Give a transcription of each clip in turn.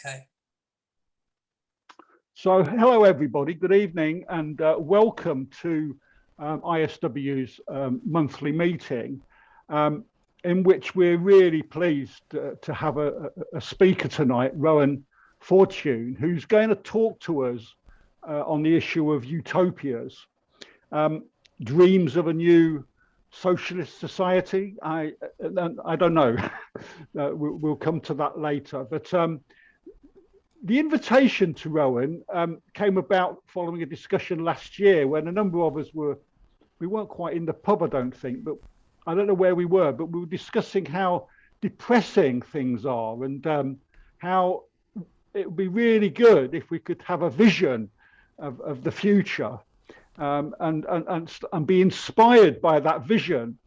Okay. So hello everybody, good evening and welcome to ISW's monthly meeting in which we're really pleased to have a speaker tonight, Rowan Fortune, who's going to talk to us on the issue of utopias, dreams of a new socialist society. I don't know, we'll come to that later, but the invitation to Rowan came about following a discussion last year when a number of us we weren't quite in the pub, I don't think, but I don't know where we were, but we were discussing how depressing things are and how it would be really good if we could have a vision of the future and be inspired by that vision.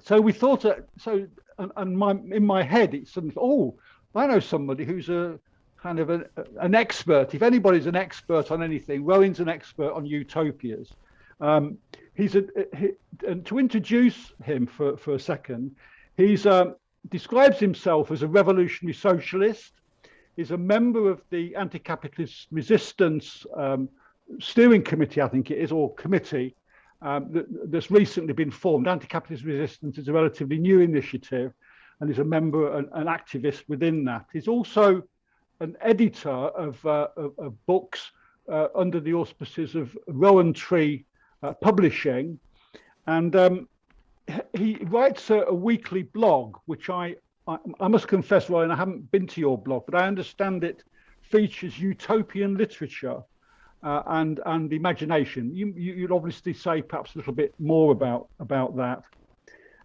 So we thought, in my head, it's something, oh, I know somebody who's a kind of an expert. If anybody's an expert on anything, Rowan's an expert on utopias. And to introduce him for a second, he's describes himself as a revolutionary socialist. He's a member of the anti-capitalist resistance steering committee, I think it is, or committee that's recently been formed. Anti-capitalist resistance is a relatively new initiative, and he's a member and an activist within that. He's also an editor of books under the auspices of Rowan Tree Publishing, and he writes a weekly blog, which I must confess, Ryan, I haven't been to your blog, but I understand it features utopian literature and imagination. You'd obviously say perhaps a little bit more about that.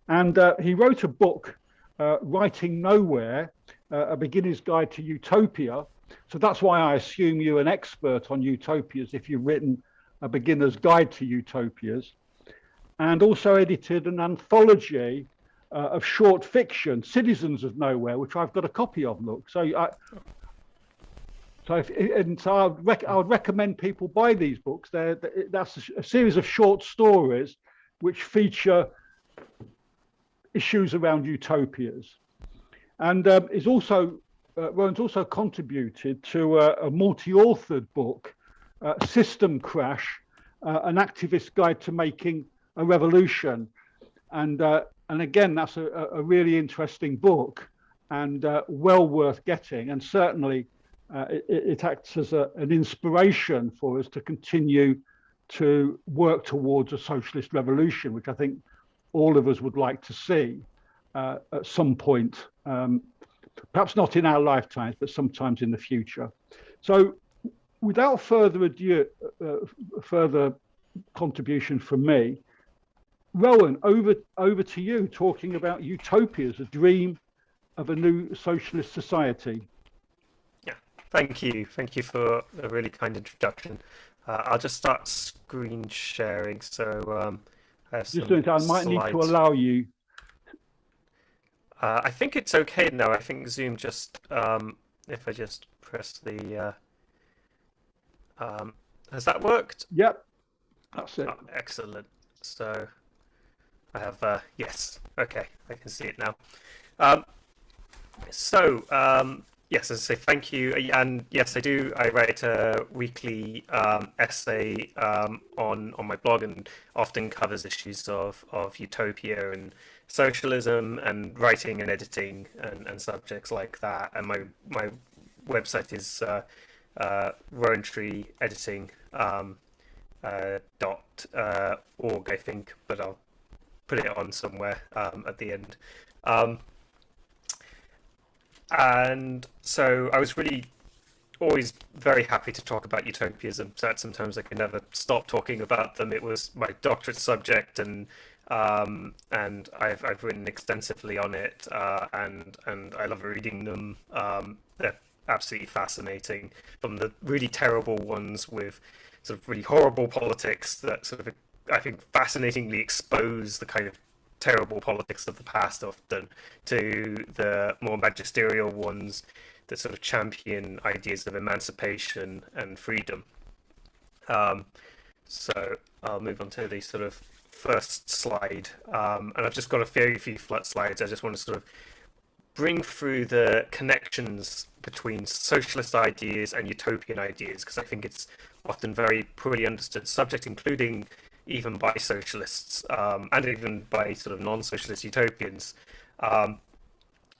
And he wrote a book, Writing Nowhere, a beginner's guide to utopia. So that's why I assume you're an expert on utopias if you've written a beginner's guide to utopias, and also edited an anthology of short fiction, Citizens of Nowhere, which I've got a copy of. Look, so I would recommend people buy these books. That's a series of short stories which feature issues around utopias. And Rowan's also contributed to a multi-authored book, System Crash, an activist guide to making a revolution. And again, that's a really interesting book and well worth getting. And certainly it acts as an inspiration for us to continue to work towards a socialist revolution, which I think all of us would like to see at some point. Perhaps not in our lifetimes, but sometimes in the future. So without further ado, further contribution from me, Rowan, over to you, talking about utopias, a dream of a new socialist society. Yeah, thank you. Thank you for a really kind introduction. I'll just start screen sharing. So I have some I might need to allow you. I think it's okay now. I think Zoom just, if I just press the, has that worked? Yep, that's it. Oh, excellent. So I have, yes, okay, I can see it now. Yes, as I say, thank you. And yes, I do. I write a weekly essay on my blog, and often covers issues of utopia and socialism and writing and editing and subjects like that. And my website is Rowan Tree Editing .org, I think, but I'll put it on somewhere at the end. And so I was really always very happy to talk about utopias, and sometimes I could never stop talking about them. It was my doctorate subject, and I've written extensively on it, and I love reading them. They're absolutely fascinating, from the really terrible ones with sort of really horrible politics that sort of, I think, fascinatingly expose the kind of terrible politics of the past often, to the more magisterial ones that sort of champion ideas of emancipation and freedom. So I'll move on to the sort of first slide, and I've just got a very few flat slides. I just want to sort of bring through the connections between socialist ideas and utopian ideas, because I think it's often very poorly understood subject, including even by socialists and even by sort of non-socialist utopians. Um,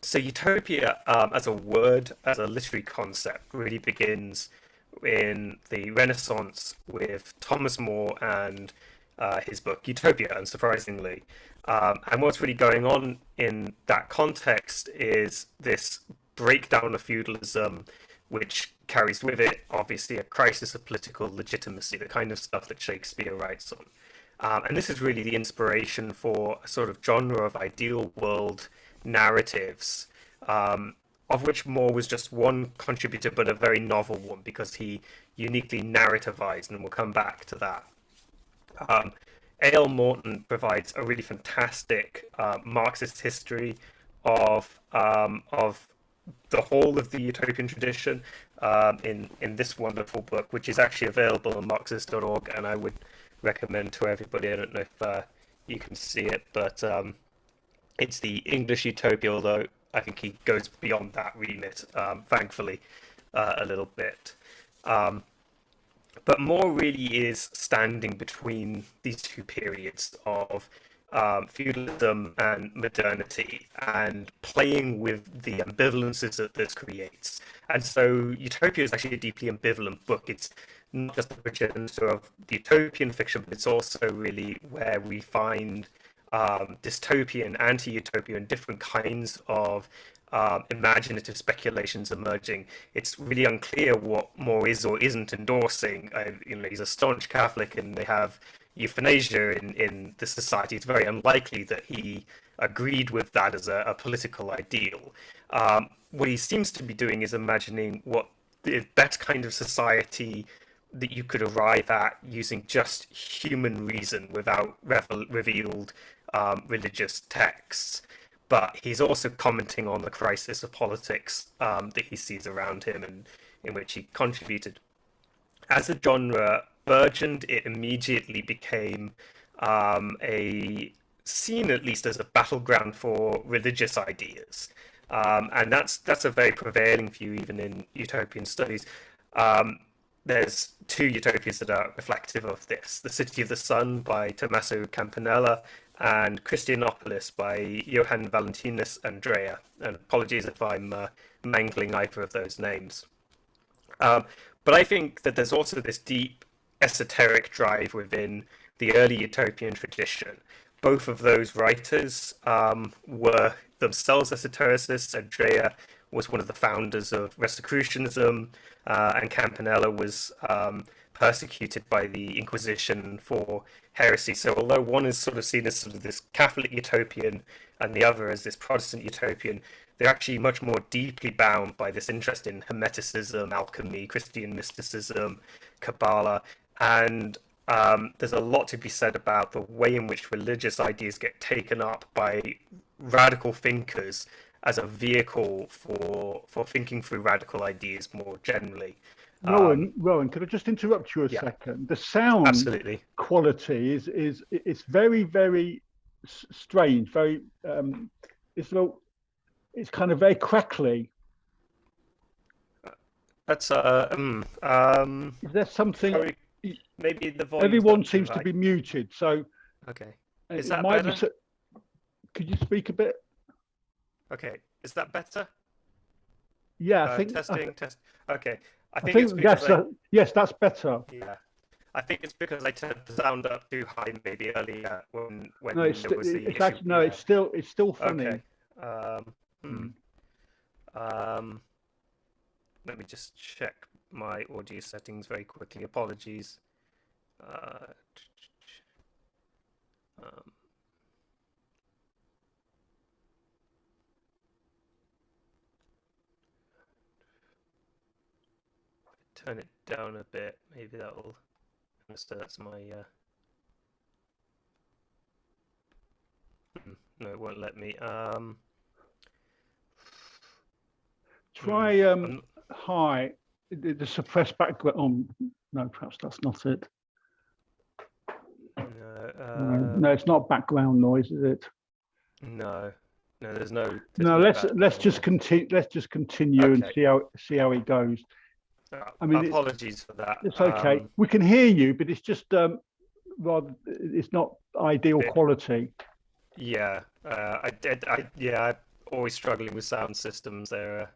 so utopia as a word, as a literary concept, really begins in the Renaissance with Thomas More and his book Utopia, unsurprisingly. And what's really going on in that context is this breakdown of feudalism, which carries with it, obviously, a crisis of political legitimacy, the kind of stuff that Shakespeare writes on. And this is really the inspiration for a sort of genre of ideal world narratives, of which Moore was just one contributor, but a very novel one because he uniquely narrativized, and we'll come back to that. Um, A.L. Morton provides a really fantastic Marxist history of the whole of the utopian tradition in this wonderful book, which is actually available on Marxist.org, and I would recommend to everybody. I don't know if you can see it, but it's the English Utopia, although I think he goes beyond that remit, thankfully, a little bit. But More really is standing between these two periods of feudalism and modernity, and playing with the ambivalences that this creates. And so Utopia is actually a deeply ambivalent book. It's not just the progenitor of the utopian fiction, but it's also really where we find dystopian, anti-utopian, different kinds of imaginative speculations emerging. It's really unclear what More is or isn't endorsing. He's a staunch Catholic, and they have euthanasia in the society. It's very unlikely that he agreed with that as a political ideal. What he seems to be doing is imagining what the best kind of society that you could arrive at using just human reason without revealed religious texts. But he's also commenting on the crisis of politics that he sees around him and in which he contributed. As the genre burgeoned, it immediately became seen at least as a battleground for religious ideas. And that's a very prevailing view even in utopian studies. There's two utopias that are reflective of this: The City of the Sun by Tommaso Campanella and Christianopolis by Johann Valentinus Andrea. And apologies if I'm mangling either of those names. But I think that there's also this deep esoteric drive within the early utopian tradition. Both of those writers were themselves esotericists. Andrea was one of the founders of Rosicrucianism, and Campanella was persecuted by the Inquisition for heresy. So although one is sort of seen as sort of this Catholic utopian and the other as this Protestant utopian, they're actually much more deeply bound by this interest in Hermeticism, alchemy, Christian mysticism, Kabbalah, and there's a lot to be said about the way in which religious ideas get taken up by radical thinkers as a vehicle for thinking through radical ideas more generally. Rowan, could I just interrupt you a second? The sound absolutely quality is it's very, very strange. Very it's kind of very crackly. That's Is there something? Sorry, maybe the volume. Everyone seems to be muted. So okay, is that better? Could you speak a bit? Okay, is that better? Yeah, I think testing. Okay, I think it's because yes, that's better. Yeah, I think it's because I turned the sound up too high maybe earlier when no, it's there was the it's issue. actually, no, it's still funny. Okay. Let me just check my audio settings very quickly. Apologies. Turn it down a bit. Maybe that'll. So that's my. No, it won't let me. Try high, the suppressed background. Oh, no, perhaps that's not it. No, no, it's not background noise, is it? No, No, there's no No, bad let's thing. just continue. Let's just continue and Okay. see how it goes. I mean, Apologies for that. it's okay. We can hear you, but it's just rather it's not ideal Bit, quality. yeah. I'm always struggling with sound systems. They're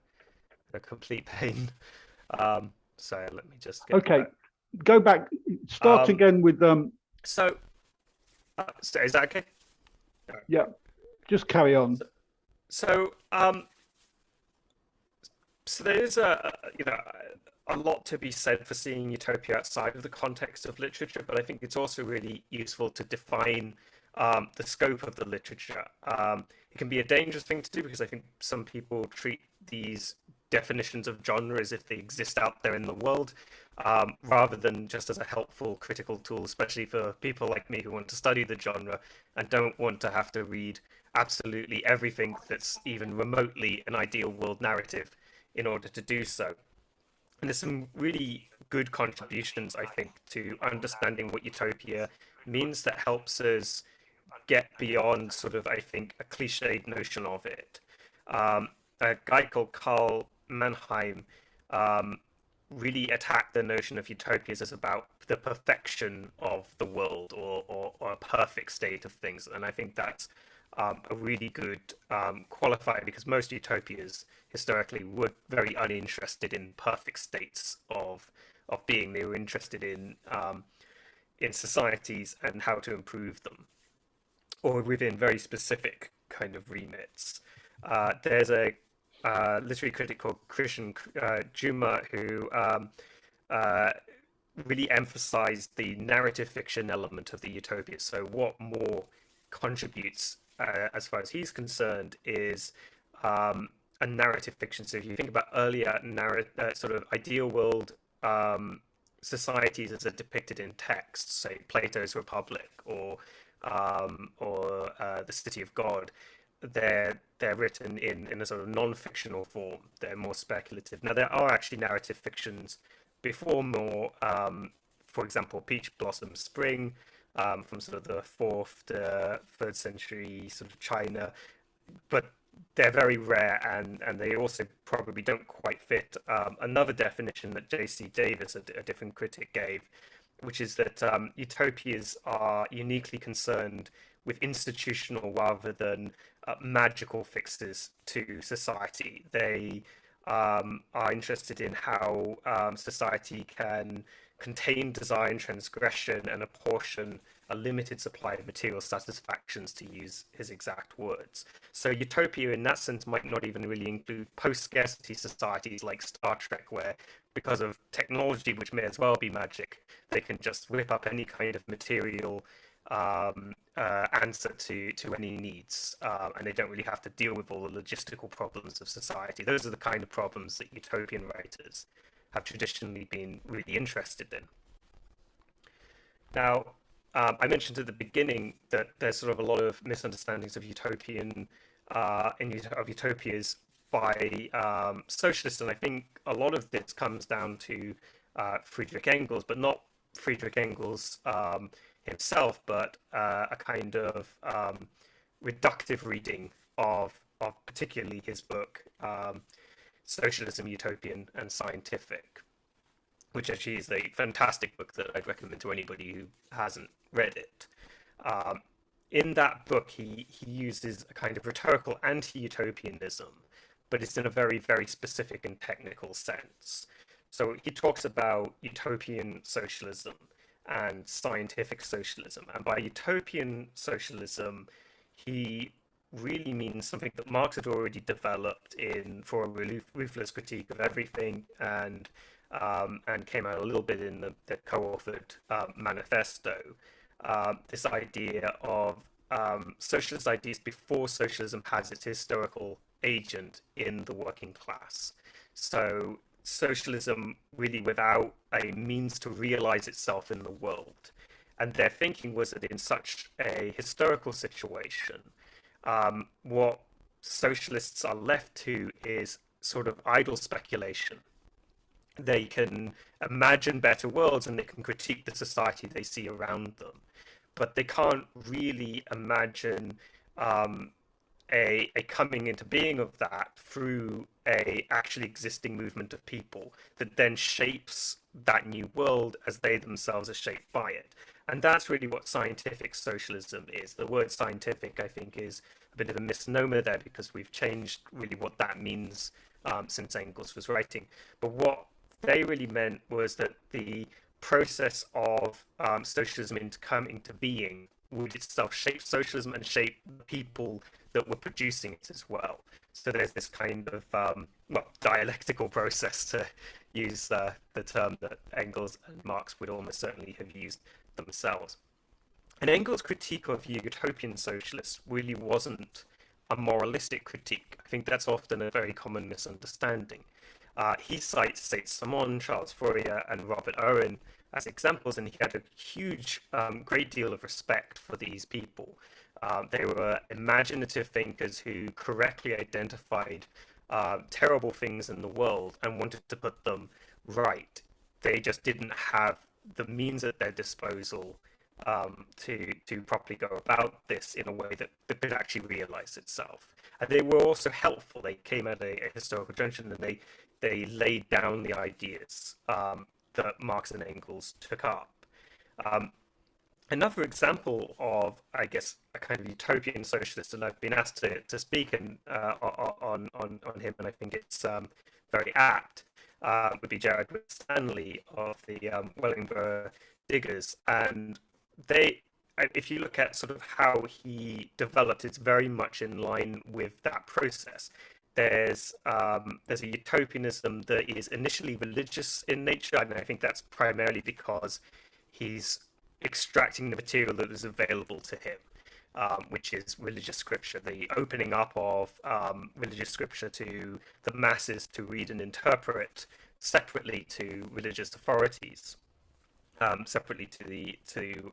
a complete pain. So let me just get Okay, back. go back. Start Um, again with so, so is that okay? yeah. Just carry on. So, so, um, so there is a lot to be said for seeing utopia outside of the context of literature, but I think it's also really useful to define the scope of the literature. It can be a dangerous thing to do because I think some people treat these definitions of genre as if they exist out there in the world, rather than just as a helpful critical tool, especially for people like me who want to study the genre and don't want to have to read absolutely everything that's even remotely an ideal world narrative in order to do so. And there's some really good contributions, I think, to understanding what utopia means that helps us get beyond sort of, I think, a cliched notion of it. Um, a guy called Karl Mannheim um, really attacked the notion of utopias as about the perfection of the world, or a perfect state of things. And I think that's a really good qualifier, because most utopias historically were very uninterested in perfect states of being. They were interested in societies and how to improve them, or within very specific kind of remits. There's a literary critic called Christian Juma who uh, really emphasized the narrative fiction element of the utopia. So what more contributes, as far as he's concerned, is a narrative fiction. So if you think about earlier sort of ideal world societies as are depicted in texts, say Plato's Republic or the City of God, they're written in a sort of non-fictional form. They're more speculative. Now there are actually narrative fictions before more, for example, Peach Blossom Spring, from sort of the fourth to third century sort of China, but they're very rare, and they also probably don't quite fit another definition that J.C. Davis, a different critic, gave, which is that utopias are uniquely concerned with institutional rather than magical fixes to society. They are interested in how society can contain desire and transgression and apportion a limited supply of material satisfactions, to use his exact words. So utopia in that sense might not even really include post-scarcity societies like Star Trek, where because of technology, which may as well be magic, they can just whip up any kind of material answer to any needs, and they don't really have to deal with all the logistical problems of society. Those are the kind of problems that utopian writers have traditionally been really interested in. Now, I mentioned at the beginning that there's sort of a lot of misunderstandings of utopias by socialists, and I think a lot of this comes down to Friedrich Engels, but not Friedrich Engels himself, but a kind of reductive reading of particularly his book, Socialism, Utopian and Scientific, which actually is a fantastic book that I'd recommend to anybody who hasn't read it. Um, in that book, he uses a kind of rhetorical anti-utopianism, but it's in a very, very specific and technical sense. So he talks about utopian socialism and scientific socialism. And by utopian socialism, he really means something that Marx had already developed in For a Ruthless Critique of Everything, and came out a little bit in the co-authored manifesto. This idea of socialist ideas before socialism has its historical agent in the working class. So socialism really without a means to realize itself in the world. And their thinking was that in such a historical situation, what socialists are left to is sort of idle speculation. They can imagine better worlds and they can critique the society they see around them, but they can't really imagine a coming into being of that through a actually existing movement of people that then shapes that new world as they themselves are shaped by it. And that's really what scientific socialism is. The word scientific, I think, is a bit of a misnomer there because we've changed really what that means since Engels was writing. But what they really meant was that the process of socialism into coming to being would itself shape socialism and shape the people that were producing it as well. So there's this kind of dialectical process, to use the term that Engels and Marx would almost certainly have used themselves. And Engels' critique of utopian socialists really wasn't a moralistic critique. I think that's often a very common misunderstanding. He cites Saint-Simon, Charles Fourier, and Robert Owen as examples, and he had a huge, great deal of respect for these people. They were imaginative thinkers who correctly identified terrible things in the world and wanted to put them right. They just didn't have the means at their disposal to properly go about this in a way that could actually realize itself. And they were also helpful. They came at a historical junction, and they laid down the ideas that Marx and Engels took up. Another example of, I guess, a kind of utopian socialist, and I've been asked to speak on him, and I think it's very apt, would be Jared Stanley of the Wellingborough Diggers. And they, if you look at sort of how he developed, it's very much in line with that process. There's a utopianism that is initially religious in nature, and I think that's primarily because he's extracting the material that is available to him, which is religious scripture, the opening up of religious scripture to the masses to read and interpret separately to religious authorities, separately to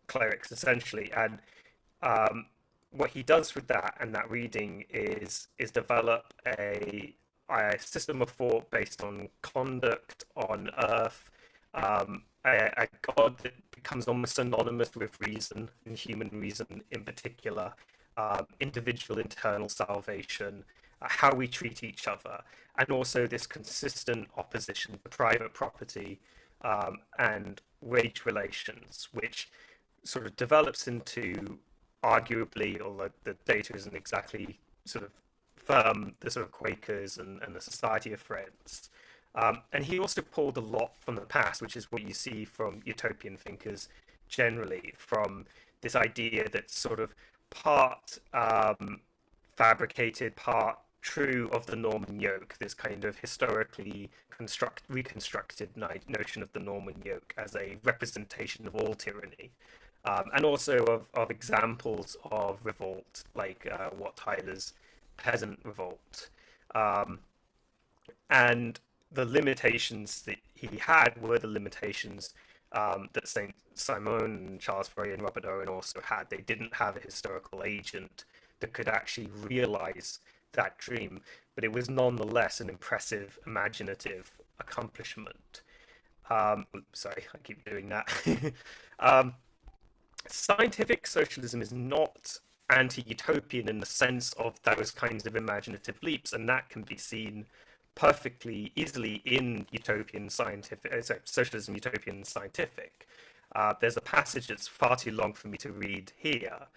clerics, essentially. And what he does with that and that reading is develop a system of thought based on conduct on earth, a God that becomes almost synonymous with reason, and human reason in particular, individual internal salvation, how we treat each other, and also this consistent opposition to private property and wage relations, which sort of develops into, arguably, although the data isn't exactly sort of firm, the sort of Quakers and the Society of Friends. And he also pulled a lot from the past, which is what you see from utopian thinkers generally, from this idea that's sort of part fabricated, part true of the Norman yoke, this kind of historically reconstructed notion of the Norman yoke as a representation of all tyranny. And also of examples of revolt, like Wat Tyler's peasant revolt. And the limitations that he had were the limitations that Saint Simon and Charles Fourier and Robert Owen also had. They didn't have a historical agent that could actually realize that dream, but it was nonetheless an impressive, imaginative accomplishment. Sorry, I keep doing that. Scientific socialism is not anti-utopian in the sense of those kinds of imaginative leaps, and that can be seen perfectly easily in utopian scientific, socialism, utopian scientific. There's a passage that's far too long for me to read here,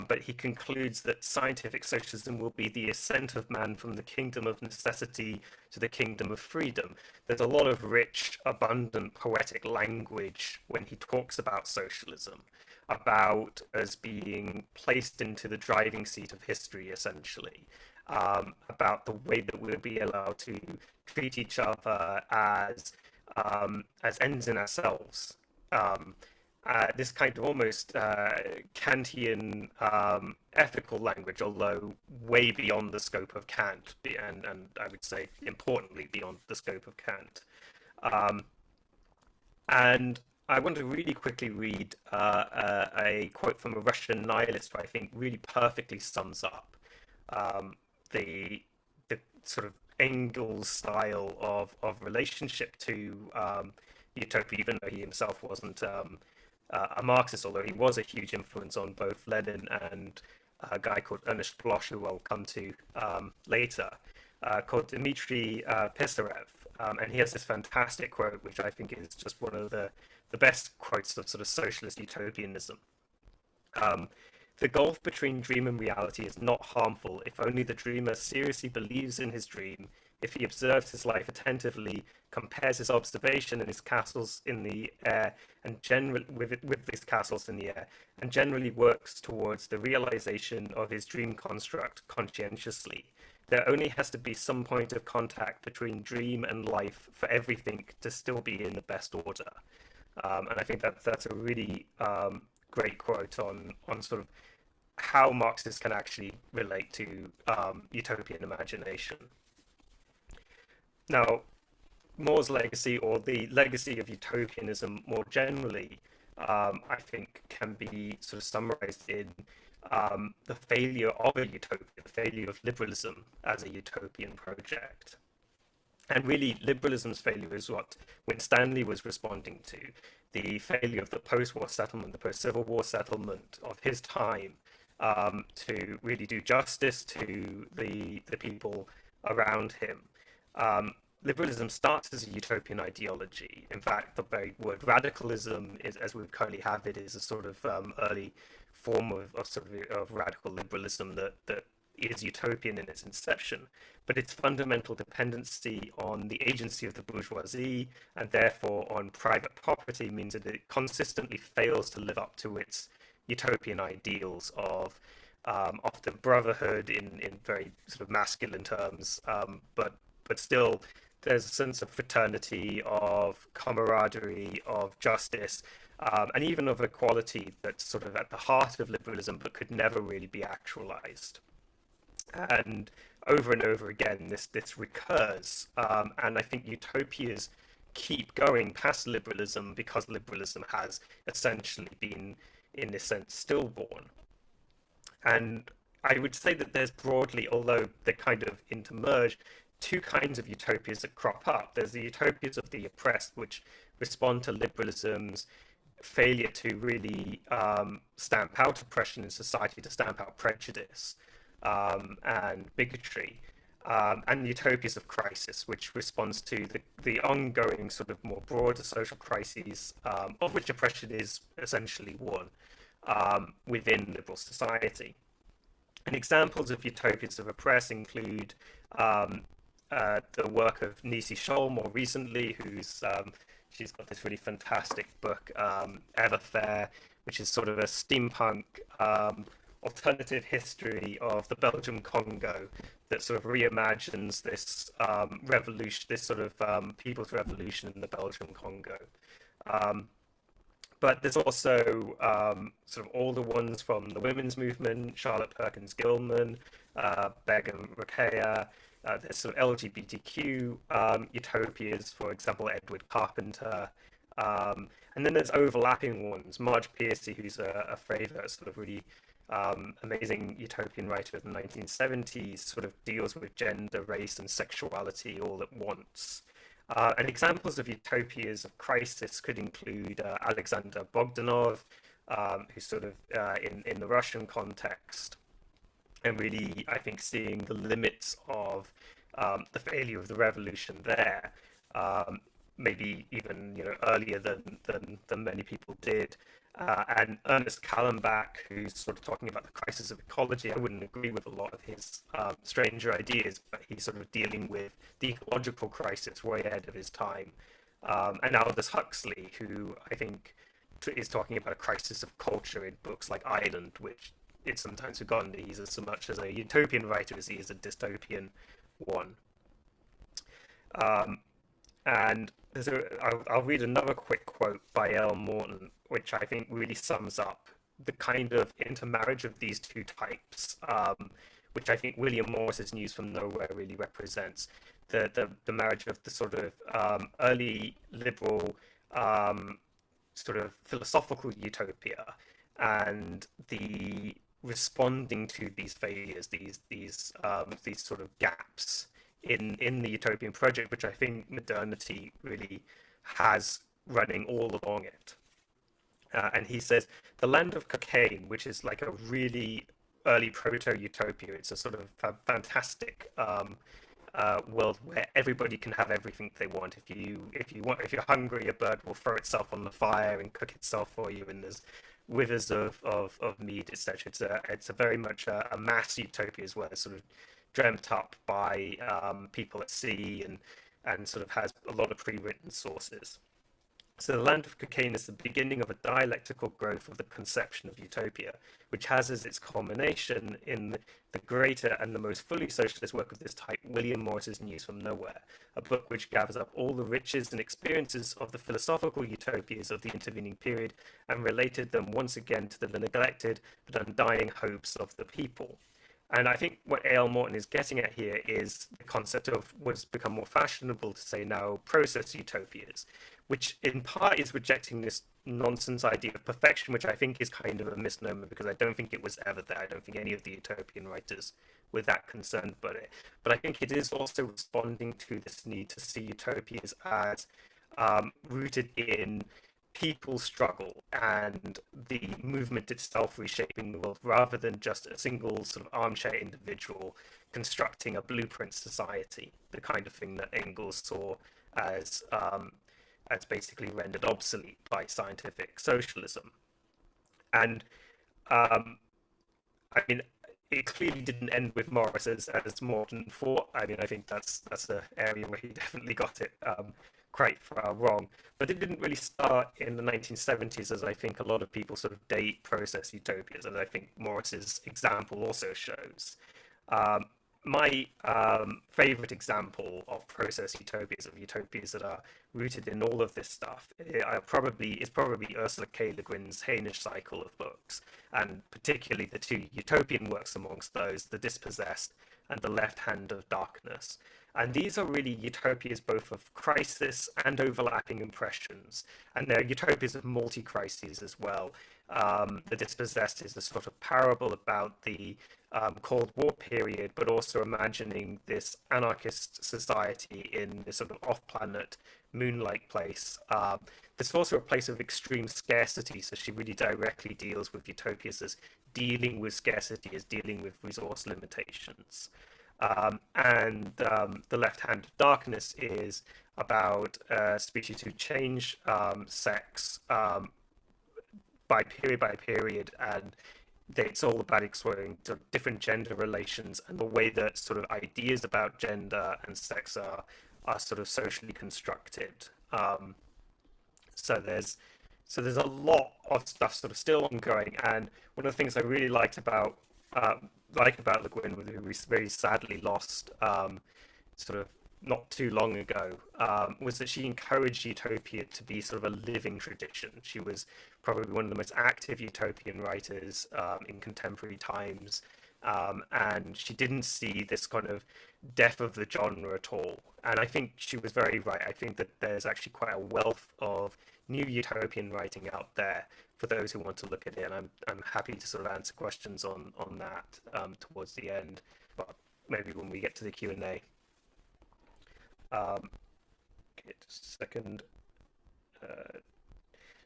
but he concludes that scientific socialism will be the ascent of man from the kingdom of necessity to the kingdom of freedom. There's a lot of rich, abundant, poetic language when he talks about socialism, about as being placed into the driving seat of history, essentially. About the way that we'll be allowed to treat each other as ends in ourselves. This kind of almost Kantian ethical language, although way beyond the scope of Kant, and I would say importantly beyond the scope of Kant. And I want to really quickly read a quote from a Russian nihilist who I think really perfectly sums up the sort of Engels style of relationship to utopia, even though he himself wasn't a Marxist, although he was a huge influence on both Lenin and a guy called Ernest Bloch, who I'll come to later, called Dmitry Pisarev. And he has this fantastic quote, which I think is just one of the best quotes of sort of socialist utopianism. Um, the gulf between dream and reality is not harmful if only the dreamer seriously believes in his dream, if he observes his life attentively, compares his observation and his castles in the air, and with these castles in the air, and generally works towards the realization of his dream construct conscientiously. There only has to be some point of contact between dream and life for everything to still be in the best order. And I think that's a really great quote on sort of how Marxists can actually relate to utopian imagination. Now, More's legacy, or the legacy of utopianism more generally, I think can be sort of summarized in the failure of a utopia, the failure of liberalism as a utopian project. And really, liberalism's failure is what Winstanley was responding to, the failure of the post-war settlement, the post-Civil War settlement of his time, to really do justice to the people around him. Liberalism starts as a utopian ideology. In fact, the very word radicalism, is, as we currently have it, is a sort of early form of radical liberalism that is utopian in its inception, but its fundamental dependency on the agency of the bourgeoisie and therefore on private property means that it consistently fails to live up to its utopian ideals of often brotherhood in very sort of masculine terms, but still there's a sense of fraternity, of camaraderie, of justice, and even of equality that's sort of at the heart of liberalism, but could never really be actualized. And over again, this recurs, and I think utopias keep going past liberalism because liberalism has essentially been, in this sense, stillborn. And I would say that there's broadly, although they kind of intermerge, two kinds of utopias that crop up. There's the utopias of the oppressed, which respond to liberalism's failure to really stamp out oppression in society, to stamp out prejudice and bigotry. And the utopias of crisis, which responds to the ongoing sort of more broader social crises, of which oppression is essentially one within liberal society. And examples of utopias of oppress include the work of Nisi Scholl more recently, who's she's got this really fantastic book, Everfair, which is sort of a steampunk alternative history of the Belgian Congo that sort of reimagines this revolution, this sort of people's revolution in the Belgian Congo. But there's also sort of all the ones from the women's movement, Charlotte Perkins Gilman, Begum Rokeya. There's sort of LGBTQ utopias, for example, Edward Carpenter. And then there's overlapping ones. Marge Piercy, who's a favorite sort of really amazing utopian writer of the 1970s, sort of deals with gender, race, and sexuality all at once. And examples of utopias of crisis could include Alexander Bogdanov, who's sort of in the Russian context, and really, I think, seeing the limits of the failure of the revolution there, maybe even earlier than many people did. And Ernest Callenbach, who's sort of talking about the crisis of ecology. I wouldn't agree with a lot of his stranger ideas, but he's sort of dealing with the ecological crisis way ahead of his time. And Aldous Huxley, who I think is talking about a crisis of culture in books like Island, which it's sometimes forgotten that he's as much as a utopian writer as he is a dystopian one. And I'll read another quick quote by L. Morton, which I think really sums up the kind of intermarriage of these two types, which I think William Morris's News from Nowhere really represents. The marriage of the sort of early liberal sort of philosophical utopia and the responding to these failures, these sort of gaps in the utopian project, which I think modernity really has running all along it. And he says, the land of cocaine, which is like a really early proto-utopia. It's a sort of fantastic world where everybody can have everything they want. If you're hungry, a bird will throw itself on the fire and cook itself for you, and there's rivers of meat, etc. It's a very much a mass utopia as well. It's sort of dreamt up by people at sea, and sort of has a lot of pre-written sources. So the land of cocaine is the beginning of a dialectical growth of the conception of utopia, which has as its culmination in the greater and the most fully socialist work of this type, William Morris's News from Nowhere, a book which gathers up all the riches and experiences of the philosophical utopias of the intervening period and related them once again to the neglected but undying hopes of the people. And I think what A.L. Morton is getting at here is the concept of what's become more fashionable to say now, process utopias, which in part is rejecting this nonsense idea of perfection, which I think is kind of a misnomer because I don't think it was ever there. I don't think any of the utopian writers were that concerned about it. But I think it is also responding to this need to see utopias as rooted in people's struggle and the movement itself reshaping the world, rather than just a single sort of armchair individual constructing a blueprint society, the kind of thing that Engels saw as basically rendered obsolete by scientific socialism. And I mean, it clearly didn't end with Morris as Morton thought. I mean, I think that's an area where he definitely got it quite far wrong. But it didn't really start in the 1970s, as I think a lot of people sort of date process utopias, and I think Morris's example also shows. My favorite example of process utopias, of utopias that are rooted in all of this stuff, is probably Ursula K. Le Guin's Hainish cycle of books, and particularly the two utopian works amongst those, The Dispossessed and The Left Hand of Darkness. And these are really utopias both of crisis and overlapping impressions, and they're utopias of multi-crises as well. The Dispossessed is a sort of parable about the Cold War period, but also imagining this anarchist society in this sort of off-planet moon-like place. There's also a place of extreme scarcity, so she really directly deals with utopias as dealing with scarcity, as dealing with resource limitations. And The Left Hand of Darkness is about species who change sex by period, and it's all about exploring different gender relations and the way that sort of ideas about gender and sex are sort of socially constructed. So there's a lot of stuff sort of still ongoing, and one of the things I really liked about Le Guin, who we very sadly lost sort of not too long ago, was that she encouraged utopia to be sort of a living tradition. She was probably one of the most active utopian writers in contemporary times, and she didn't see this kind of death of the genre at all. And I think she was very right. I think that there's actually quite a wealth of new utopian writing out there for those who want to look at it. And I'm happy to sort of answer questions on that towards the end, but maybe when we get to the Q&A. Okay, just a second.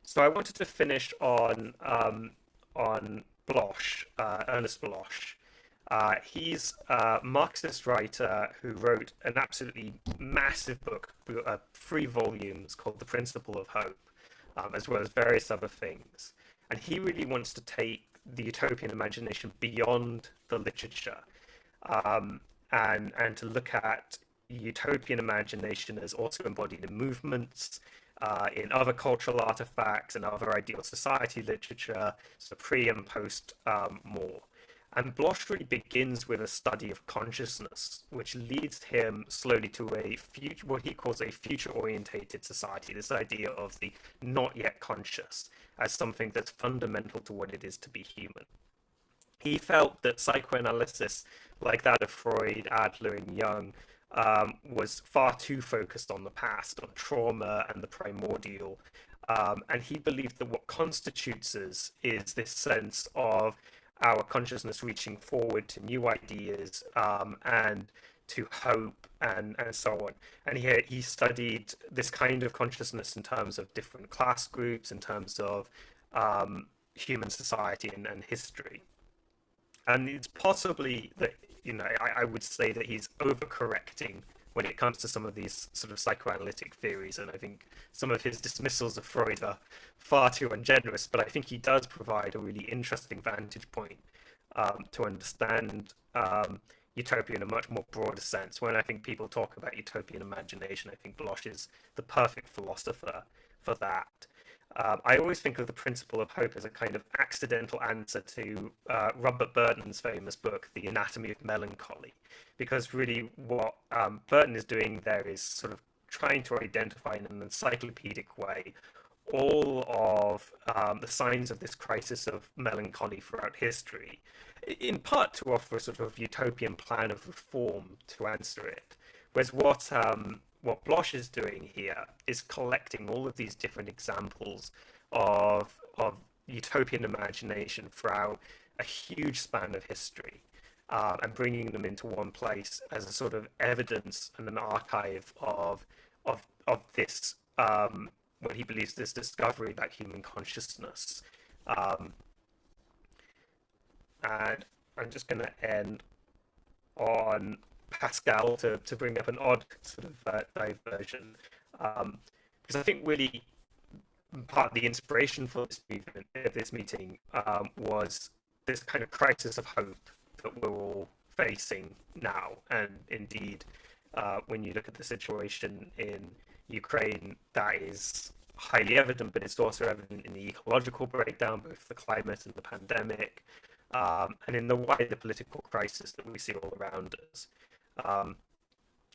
So I wanted to finish on Bloch, Ernest Bloch. He's a Marxist writer who wrote an absolutely massive book, 3 volumes, called The Principle of Hope, as well as various other things. And he really wants to take the utopian imagination beyond the literature, and to look at utopian imagination as also embodied in movements, in other cultural artifacts and other ideal society literature, so pre and post war. And Bloch really begins with a study of consciousness, which leads him slowly to what he calls a future-orientated society, this idea of the not yet conscious as something that's fundamental to what it is to be human. He felt that psychoanalysis, like that of Freud, Adler, and Jung, was far too focused on the past, on trauma and the primordial. And he believed that what constitutes us is this sense of our consciousness reaching forward to new ideas and to hope and so on. And he studied this kind of consciousness in terms of different class groups, in terms of human society and history. And it's possibly that, I would say that he's overcorrecting when it comes to some of these sort of psychoanalytic theories. And I think some of his dismissals of Freud are far too ungenerous, but I think he does provide a really interesting vantage point to understand utopia in a much more broader sense. When I think people talk about utopian imagination, I think Bloch is the perfect philosopher for that. I always think of the principle of hope as a kind of accidental answer to Robert Burton's famous book, The Anatomy of Melancholy, because really what Burton is doing there is sort of trying to identify in an encyclopedic way all of the signs of this crisis of melancholy throughout history, in part to offer a sort of utopian plan of reform to answer it. Whereas what Bloch is doing here is collecting all of these different examples of utopian imagination throughout a huge span of history, and bringing them into one place as a sort of evidence and an archive of this what he believes this discovery about human consciousness. And I'm just going to end on Pascal to bring up an odd sort of diversion, because I think really part of the inspiration for this meeting was this kind of crisis of hope that we're all facing now. And indeed, when you look at the situation in Ukraine, that is highly evident, but it's also evident in the ecological breakdown, both the climate and the pandemic, and in the wider political crisis that we see all around us.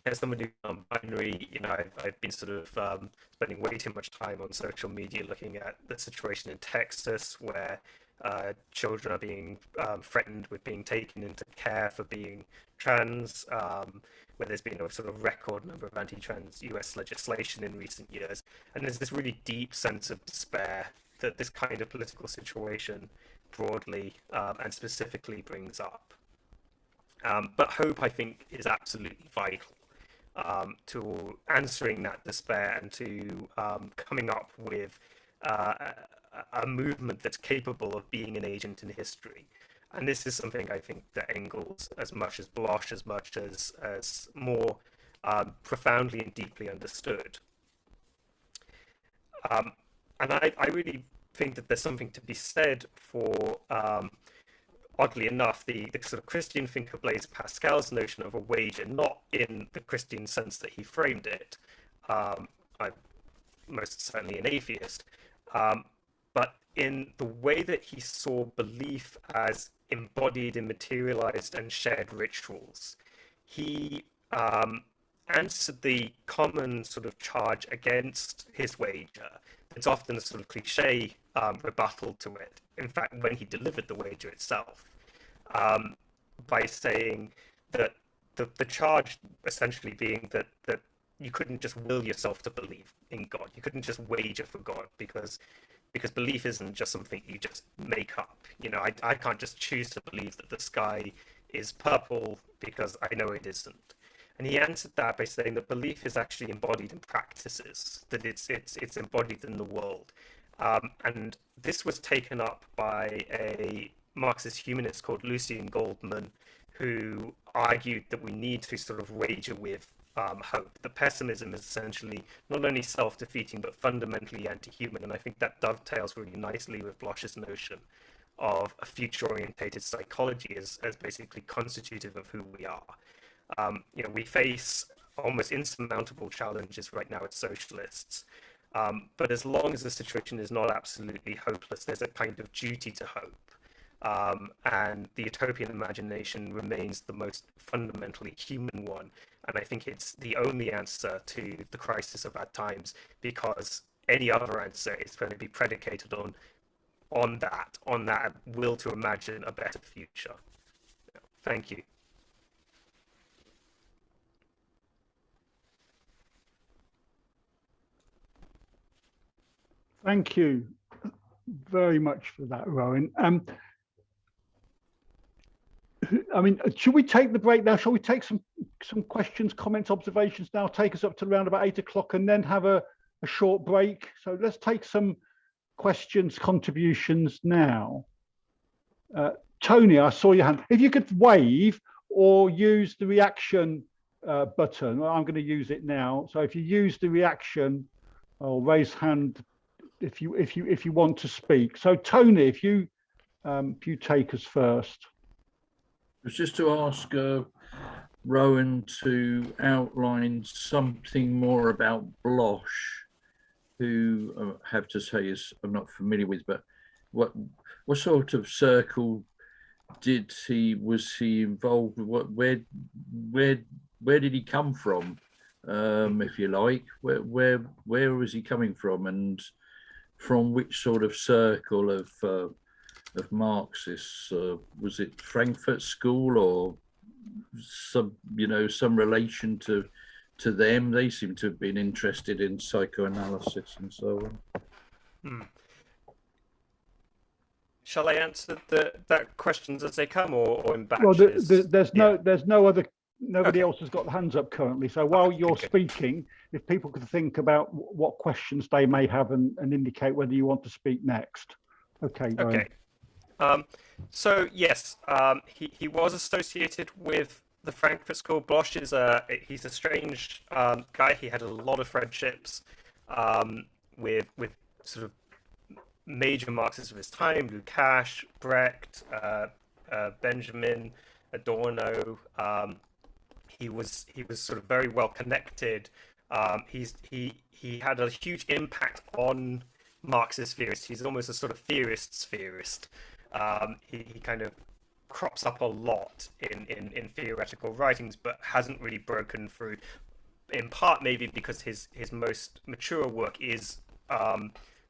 As someone who's non-binary, I've been sort of spending way too much time on social media looking at the situation in Texas, where children are being threatened with being taken into care for being trans, where there's been a sort of record number of anti-trans US legislation in recent years. And there's this really deep sense of despair that this kind of political situation broadly and specifically brings up. But hope, I think, is absolutely vital to answering that despair and to coming up with a movement that's capable of being an agent in history. And this is something I think that Engels, as much as Bloch, as much as more profoundly and deeply understood. And I really think that there's something to be said for, oddly enough, the sort of Christian thinker Blaise Pascal's notion of a wager, not in the Christian sense that he framed it. I'm most certainly an atheist, but in the way that he saw belief as embodied in materialized and shared rituals. He answered the common sort of charge against his wager. It's often a sort of cliche rebuttal to it. In fact, when he delivered the wager itself, by saying that the charge essentially being that you couldn't just will yourself to believe in God. You couldn't just wager for God because belief isn't just something you just make up. I can't just choose to believe that the sky is purple because I know it isn't. And he answered that by saying that belief is actually embodied in practices, that it's embodied in the world. And this was taken up by a Marxist humanist called Lucien Goldman, who argued that we need to sort of wager with hope. The pessimism is essentially not only self-defeating but fundamentally anti-human, and I think that dovetails really nicely with Bloch's notion of a future-orientated psychology as basically constitutive of who we are. We face almost insurmountable challenges right now as socialists, but as long as the situation is not absolutely hopeless, there's a kind of duty to hope. And the utopian imagination remains the most fundamentally human one. And I think it's the only answer to the crisis of our times, because any other answer is going to be predicated on that will to imagine a better future. Thank you. Thank you very much for that, Rowan. Should we take the break now? Shall we take some questions, comments, observations now? Take us up to around about 8 o'clock and then have a short break. So let's take some questions, contributions now. Tony, I saw your hand. If you could wave or use the reaction button, well, I'm going to use it now. So if you use the reaction or raise hand if you want to speak. So Tony, if you take us first. It was just to ask Rowan to outline something more about Bloch, who I have to say is I'm not familiar with, but what sort of circle was he involved with? Where did he come from, if you like? Where was he coming from, and from which sort of circle of Marxists? Was it Frankfurt School or some relation to them? They seem to have been interested in psychoanalysis and so on. Shall I answer that questions as they come, or in batches? Well, there's no other. Nobody else has got the hands up currently. So while you're speaking, if people could think about what questions they may have and indicate whether you want to speak next. Okay. Okay. So yes, he was associated with the Frankfurt School. Bloch he's a strange guy. He had a lot of friendships with sort of major Marxists of his time: Lukács, Brecht, Benjamin, Adorno. He was sort of very well connected. He had a huge impact on Marxist theorists. He's almost a sort of theorist's theorist. He kind of crops up a lot in theoretical writings, but hasn't really broken through. In part, maybe because his most mature work is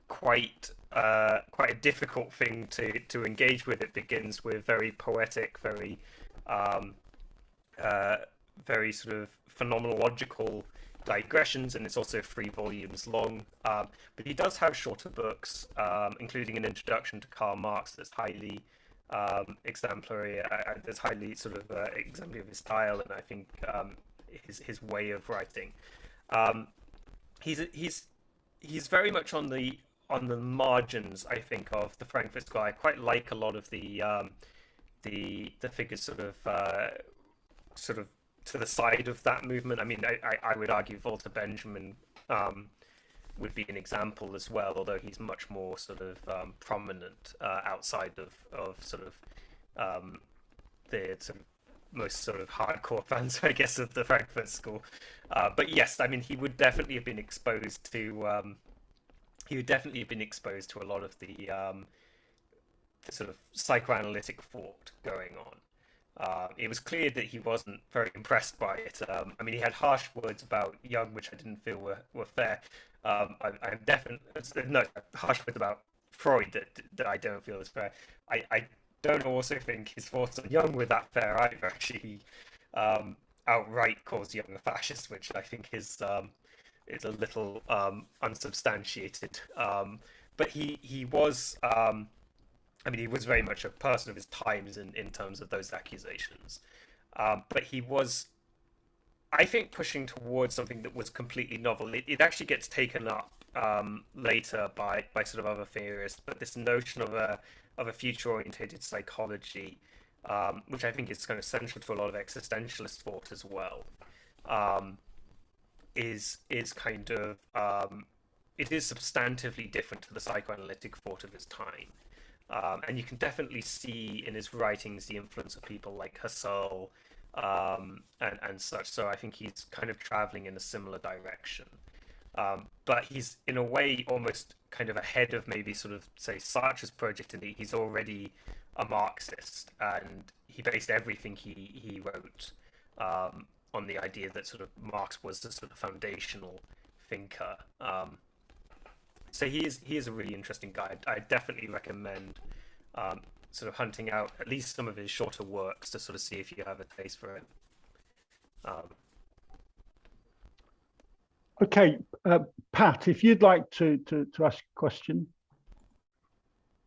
quite a difficult thing to engage with. It begins with very poetic, very sort of phenomenological digressions, and it's also 3 volumes long. But he does have shorter books, including an introduction to Karl Marx that's highly exemplary. That's highly sort of exemplary of his style, and I think his way of writing. He's very much on the margins, I think, of the Frankfurt School. I quite like a lot of the figures sort of to the side of that movement. I mean, I would argue Walter Benjamin would be an example as well, although he's much more sort of prominent outside of sort of the sort of most sort of hardcore fans, I guess, of the Frankfurt School. But yes, I mean, he would definitely have been exposed to a lot of the sort of psychoanalytic thought going on. It was clear that he wasn't very impressed by it. I mean, he had harsh words about Jung, which I didn't feel were fair. I'm definitely harsh words about Freud that I don't feel is fair. I don't also think his thoughts on Jung were that fair either. Actually, he outright calls Jung a fascist, which I think is a little unsubstantiated. But he was. I mean, he was very much a person of his times in terms of those accusations. But he was, I think, pushing towards something that was completely novel. It actually gets taken up later by sort of other theorists, but this notion of a future-orientated psychology, which I think is kind of central to a lot of existentialist thought as well, is kind of it is substantively different to the psychoanalytic thought of his time. And you can definitely see in his writings the influence of people like Husserl and such. So I think he's kind of traveling in a similar direction. But he's, in a way, almost kind of ahead of maybe sort of, say, Sartre's project, in that he's already a Marxist, and he based everything he wrote on the idea that sort of Marx was the sort of foundational thinker. So he is a really interesting guy. I definitely recommend sort of hunting out at least some of his shorter works to sort of see if you have a taste for it. Okay, Pat, if you'd like to ask a question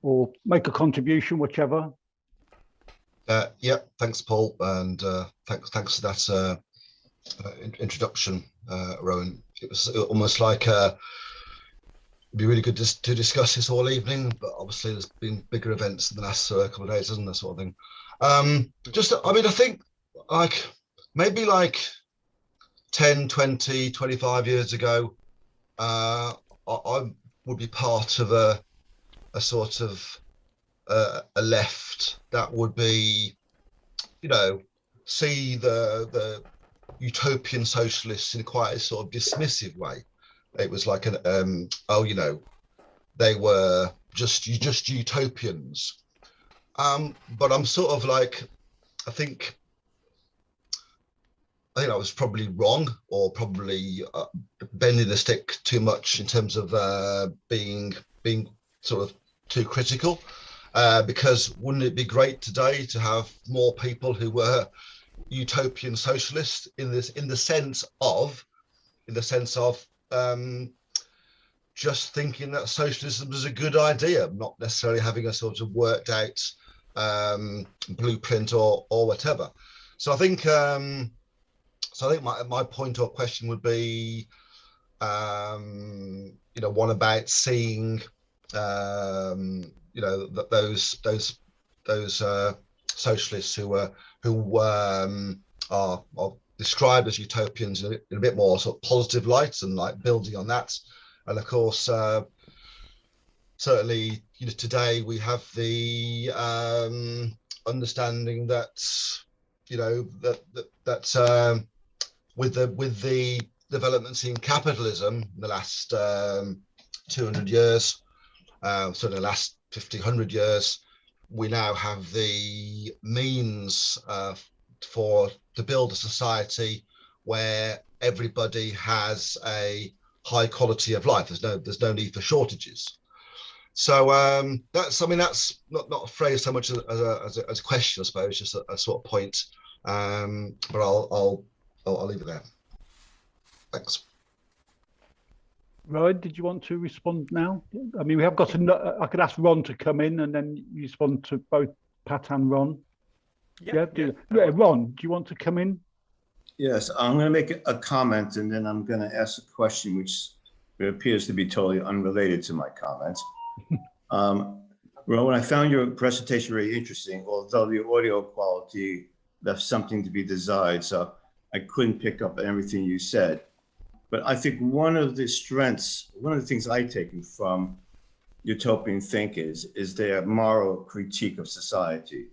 or make a contribution, whichever. Yeah, thanks, Paul, and thanks for that introduction, Rowan. It was almost like be really good to discuss this all evening, but obviously there's been bigger events in the last couple of days, hasn't there, sort of thing. I mean, I think like maybe like 10, 20, 25 years ago, I would be part of a sort of a left that would be, you know, see the utopian socialists in quite a sort of dismissive way. It was like an oh, you know, they were just utopians. But I'm sort of like, I think I was probably wrong, or probably bending the stick too much in terms of being sort of too critical. Because wouldn't it be great today to have more people who were utopian socialists in the sense of just thinking that socialism is a good idea, not necessarily having a sort of worked out blueprint or whatever. So I think my point or question would be, one about seeing, those socialists who are described as utopians in a bit more sort of positive light, and like building on that. And of course, certainly, today we have the understanding that, with the developments in capitalism in the last 200 years, certainly the last 50, 100 years, we now have the means to build a society where everybody has a high quality of life. There's no need for shortages. So that's not a phrase so much as a question, I suppose, just a sort of point. But I'll leave it there. Thanks. Rowan, did you want to respond now? I mean, we have got I could ask Ron to come in and then you respond to both Pat and Ron. Yeah. Ron, do you want to come in? Yes, I'm going to make a comment and then I'm going to ask a question which appears to be totally unrelated to my comments. Rowan, I found your presentation very interesting, although the audio quality left something to be desired, so I couldn't pick up everything you said. But I think one of the things I've taken from utopian thinkers is their moral critique of society,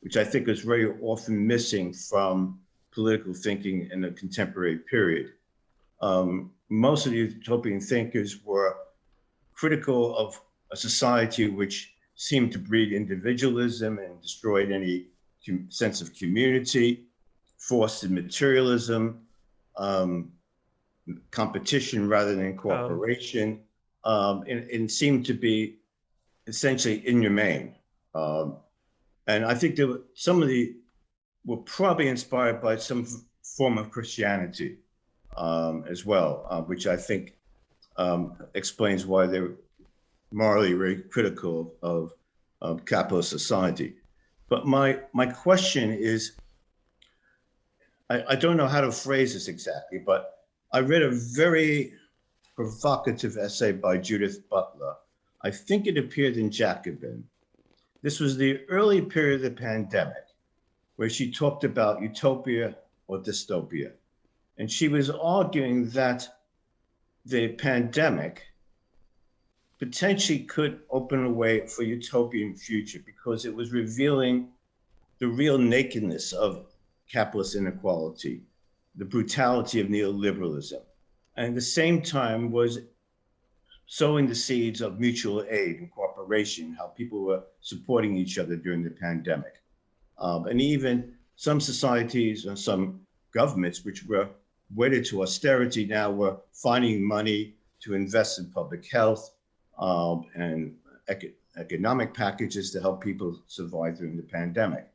which I think is very often missing from political thinking in the contemporary period. Most of the utopian thinkers were critical of a society which seemed to breed individualism and destroyed any sense of community, fostered materialism, competition rather than cooperation, and seemed to be essentially inhumane. And I think some of the were probably inspired by some form of Christianity as well, which I think explains why they're morally very critical of capitalist society. But my question is, I don't know how to phrase this exactly, but I read a very provocative essay by Judith Butler. I think it appeared in Jacobin. This was the early period of the pandemic, where she talked about utopia or dystopia. And she was arguing that the pandemic potentially could open a way for utopian future because it was revealing the real nakedness of capitalist inequality, the brutality of neoliberalism, and at the same time was sowing the seeds of mutual aid and cooperation, how people were supporting each other during the pandemic. And even some societies and some governments which were wedded to austerity now were finding money to invest in public health and economic packages to help people survive during the pandemic.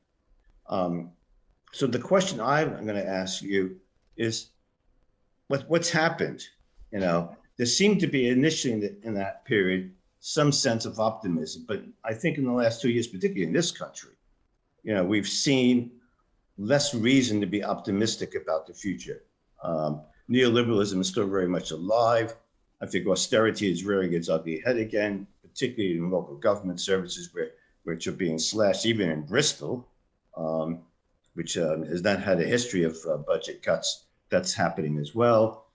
So the question I'm going to ask you is, what's happened? There seemed to be initially in that period some sense of optimism, but I think in the last 2 years, particularly in this country, we've seen less reason to be optimistic about the future. Neoliberalism is still very much alive. I think austerity is rearing its ugly head again, particularly in local government services which are being slashed, even in Bristol, which has not had a history of budget cuts. That's happening as well.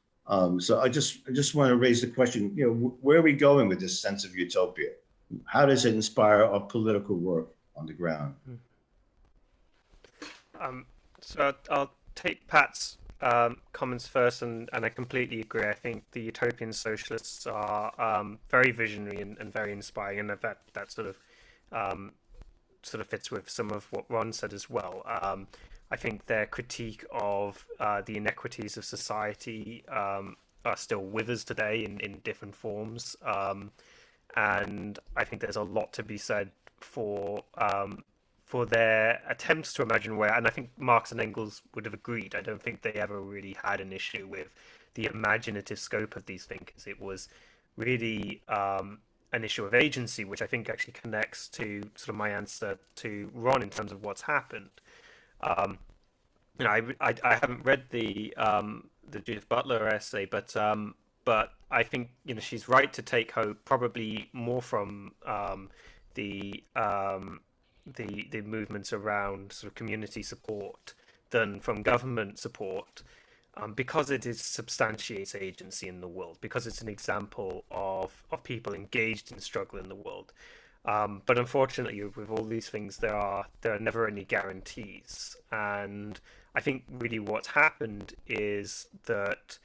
So I just want to raise the question, where are we going with this sense of utopia? How does it inspire our political work on the ground? So I'll take Pat's comments first, and I completely agree. I think the utopian socialists are very visionary and very inspiring, and that sort of fits with some of what Ron said as well. I think their critique of the inequities of society are still with us today in different forms, and I think there's a lot to be said for their attempts to imagine where, and I think Marx and Engels would have agreed. I don't think they ever really had an issue with the imaginative scope of these thinkers. It was really an issue of agency, which I think actually connects to sort of my answer to Ron in terms of what's happened. I haven't read the Judith Butler essay, but I think she's right to take hope probably more from the movements around sort of community support than from government support, because it substantiates agency in the world, because it's an example of people engaged in struggle in the world. But unfortunately, with all these things, there are never any guarantees. And I think really what's happened is that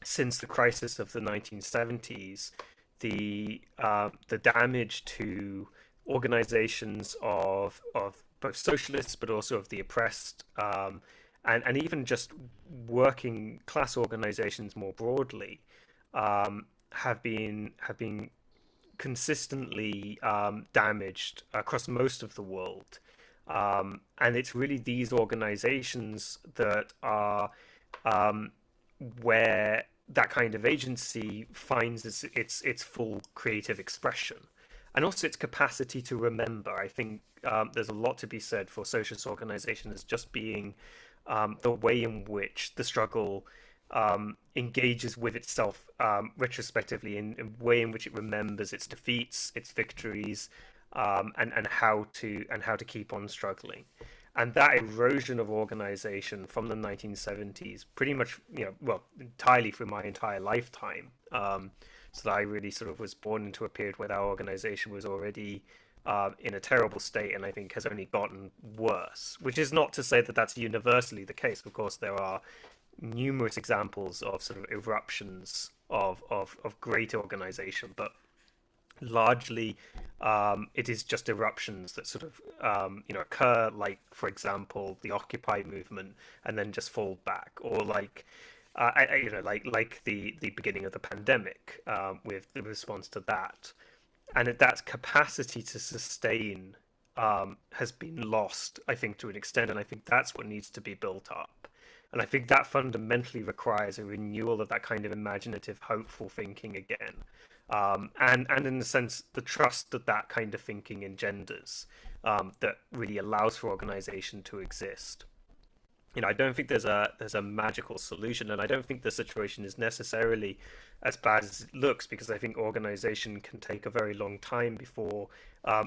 since the crisis of the 1970s, the damage to organizations of both socialists but also of the oppressed, and even just working class organizations more broadly, have been consistently damaged across most of the world, and it's really these organizations that are where that kind of agency finds its full creative expression, and also its capacity to remember. I think there's a lot to be said for socialist organization as just being the way in which the struggle engages with itself retrospectively, in a way in which it remembers its defeats, its victories, and how to keep on struggling. And that erosion of organization from the 1970s, pretty much, entirely through my entire lifetime, so that I really sort of was born into a period where our organization was already in a terrible state, and I think has only gotten worse. Which is not to say that that's universally the case. Of course, there are numerous examples of sort of eruptions of great organization, but largely it is just eruptions that sort of occur, like, for example, the Occupy movement, and then just fall back, or like the beginning of the pandemic, with the response to that. And that capacity to sustain has been lost, I think, to an extent, and I think that's what needs to be built up. And I think that fundamentally requires a renewal of that kind of imaginative, hopeful thinking again. And in a sense, the trust that kind of thinking engenders, that really allows for organization to exist. I don't think there's a magical solution, and I don't think the situation is necessarily as bad as it looks, because I think organization can take a very long time before,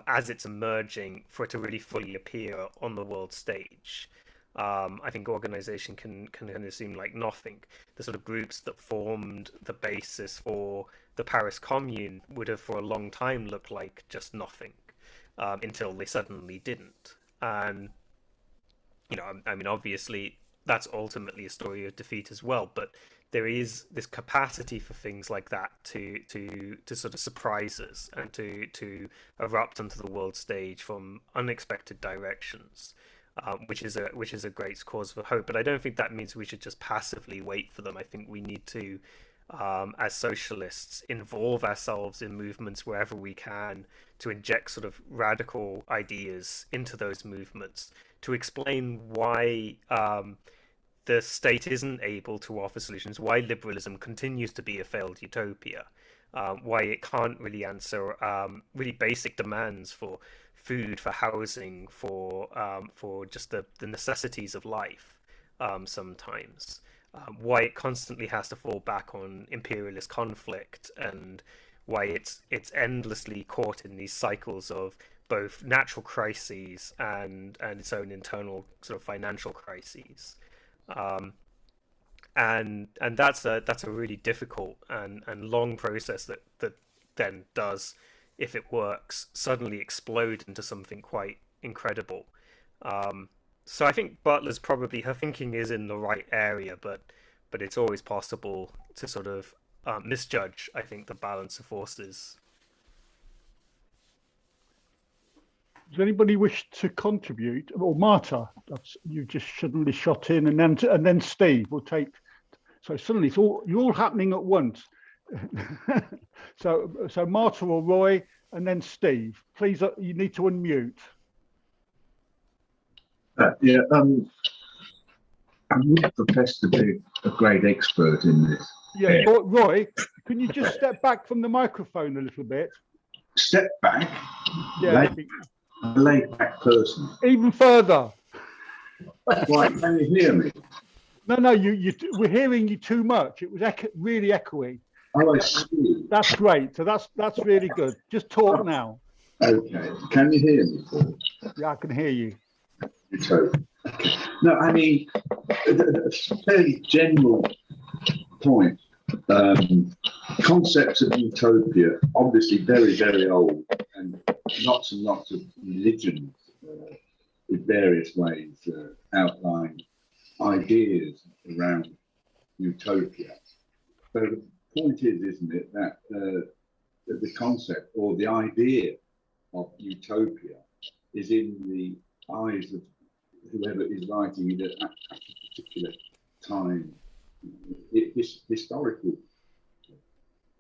as it's emerging, for it to really fully appear on the world stage. I think organization can kind of seem like nothing. The sort of groups that formed the basis for the Paris Commune would have for a long time looked like just nothing, until they suddenly didn't. And I mean, obviously that's ultimately a story of defeat as well, but there is this capacity for things like that to sort of surprise us, and to erupt onto the world stage from unexpected directions, which is a great cause for hope. But I don't think that means we should just passively wait for them. I think we need to, as socialists, involve ourselves in movements wherever we can, to inject sort of radical ideas into those movements, to explain why the state isn't able to offer solutions, why liberalism continues to be a failed utopia, why it can't really answer really basic demands for food, for housing, for just the necessities of life sometimes. why it constantly has to fall back on imperialist conflict, and why it's endlessly caught in these cycles of both natural crises and its own internal sort of financial crises. And that's a really difficult and long process that then does, if it works, suddenly explode into something quite incredible. So I think Butler's probably, her thinking is in the right area, but it's always possible to sort of misjudge, I think, the balance of forces. Does anybody wish to contribute? Or Marta, you just suddenly shot in, and then Steve will take. So suddenly you're all happening at once. so Marta or Roy, and then Steve. Please, you need to unmute. Yeah, I wouldn't profess to be a great expert in this. Yeah, Roy, can you just step back from the microphone a little bit? Step back. Yeah. I'm a laid back person. Even further. Right, can you hear me? No, we're hearing you too much. It was really echoey. Oh, I see. That's great. So that's really good. Just talk now. Okay. Can you hear me, Paul? Yeah, I can hear you. So, okay. No, I mean, a fairly general point. Concepts of utopia, obviously very, very old, and lots and lots of religions with various ways outline ideas around utopia. So the point is, isn't it, that the concept or the idea of utopia is in the eyes of whoever is writing it at a particular time. Historical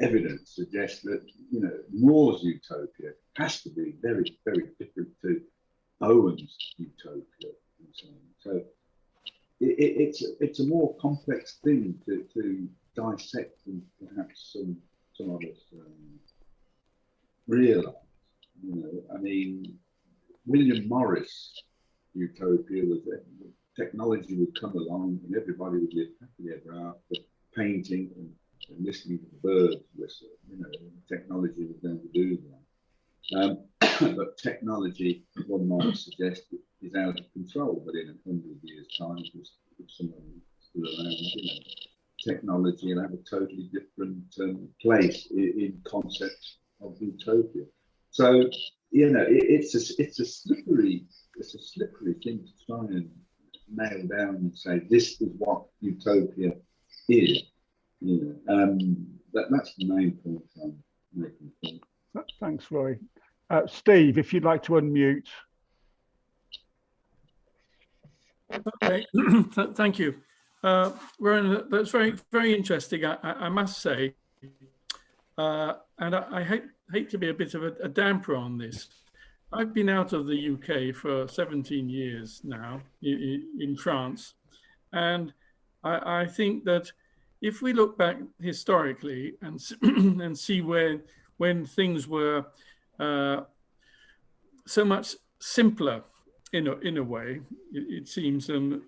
evidence suggests that, you know, More's utopia has to be very, very different to Owen's utopia and so on. So it's a more complex thing to dissect than perhaps some of us realise. You know, I mean, William Morris' utopia was that technology would come along and everybody would live happily ever after, painting and listening to the birds whistle. You know, technology was going to do that. But technology, one might suggest, is out of control. But in 100 years' time, if someone is still around, you know, technology will have a totally different place in concepts of utopia. So, you know, it's a slippery thing to try and nail down and say this is what utopia is. You know, that's the main point I'm making. Thanks, Roy. Steve, if you'd like to unmute. Okay, thank you. Rowan, that's very, very interesting, I must say. And I hate to be a bit of a damper on this. I've been out of the UK for 17 years now in France. And I think that if we look back historically and and see when things were so much simpler in a way, it seems, than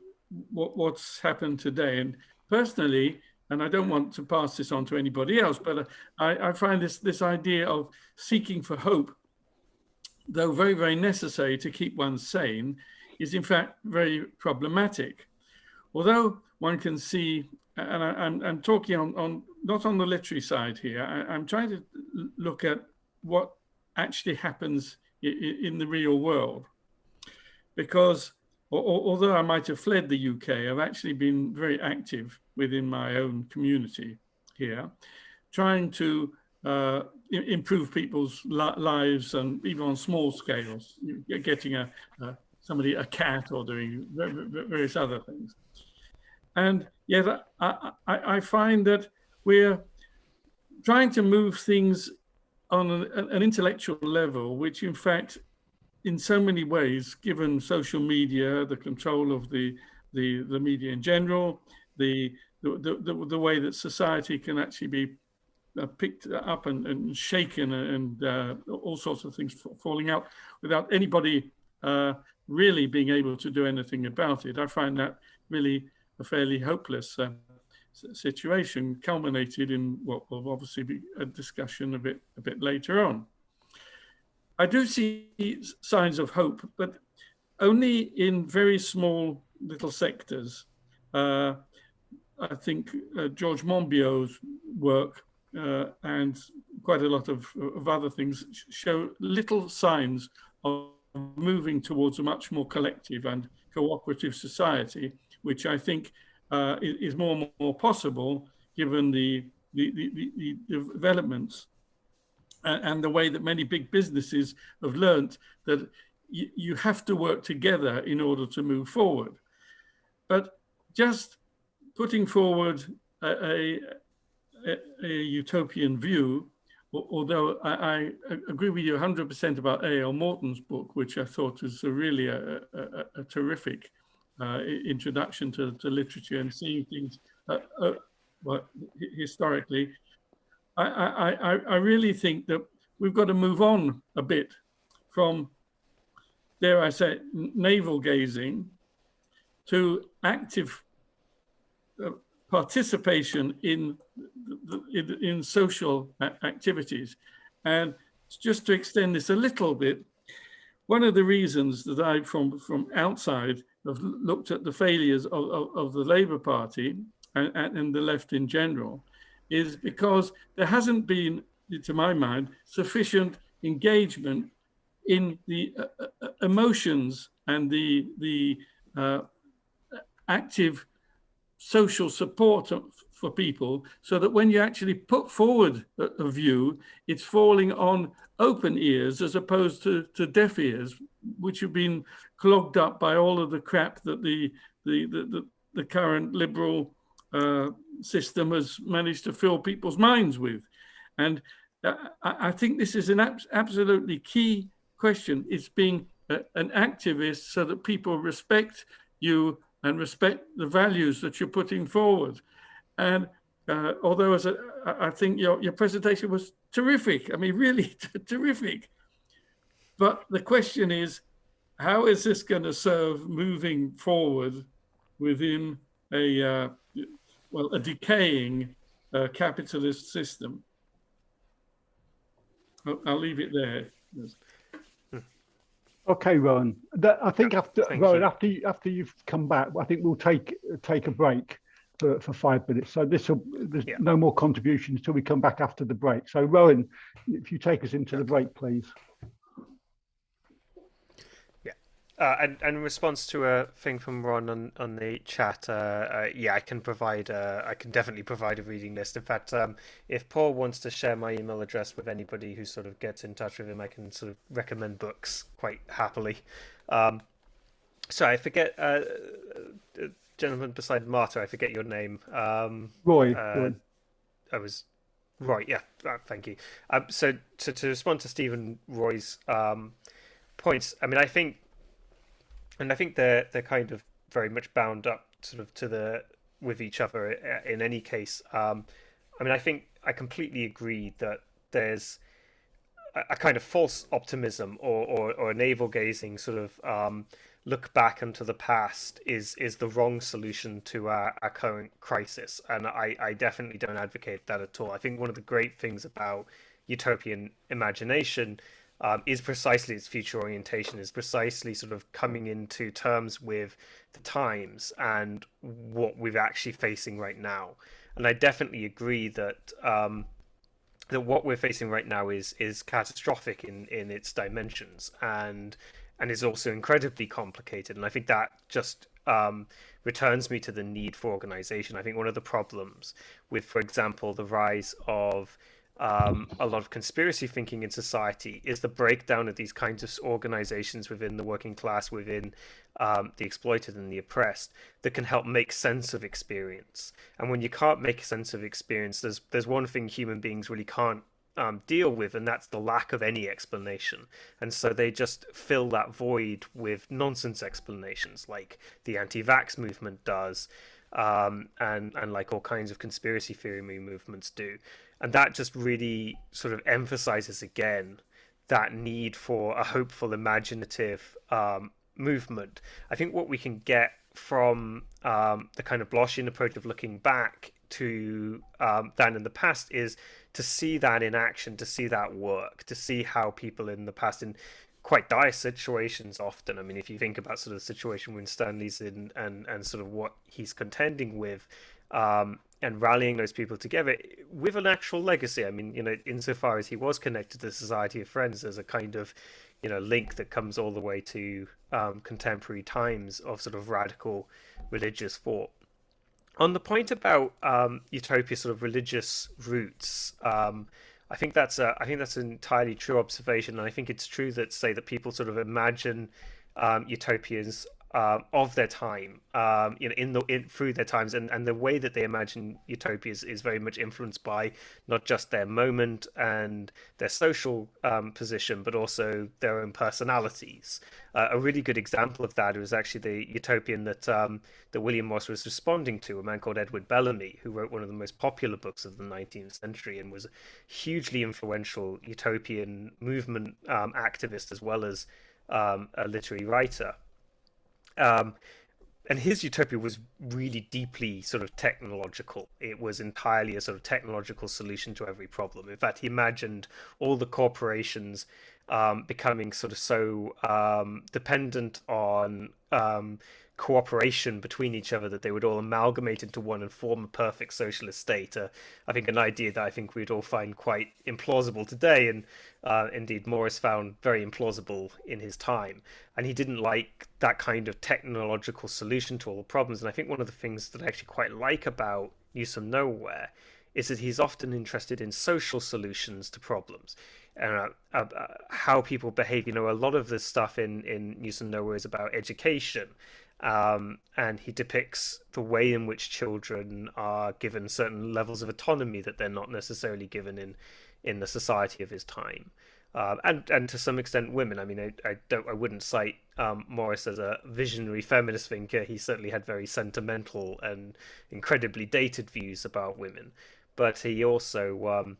what's happened today. And personally, and I don't want to pass this on to anybody else, but I find this idea of seeking for hope, though very, very necessary to keep one sane, is in fact very problematic. Although one can see, and I'm talking on not on the literary side here, I'm trying to look at what actually happens in the real world. Because although I might have fled the UK, I've actually been very active within my own community here, trying to improve people's lives, and even on small scales, getting somebody a cat or doing various other things. And yet I find that we're trying to move things on an intellectual level, which in fact, in so many ways, given social media, the control of the media in general, the way that society can actually be picked up and shaken, and all sorts of things falling out without anybody really being able to do anything about it. I find that really a fairly hopeless situation culminated in what will obviously be a discussion a bit later on. I do see signs of hope, but only in very small little sectors. I think George Monbiot's work and quite a lot of other things show little signs of moving towards a much more collective and cooperative society, which I think is more and more possible given the developments and the way that many big businesses have learnt that you have to work together in order to move forward. But just putting forward a utopian view, although I agree with you 100% about A.L. Morton's book, which I thought was really a terrific introduction to literature and seeing things historically. I really think that we've got to move on a bit from, dare I say, navel gazing to active participation in social activities. And just to extend this a little bit, one of the reasons that I, from outside, have looked at the failures of the Labour Party and the left in general is because there hasn't been, to my mind, sufficient engagement in the emotions and the active social support for people, so that when you actually put forward a view, it's falling on open ears as opposed to deaf ears, which have been clogged up by all of the crap that the current liberal system has managed to fill people's minds with. And I think this is an absolutely key question. It's being an activist so that people respect you and respect the values that you're putting forward. And although I think your presentation was terrific, I mean, really terrific. But the question is, how is this going to serve moving forward within a decaying capitalist system? I'll leave it there. Yes. Okay, Rowan. I think after you've come back, I think we'll take a break for 5 minutes. So there's no more contributions until we come back after the break. So Rowan, if you take us into the break, please. And in response to a thing from Ron on the chat, I can definitely provide a reading list. In fact, if Paul wants to share my email address with anybody who sort of gets in touch with him, I can sort of recommend books quite happily. So I forget, gentleman beside Marta, I forget your name. Roy. I was Roy. Yeah, thank you. So to respond to Stephen Roy's points, I mean, I think they're kind of very much bound up sort of with each other in any case. I mean, I think I completely agree that there's a kind of false optimism or navel gazing sort of look back into the past is the wrong solution to our current crisis. And I definitely don't advocate that at all. I think one of the great things about utopian imagination is precisely its future orientation, is precisely sort of coming into terms with the times and what we're actually facing right now. And I definitely agree that that what we're facing right now is catastrophic in its dimensions and is also incredibly complicated. And I think that just returns me to the need for organization. I think one of the problems with, for example, the rise of a lot of conspiracy thinking in society is the breakdown of these kinds of organizations within the working class, within the exploited and the oppressed, that can help make sense of experience. And when you can't make sense of experience, there's one thing human beings really can't deal with, and that's the lack of any explanation. And so they just fill that void with nonsense explanations, like the anti-vax movement does, and like all kinds of conspiracy theory movements do. And that just really sort of emphasizes again that need for a hopeful, imaginative movement. I think what we can get from the kind of Bloschian approach of looking back to than in the past is to see that in action, to see that work, to see how people in the past, in quite dire situations often. I mean, if you think about sort of the situation when Stanley's in and sort of what he's contending with, and rallying those people together with an actual legacy. I mean, insofar as he was connected to the Society of Friends, there's a kind of, link that comes all the way to contemporary times of sort of radical religious thought. On the point about utopia, sort of religious roots, I think that's an entirely true observation, and I think it's true that say that people sort of imagine utopias of their time, through their times, and the way that they imagine utopias is very much influenced by not just their moment and their social position, but also their own personalities. A really good example of that was actually the utopian that William Morris was responding to, a man called Edward Bellamy, who wrote one of the most popular books of the 19th century and was a hugely influential utopian movement activist as well as a literary writer. And his utopia was really deeply sort of technological. It was entirely a sort of technological solution to every problem. In fact, he imagined all the corporations becoming sort of so dependent on cooperation between each other that they would all amalgamate into one and form a perfect socialist state. I think an idea that I think we'd all find quite implausible today, and indeed Morris found very implausible in his time. And he didn't like that kind of technological solution to all the problems. And I think one of the things that I actually quite like about Newsom Nowhere is that he's often interested in social solutions to problems. And how people behave. A lot of the stuff in Newsom Nowhere is about education. And he depicts the way in which children are given certain levels of autonomy that they're not necessarily given in the society of his time, and to some extent women. I mean, I wouldn't cite Morris as a visionary feminist thinker. He certainly had very sentimental and incredibly dated views about women, but he also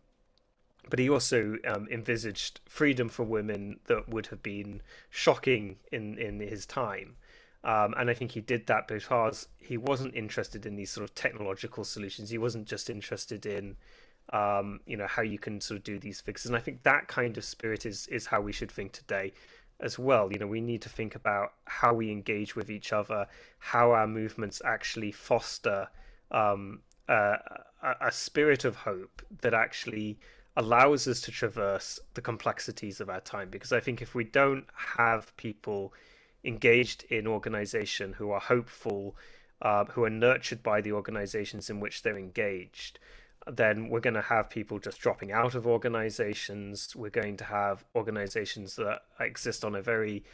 envisaged freedom for women that would have been shocking in his time. And I think he did that because he wasn't interested in these sort of technological solutions. He wasn't just interested in, how you can sort of do these fixes. And I think that kind of spirit is how we should think today as well. We need to think about how we engage with each other, how our movements actually foster a spirit of hope that actually allows us to traverse the complexities of our time. Because I think if we don't have people engaged in organization who are hopeful, who are nurtured by the organizations in which they're engaged, then we're going to have people just dropping out of organizations. We're going to have organizations that exist on a very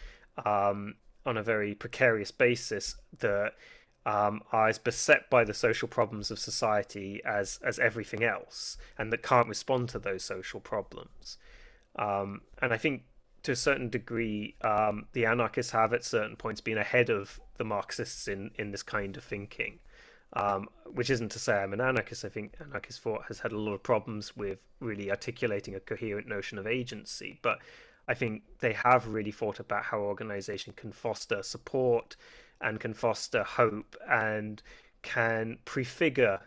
precarious basis, that are as beset by the social problems of society as everything else, and that can't respond to those social problems. And I think to a certain degree, the anarchists have at certain points been ahead of the Marxists in this kind of thinking, which isn't to say I'm an anarchist. I think anarchist thought has had a lot of problems with really articulating a coherent notion of agency, but I think they have really thought about how organization can foster support and can foster hope and can prefigure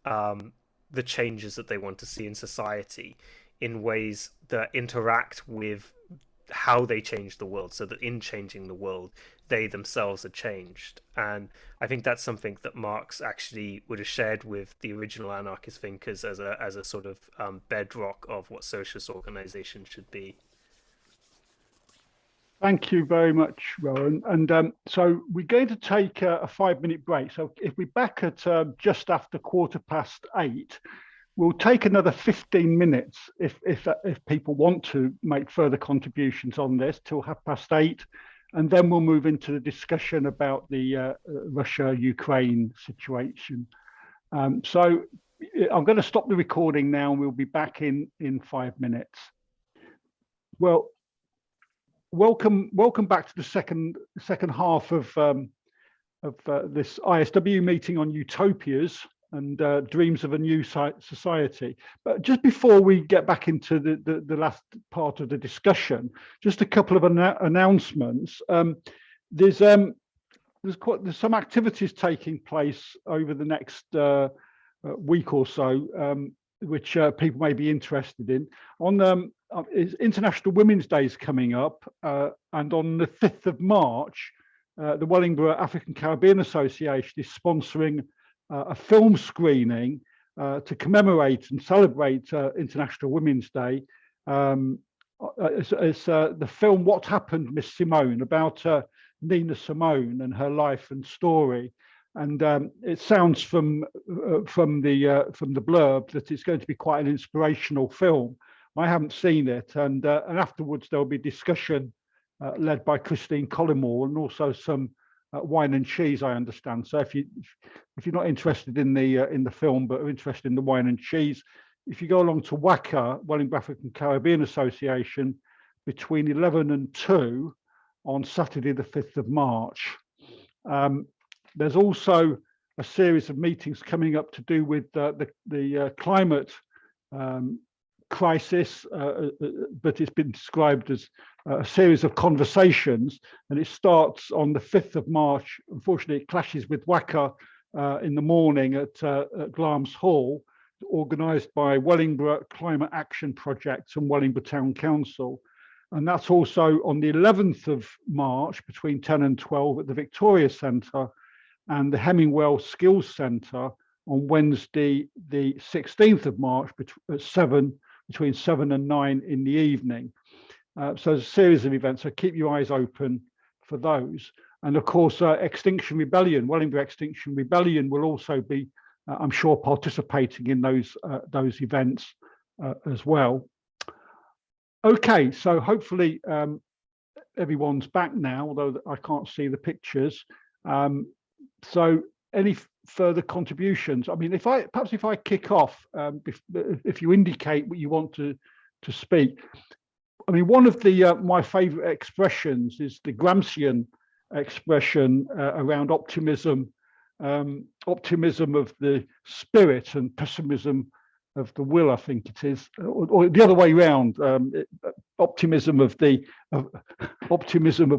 the changes that they want to see in society in ways that interact with how they change the world, so that in changing the world they themselves are changed. And I think that's something that Marx actually would have shared with the original anarchist thinkers as a sort of bedrock of what socialist organization should be. Thank you very much, Rowan. And so we're going to take a 5-minute break. So if we're back at just after 8:15, we'll take another 15 minutes if people want to make further contributions on this till 8:30, and then we'll move into the discussion about the Russia-Ukraine situation. So I'm going to stop the recording now, and we'll be back in 5 minutes. Well, welcome back to the second half of this ISW meeting on utopias and dreams of a new society. But just before we get back into the last part of the discussion, just a couple of announcements. There's some activities taking place over the next week or so, which people may be interested in. Is International Women's Day is coming up, and on the 5th of March, the Wellingborough African Caribbean Association is sponsoring a film screening to commemorate and celebrate International Women's Day. It's the film "What Happened, Miss Simone," about Nina Simone and her life and story. And it sounds from the blurb that it's going to be quite an inspirational film. I haven't seen it, and afterwards there'll be discussion led by Christine Collymore, and also some wine and cheese, I understand. So if you're not interested in the film but are interested in the wine and cheese, if you go along to WACA, Wellingborough African Caribbean Association, between 11 and 2 on Saturday the 5th of March. There's also a series of meetings coming up to do with the climate crisis, but it's been described as a series of conversations, and it starts on the 5th of March. Unfortunately, it clashes with WACA in the morning at Glamis Hall, organised by Wellingborough Climate Action Project and Wellingborough Town Council. And that's also on the 11th of March between 10 and 12 at the Victoria Centre and the Hemingwell Skills Centre on Wednesday, the 16th of March between 7 and 9 in the evening. So there's a series of events, so keep your eyes open for those. And of course, Extinction Rebellion, Wellingborough Extinction Rebellion will also be, I'm sure, participating in those events as well. Okay, so hopefully everyone's back now, although I can't see the pictures. So any further contributions? I mean, if I kick off, if you indicate what you want to speak. I mean, one of the my favourite expressions is the Gramscian expression around optimism, optimism of the spirit and pessimism of the will, I think it is, or the other way around, optimism of the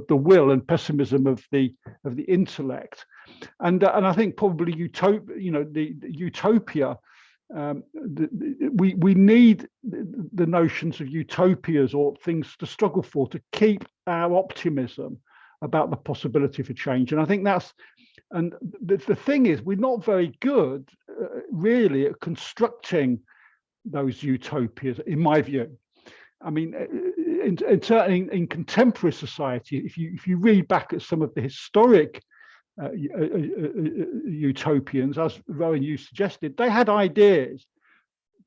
will and pessimism of the intellect, and I think probably the utopia. We need the notions of utopias or things to struggle for to keep our optimism about the possibility for change, and I think that's. And the thing is, we're not very good, really, at constructing those utopias, in my view. I mean, certainly in contemporary society, if you read back at some of the historic utopians, as Rowan, you suggested, they had ideas.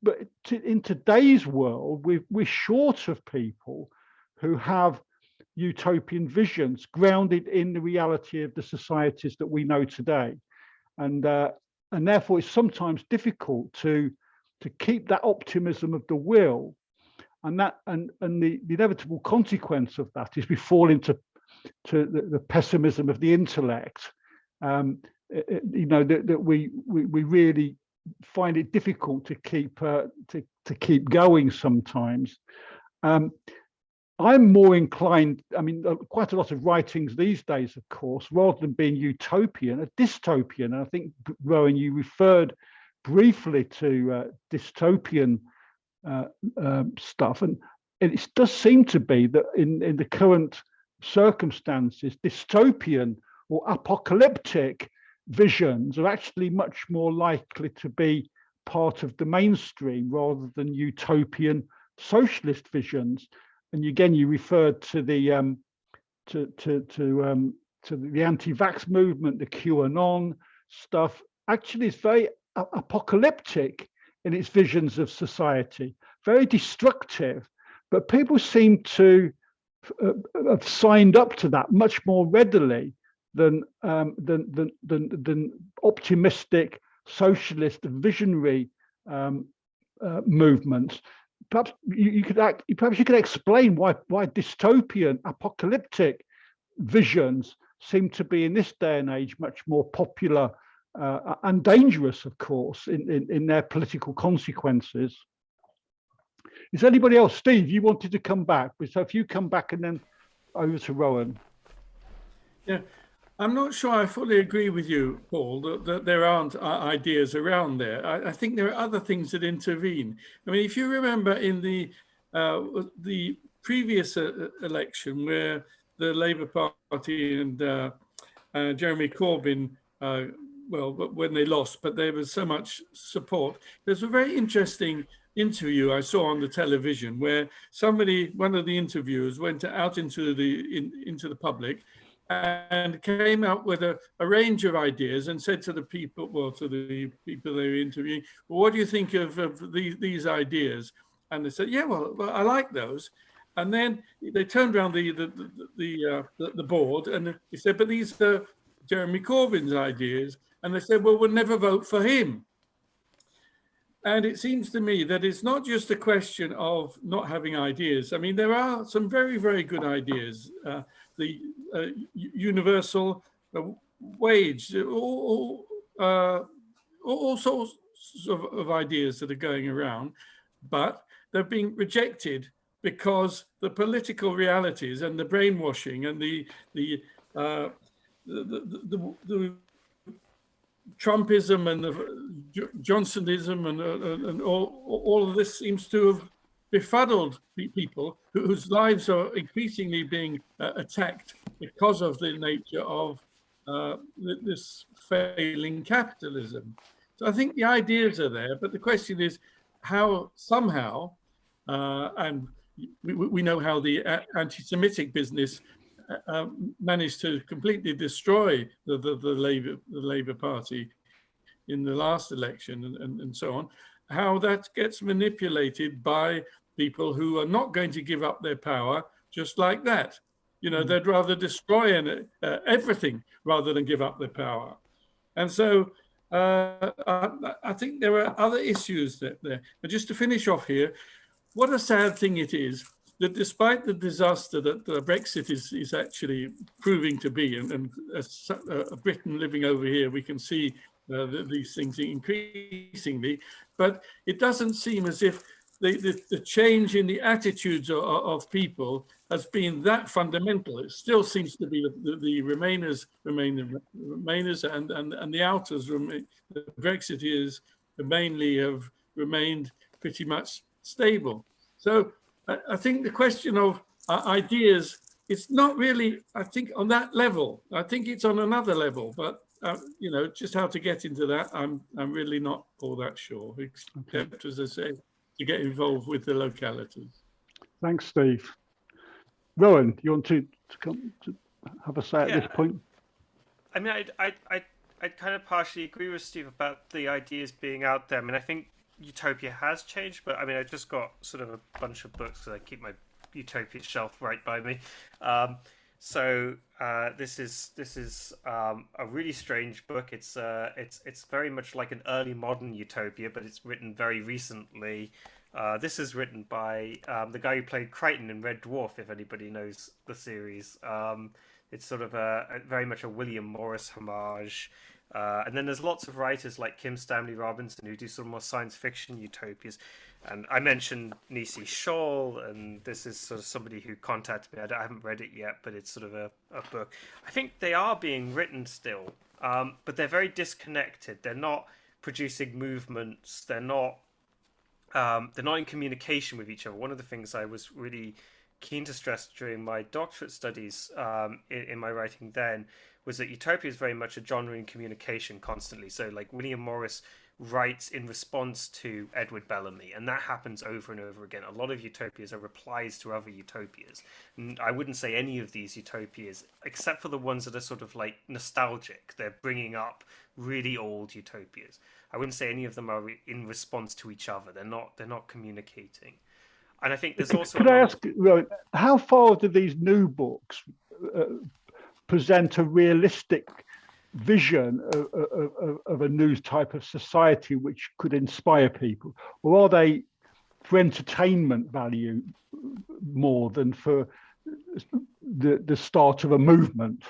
But in today's world, we're short of people who have utopian visions grounded in the reality of the societies that we know today, and therefore it's sometimes difficult to keep that optimism of the will, and the inevitable consequence of that is we fall into the pessimism of the intellect. That we really find it difficult to keep going sometimes. I'm more inclined, I mean, quite a lot of writings these days, of course, rather than being utopian, are dystopian. And I think, Rowan, you referred briefly to dystopian stuff. And it does seem to be that in the current circumstances, dystopian or apocalyptic visions are actually much more likely to be part of the mainstream rather than utopian socialist visions. And again, you referred to the anti-vax movement, the QAnon stuff. Actually, it's very apocalyptic in its visions of society, very destructive. But people seem to have signed up to that much more readily than optimistic socialist visionary movements. Perhaps you could explain why dystopian, apocalyptic visions seem to be in this day and age much more popular and dangerous, of course, in their political consequences. Is anybody else? Steve, you wanted to come back, so if you come back and then over to Rowan. Yeah, I'm not sure I fully agree with you, Paul, that there aren't ideas around there. I think there are other things that intervene. I mean, if you remember in the previous election where the Labour Party and Jeremy Corbyn, well, when they lost, but there was so much support. There's a very interesting interview I saw on the television where one of the interviewers went out into the public and came up with a range of ideas and said to the people they were interviewing, well, what do you think of these ideas? And they said, yeah, well, I like those. And then they turned around the board and they said, but these are Jeremy Corbyn's ideas. And they said, well, we'll never vote for him. And it seems to me that it's not just a question of not having ideas. I mean, there are some very, very good ideas. The universal wage, all sorts of ideas that are going around, but they're being rejected because the political realities and the brainwashing and the Trumpism and the Johnsonism and all of this seems to have befuddled people whose lives are increasingly being attacked because of the nature of this failing capitalism. So I think the ideas are there, but the question is how somehow, and we know how the anti-Semitic business managed to completely destroy the Labour Party in the last election and so on, how that gets manipulated by people who are not going to give up their power just like that. You know, they'd rather destroy everything rather than give up their power. And so I think there are other issues there. But just to finish off here, what a sad thing it is that despite the disaster that Brexit is actually proving to be, and as Britain living over here, we can see these things increasingly, but it doesn't seem as if the change in the attitudes of people has been that fundamental. It still seems to be the Remainers remain the Remainers, and the outers, the Brexiteers, mainly have remained pretty much stable. So I think the question of ideas, it's not really, I think, on that level. I think it's on another level, but you know, just how to get into that, I'm really not all that sure, except, as I say, to get involved with the localities. Thanks, Steve. Rowan, you want to come to have a say at this point? I mean, I kind of partially agree with Steve about the ideas being out there. I mean, I think Utopia has changed, but I mean, I just got sort of a bunch of books because I keep my Utopia shelf right by me. So this is a really strange book. It's very much like an early modern Utopia, but it's written very recently. This is written by the guy who played Crichton in Red Dwarf, if anybody knows the series. It's sort of very much a William Morris homage. And then there's lots of writers like Kim Stanley Robinson who do sort of more science fiction utopias. And I mentioned Nisi Scholl, and this is sort of somebody who contacted me. I haven't read it yet, but it's sort of a book. I think they are being written still, but they're very disconnected. They're not producing movements. They're not in communication with each other. One of the things I was really keen to stress during my doctorate studies in my writing then was that Utopia is very much a genre in communication constantly. So like William Morris writes in response to Edward Bellamy, and that happens over and over again. A lot of utopias are replies to other utopias. And I wouldn't say any of these utopias, except for the ones that are sort of like nostalgic. They're bringing up really old utopias. I wouldn't say any of them are in response to each other. They're not communicating. And I think there's also... Could I ask, how far do these new books present a realistic vision of a new type of society which could inspire people? Or are they for entertainment value more than for the start of a movement?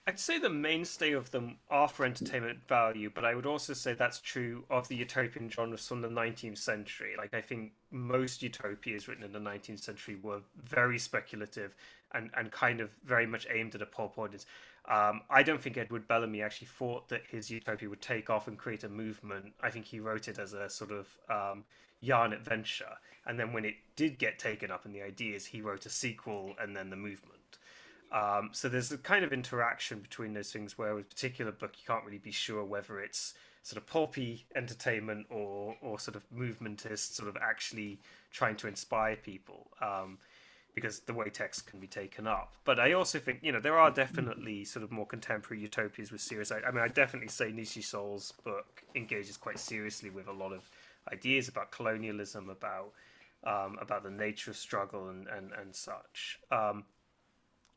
I'd say the mainstay of them are for entertainment value, but I would also say that's true of the utopian genres from the 19th century. Like, I think most utopias written in the 19th century were very speculative and kind of very much aimed at a pulp audience. I don't think Edward Bellamy actually thought that his utopia would take off and create a movement. I think he wrote it as a sort of yarn adventure. And then when it did get taken up in the ideas, he wrote a sequel and then the movement. So there's a kind of interaction between those things where with a particular book you can't really be sure whether it's sort of pulpy entertainment or sort of movementist, sort of actually trying to inspire people, because the way text can be taken up. But I also think, you know, there are definitely sort of more contemporary utopias with serious... I mean, I definitely say Nishi Sol's book engages quite seriously with a lot of ideas about colonialism, about the nature of struggle and such.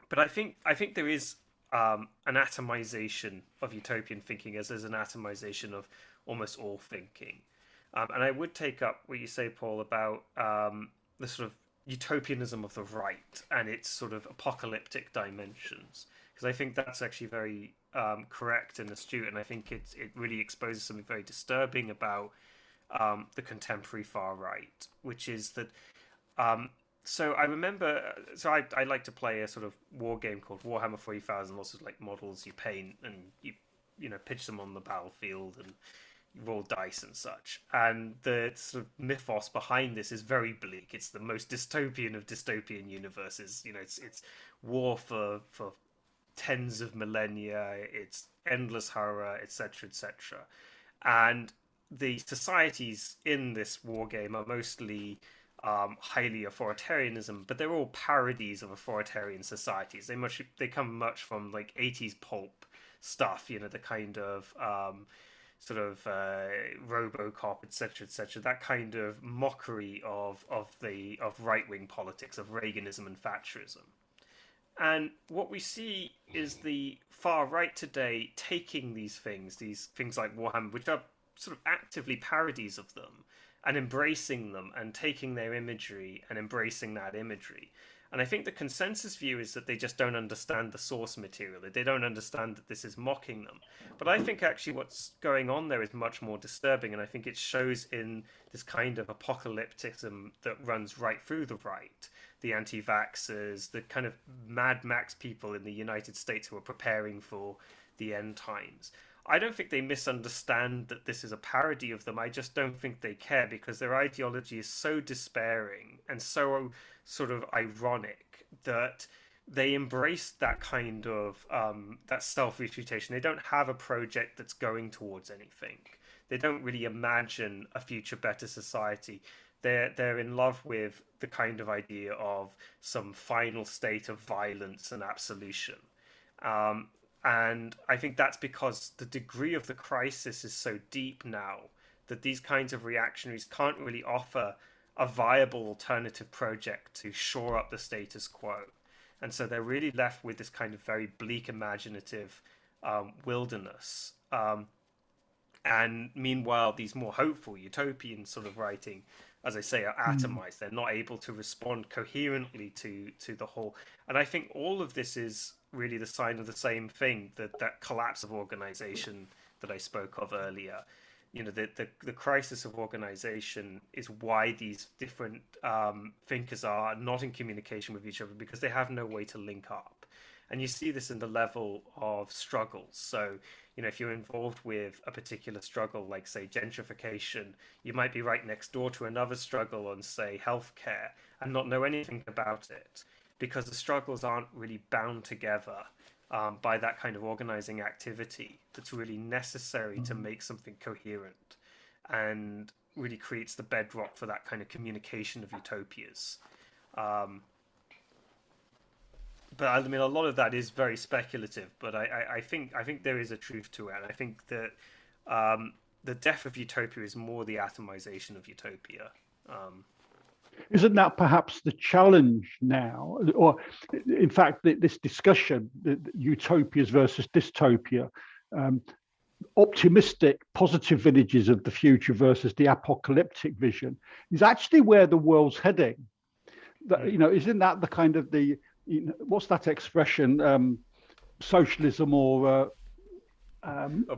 But I think there is an atomization of utopian thinking, as there's an atomization of almost all thinking. And I would take up what you say, Paul, about the sort of utopianism of the right and its sort of apocalyptic dimensions, because I think that's actually very correct and astute, and I think it really exposes something very disturbing about the contemporary far right, which is that... So I remember, I like to play a sort of war game called Warhammer 40,000, lots of like models you paint and you know, pitch them on the battlefield and roll dice and such. And the sort of mythos behind this is very bleak. It's the most dystopian of dystopian universes. You know, it's war for tens of millennia. It's endless horror, etc., etc. And the societies in this war game are mostly highly authoritarianism, but they're all parodies of authoritarian societies. They come much from like 80s pulp stuff, you know, the kind of sort of RoboCop, etc., etc. That kind of mockery of right-wing politics, of Reaganism and Thatcherism. And what we see is the far right today taking these things like Warhammer, which are sort of actively parodies of them, and embracing them and taking their imagery and embracing that imagery. And I think the consensus view is that they just don't understand the source material, that they don't understand that this is mocking them. But I think actually what's going on there is much more disturbing, and I think it shows in this kind of apocalypticism that runs right through the right. The anti-vaxxers, the kind of Mad Max people in the United States who are preparing for the end times. I don't think they misunderstand that this is a parody of them. I just don't think they care, because their ideology is so despairing and so sort of ironic that they embrace that kind of that self-refutation. They don't have a project that's going towards anything. They don't really imagine a future better society. They're in love with the kind of idea of some final state of violence and absolution. And I think that's because the degree of the crisis is so deep now that these kinds of reactionaries can't really offer a viable alternative project to shore up the status quo. And so they're really left with this kind of very bleak, imaginative wilderness. And meanwhile, these more hopeful, utopian sort of writing, as I say, are atomized. They're not able to respond coherently to the whole. And I think all of this is really the sign of the same thing, that collapse of organization that I spoke of earlier. You know, the crisis of organization is why these different thinkers are not in communication with each other, because they have no way to link up. And you see this in the level of struggles. So, you know, if you're involved with a particular struggle, like, say, gentrification, you might be right next door to another struggle on, say, healthcare and not know anything about it, because the struggles aren't really bound together by that kind of organizing activity that's really necessary to make something coherent and really creates the bedrock for that kind of communication of utopias. But I mean, a lot of that is very speculative, but I think there is a truth to it. And I think that the death of utopia is more the atomization of utopia. Isn't that perhaps the challenge now? Or in fact, this discussion, utopias versus dystopia, optimistic, positive images of the future versus the apocalyptic vision, is actually where the world's heading. That, you know, isn't that the kind of what's that expression? socialism or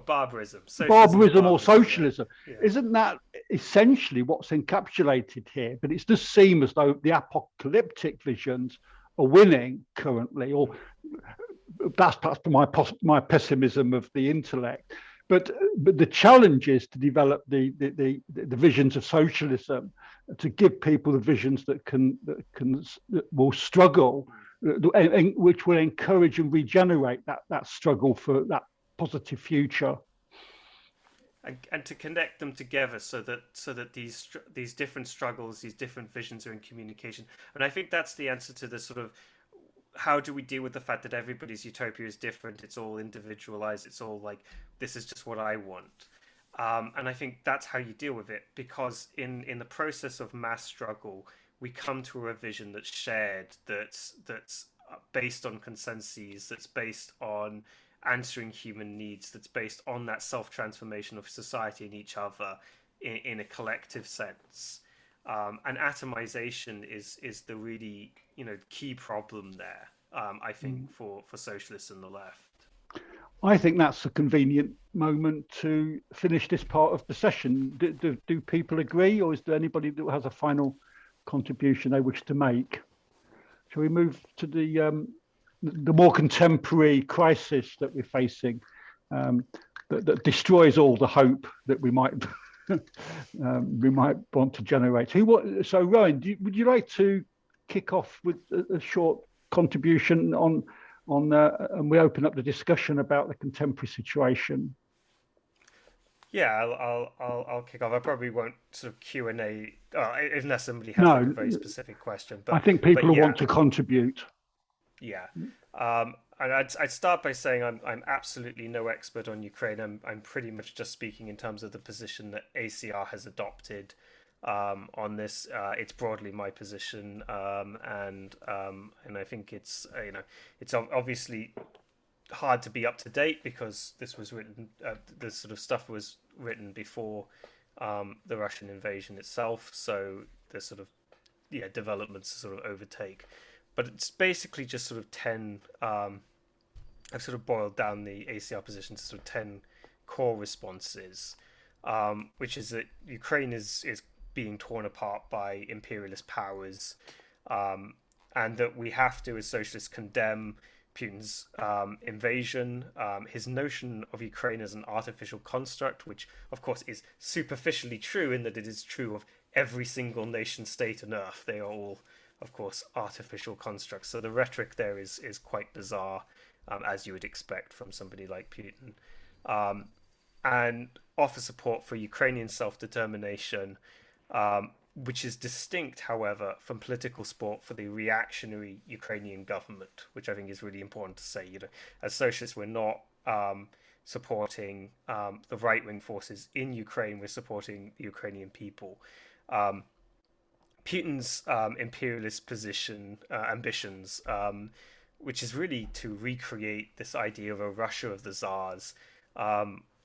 barbarism. Barbarism or socialism. Yeah. Isn't that essentially what's encapsulated here? But it does seem as though the apocalyptic visions are winning currently, or that's perhaps my pessimism of the intellect. But the challenge is to develop the visions of socialism, to give people the visions that will struggle, which will encourage and regenerate that struggle for that positive future, and to connect them together so that these different struggles, these different visions are in communication. And I think that's the answer to the sort of, how do we deal with the fact that everybody's utopia is different? It's all individualized. It's all like, this is just what I want. And I think that's how you deal with it, because in the process of mass struggle, we come to a vision that's shared, that's based on consensus, that's based on answering human needs, that's based on that self-transformation of society and each other in a collective sense. And atomization is the really key problem there, I think, for socialists and the left. I think that's a convenient moment to finish this part of the session. Do people agree, or is there anybody that has a final contribution they wish to make? Shall we move to the more contemporary crisis that we're facing, that destroys all the hope that we might want to generate? So Rowan, would you like to kick off with a short contribution on and we open up the discussion about the contemporary situation? Yeah, I'll kick off. I probably won't sort of Q&A unless somebody has a very specific question. But I think people will want to contribute. Yeah, and I'd start by saying I'm absolutely no expert on Ukraine. I'm pretty much just speaking in terms of the position that ACR has adopted on this. It's broadly my position, and I think it's it's obviously hard to be up to date because this was written, this sort of stuff was written before the Russian invasion itself. So there's sort of developments to sort of overtake. But it's basically just sort of 10, I've sort of boiled down the ACR position to sort of 10 core responses, which is that Ukraine is being torn apart by imperialist powers, and that we have to, as socialists, condemn Putin's invasion, his notion of Ukraine as an artificial construct, which of course is superficially true in that it is true of every single nation state on earth. They are all, of course, artificial constructs. So the rhetoric there is quite bizarre, as you would expect from somebody like Putin, and offer support for Ukrainian self-determination, which is distinct, however, from political support for the reactionary Ukrainian government, which I think is really important to say. As socialists, we're not supporting the right-wing forces in Ukraine. We're supporting the Ukrainian people. Putin's imperialist ambitions, which is really to recreate this idea of a Russia of the Tsars,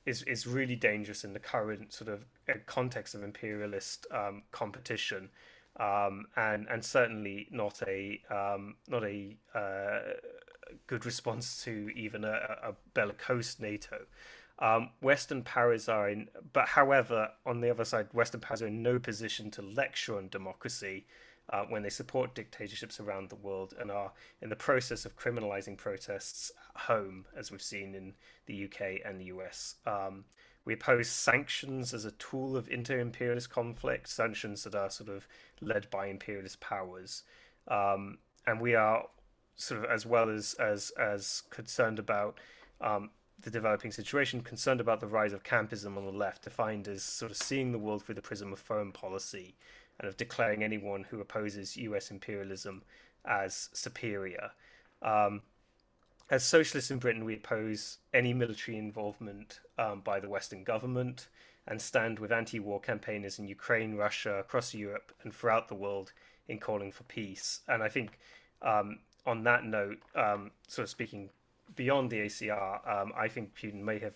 is really dangerous in the current sort of context of imperialist competition, and certainly not a good response to even a bellicose NATO. Western powers are in, but however, on the other side, Western powers are in no position to lecture on democracy when they support dictatorships around the world and are in the process of criminalizing protests at home, as we've seen in the UK and the US. We oppose sanctions as a tool of inter-imperialist conflict, sanctions that are sort of led by imperialist powers. And we are sort of, as well as concerned about the developing situation, concerned about the rise of campism on the left, defined as sort of seeing the world through the prism of foreign policy and of declaring anyone who opposes US imperialism as superior. As socialists in Britain, we oppose any military involvement by the Western government and stand with anti-war campaigners in Ukraine, Russia, across Europe and throughout the world in calling for peace. And I think on that note, sort of speaking beyond the ACR, I think Putin may have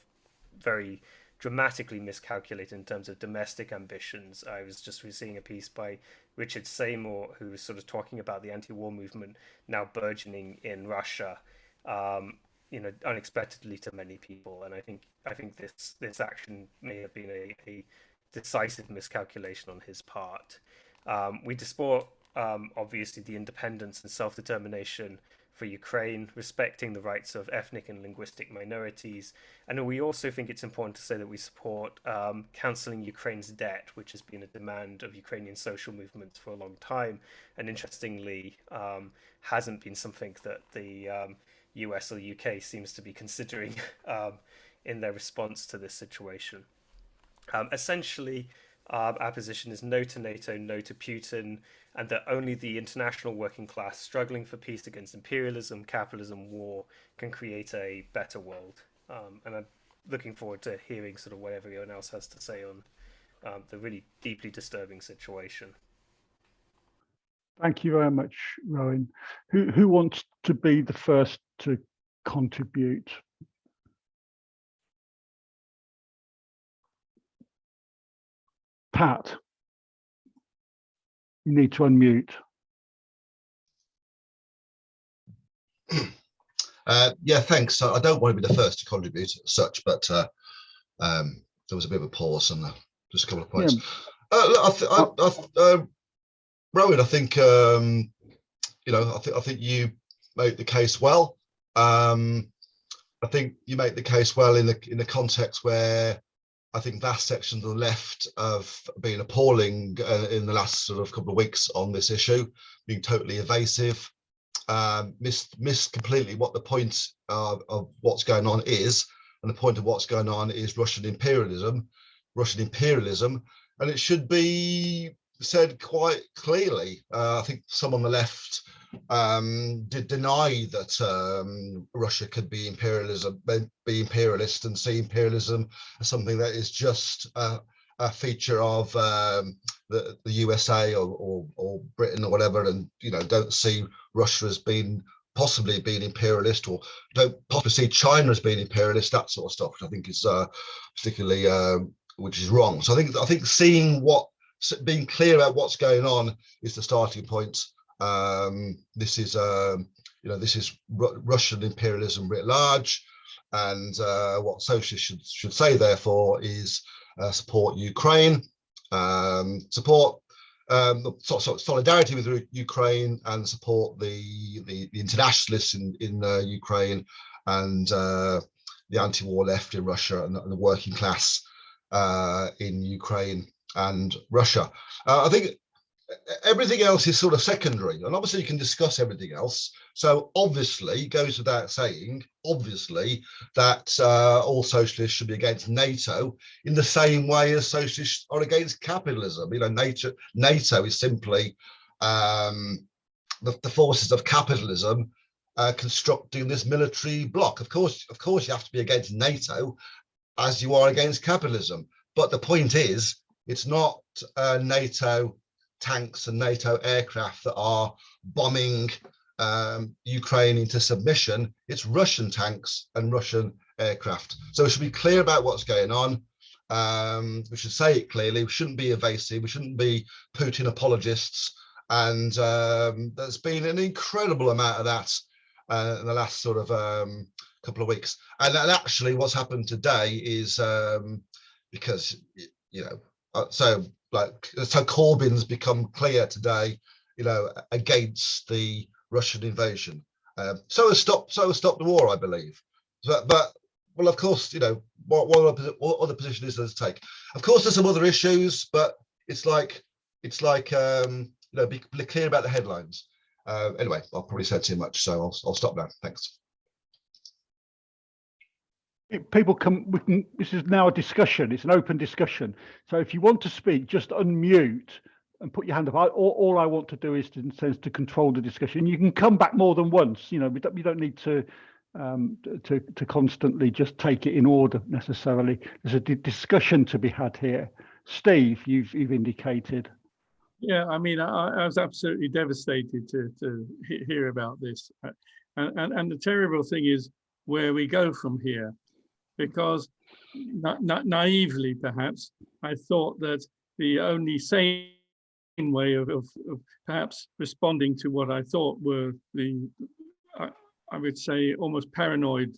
very dramatically miscalculated in terms of domestic ambitions. I was just seeing a piece by Richard Seymour, who was sort of talking about the anti-war movement now burgeoning in Russia, unexpectedly to many people. And I think this action may have been a decisive miscalculation on his part. We support obviously the independence and self-determination for Ukraine, respecting the rights of ethnic and linguistic minorities. And we also think it's important to say that we support cancelling Ukraine's debt, which has been a demand of Ukrainian social movements for a long time. And interestingly, hasn't been something that the US or UK seems to be considering in their response to this situation. Essentially, our position is no to NATO, no to Putin, and that only the international working class struggling for peace against imperialism, capitalism, war can create a better world. And I'm looking forward to hearing sort of what everyone else has to say on the really deeply disturbing situation. Thank you very much, Rowan. Who wants to be the first to contribute? Pat, you need to unmute. Yeah, thanks. I don't want to be the first to contribute as such, but there was a bit of a pause and just a couple of points. Yeah. Rowan, I think I think you make the case well. I think you make the case well in the context where I think vast sections of the left have been appalling in the last sort of couple of weeks on this issue, being totally evasive, missed completely what the point of what's going on is, and the point of what's going on is Russian imperialism, and it should be said quite clearly. I think some on the left did deny that Russia could be imperialist and see imperialism as something that is just a feature of the USA or Britain or whatever, and don't see Russia as possibly being imperialist, or don't possibly see China as being imperialist, that sort of stuff, which I think is particularly which is wrong. So I think being clear about what's going on is the starting point. This is Russian imperialism writ large, and what socialists should say therefore is support Ukraine, support solidarity with Ukraine, and support the internationalists in Ukraine, and the anti-war left in Russia, and the working class in Ukraine and Russia. I think everything else is sort of secondary, and obviously you can discuss everything else. So obviously, it goes without saying, that all socialists should be against NATO in the same way as socialists are against capitalism. NATO is simply the forces of capitalism constructing this military bloc. Of course, you have to be against NATO as you are against capitalism. But the point is, it's not NATO tanks and NATO aircraft that are bombing Ukraine into submission. It's Russian tanks and Russian aircraft. So we should be clear about what's going on. We should say it clearly. We shouldn't be evasive. We shouldn't be Putin apologists. And there's been an incredible amount of that in the last sort of couple of weeks. And actually what's happened today is because, so Corbyn's become clear today, against the Russian invasion. So has stopped the war, I believe. But well, of course, what other position is there to take? Of course, there's some other issues, but it's like be clear about the headlines. Anyway, I've probably said too much, so I'll stop now. Thanks. People this is now a discussion. It's an open discussion. So if you want to speak, just unmute and put your hand up. All I want to do is to control the discussion. You can come back more than once. You don't need to constantly just take it in order necessarily. There's a discussion to be had here. Steve, you've indicated. Yeah, I mean, I was absolutely devastated to hear about this, and the terrible thing is where we go from here. Because naively, perhaps, I thought that the only sane way of perhaps responding to what I thought were the I would say, almost paranoid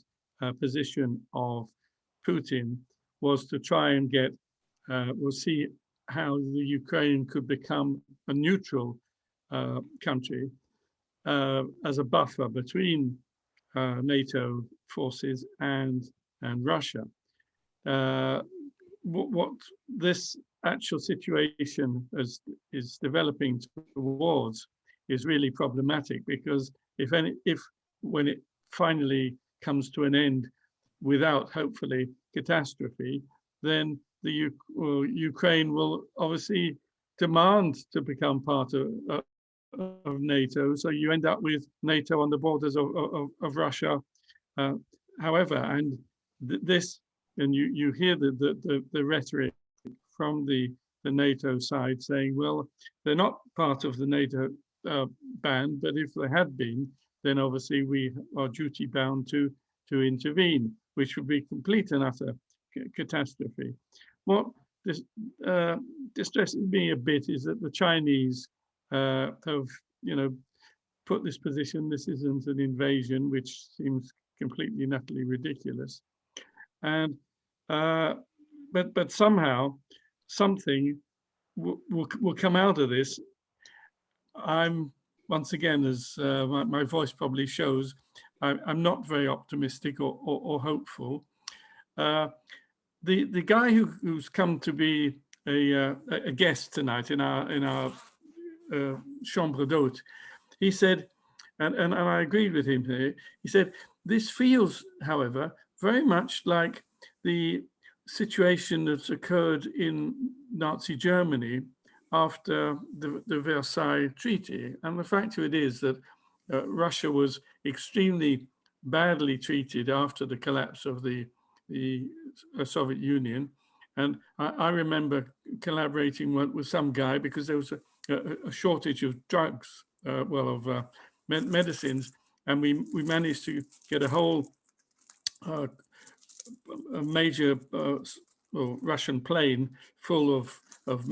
position of Putin was to try and get, we'll see how the Ukraine could become a neutral country as a buffer between NATO forces and Russia. What this actual situation is developing towards is really problematic, because if when it finally comes to an end without, hopefully, catastrophe, then the Ukraine will obviously demand to become part of NATO. So you end up with NATO on the borders of Russia. However, and this, and you hear the rhetoric from the NATO side saying, well, they're not part of the NATO band, but if they had been, then obviously we are duty bound to intervene, which would be complete and utter catastrophe. What distresses me a bit is that the Chinese have, put this position. This isn't an invasion, which seems completely and utterly ridiculous. And but somehow something will come out of this. I'm, once again, as my voice probably shows, I'm not very optimistic or hopeful. The guy who's come to be a guest tonight in our chambre d'hôte, he said, and I agreed with him here. He said, this feels, however, very much like the situation that's occurred in Nazi Germany after the Versailles Treaty. And the fact of it is that Russia was extremely badly treated after the collapse of the Soviet Union. And I remember collaborating with some guy because there was a shortage of drugs, medicines, and we managed to get a whole a major Russian plane full of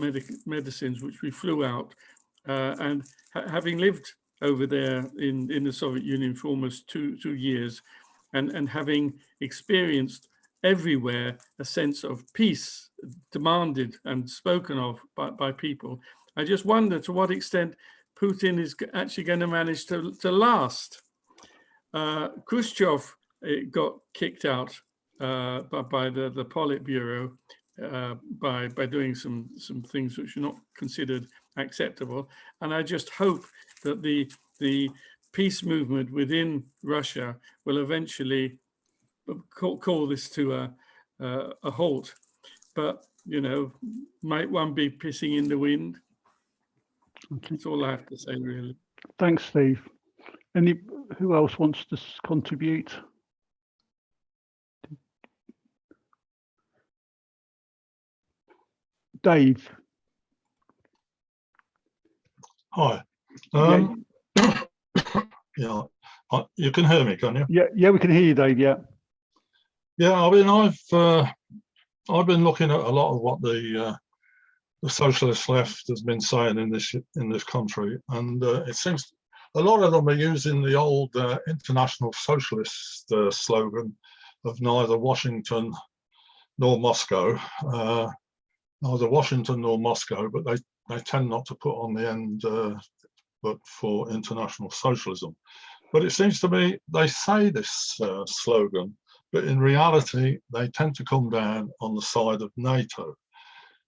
medicines, which we flew out, and having lived over there in the Soviet Union for almost two years, and having experienced everywhere a sense of peace demanded and spoken of by people, I just wonder to what extent Putin is actually going to manage to last. Khrushchev got kicked out by the Politburo by doing some things which are not considered acceptable, and I just hope that the peace movement within Russia will eventually call this to a halt. But might one be pissing in the wind? Okay. That's all I have to say, really. Thanks, Steve. Who else wants to contribute? Dave. Hi. Yeah, you can hear me, can you? Yeah, we can hear you, Dave. Yeah. Yeah, I mean, I've been looking at a lot of what the socialist left has been saying in this country, and it seems a lot of them are using the old International Socialist slogan of neither Washington nor Moscow, neither Washington nor Moscow, but they tend not to put on the end, but for international socialism. But it seems to me they say this slogan, but in reality, they tend to come down on the side of NATO.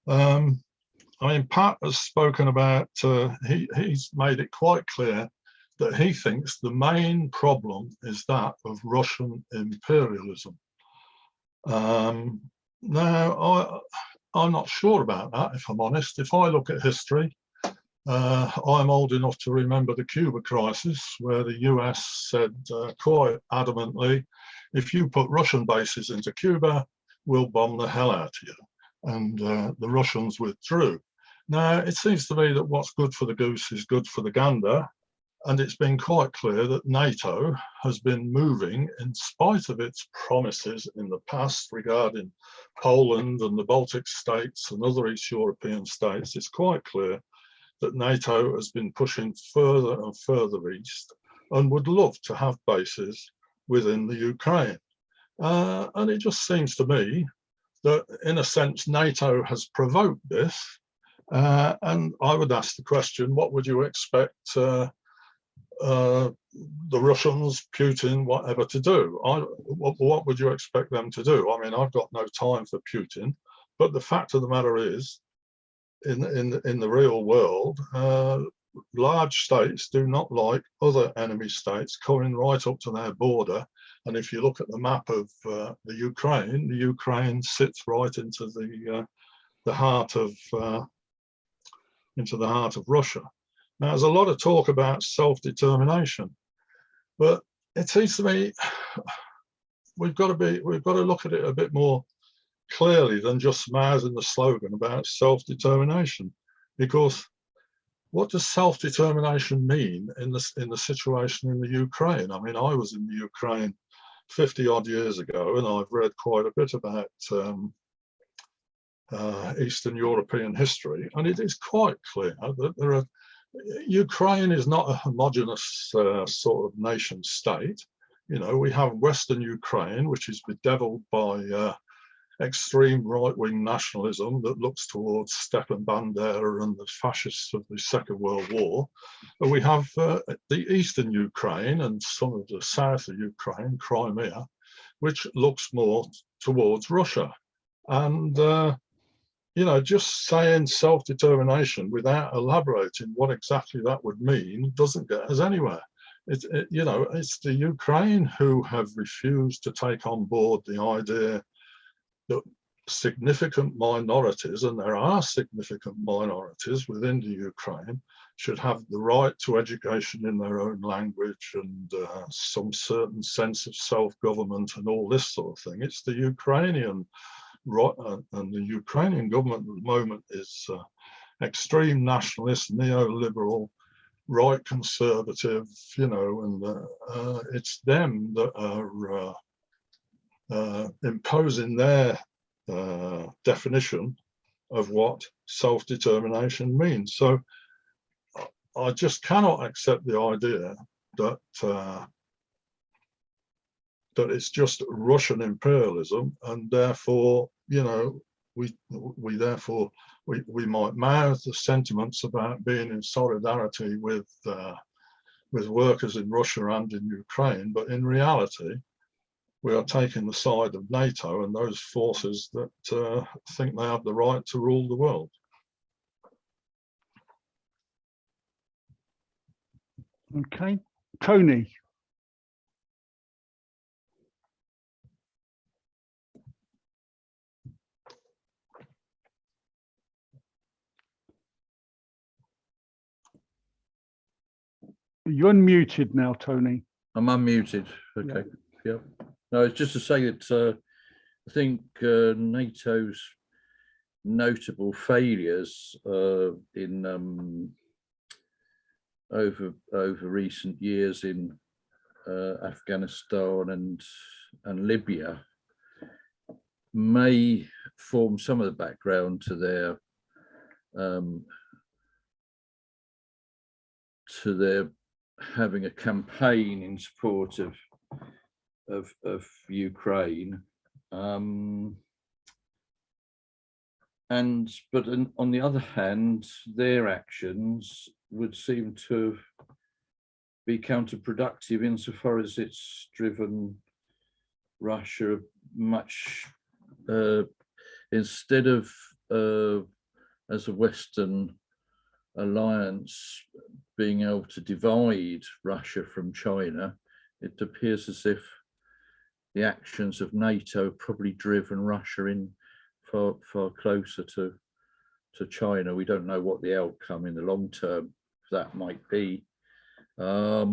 I mean, Pat has spoken about, he's made it quite clear that he thinks the main problem is that of Russian imperialism. Now, I'm not sure about that, if I'm honest. If I look at history, I'm old enough to remember the Cuba crisis, where the US said quite adamantly, if you put Russian bases into Cuba, we'll bomb the hell out of you. And the Russians withdrew. Now, it seems to me that what's good for the goose is good for the gander. And it's been quite clear that NATO has been moving, in spite of its promises in the past regarding Poland and the Baltic states and other East European states. It's quite clear that NATO has been pushing further and further east. and would love to have bases within the Ukraine. And it just seems to me that, in a sense, NATO has provoked this. And I would ask the question, what would you expect the Russians, Putin, whatever, to do? What would you expect them to do? I mean, I've got no time for Putin, but the fact of the matter is, in the real world, large states do not like other enemy states coming right up to their border. And if you look at the map of the Ukraine sits right into the heart of Russia. Now, there's a lot of talk about self-determination, but it seems to me we've got to look at it a bit more clearly than just mouthing the slogan about self-determination, because what does self-determination mean in the situation in the Ukraine? I mean, I was in the Ukraine 50 odd years ago, and I've read quite a bit about Eastern European history, and it is quite clear that Ukraine is not a homogenous sort of nation state. You know, we have Western Ukraine, which is bedeviled by extreme right-wing nationalism that looks towards Stepan Bandera and the fascists of the Second World War. And we have the Eastern Ukraine and some of the south of Ukraine, Crimea, which looks more towards Russia. And you know, just saying self-determination without elaborating what exactly that would mean doesn't get us anywhere. You know, it's the Ukraine who have refused to take on board the idea that significant minorities, and there are significant minorities within the Ukraine, should have the right to education in their own language and some certain sense of self-government and all this sort of thing. It's the Ukrainian right, and the Ukrainian government at the moment is extreme nationalist, neoliberal, right conservative, you know, and it's them that are imposing their definition of what self-determination means. So I just cannot accept the idea that that it's just Russian imperialism, and therefore, you know, we might mouth the sentiments about being in solidarity with workers in Russia and in Ukraine, but in reality, we are taking the side of NATO and those forces that think they have the right to rule the world. Okay, Tony. You're unmuted now, Tony. I'm unmuted. Okay. Yep. No, it's just to say that I think NATO's notable failures in over recent years in Afghanistan and Libya may form some of the background to their having a campaign in support of Ukraine, but on the other hand, their actions would seem to be counterproductive insofar as it's driven Russia much instead of as a Western alliance being able to divide Russia from China, it appears as if the actions of NATO probably driven Russia in far closer to China. We don't know what the outcome in the long term that might be. I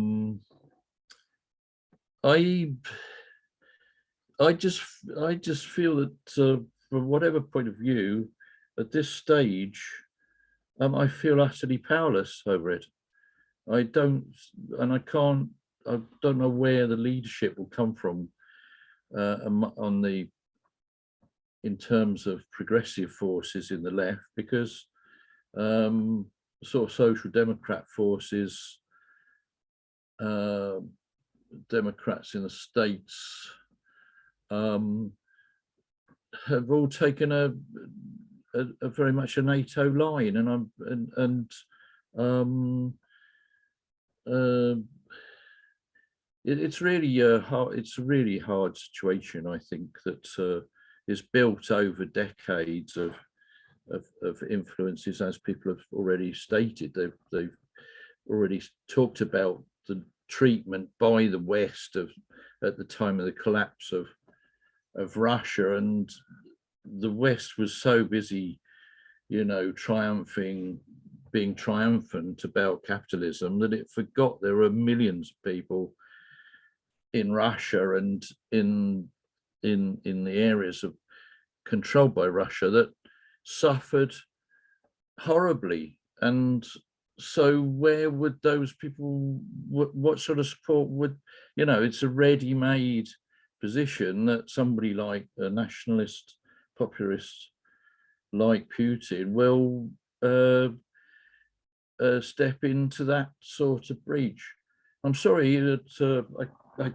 just feel that from whatever point of view, at this stage, I feel utterly powerless over it. I don't know where the leadership will come from in terms of progressive forces in the left, because sort of social democrat forces Democrats in the States have all taken a very much a NATO line, it's really it's a really hard situation, I think, that is built over decades of influences, as people have already stated. They've already talked about the treatment by the West at the time of the collapse of Russia, and the West was so busy, you know, being triumphant about capitalism, that it forgot there were millions of people in Russia and in the areas controlled by Russia that suffered horribly. And so where would those people, what sort of support would, you know, it's a ready-made position that somebody like a nationalist populist like Putin will step into that sort of breach. I'm sorry that I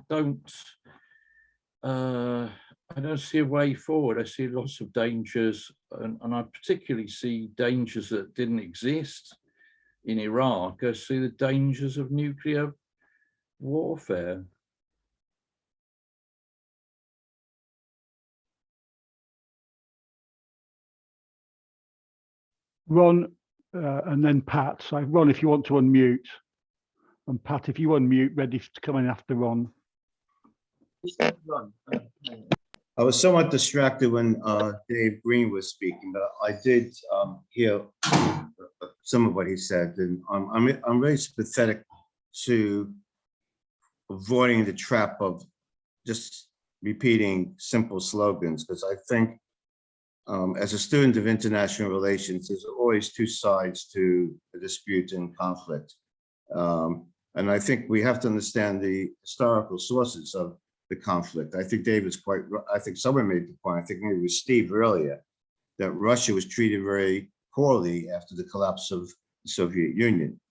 don't see a way forward. I see lots of dangers, and I particularly see dangers that didn't exist in Iraq. I see the dangers of nuclear warfare. Ron, and then Pat. So Ron, if you want to unmute, and Pat, if you unmute, ready to come in after Ron. I was somewhat distracted when Dave Green was speaking, but I did hear some of what he said, and I'm very sympathetic to avoiding the trap of just repeating simple slogans, because I think as a student of international relations, there's always two sides to a dispute and conflict. And I think we have to understand the historical sources of the conflict. I think Dave is quite, I think someone made the point, I think maybe it was Steve earlier, that Russia was treated very poorly after the collapse of the Soviet Union.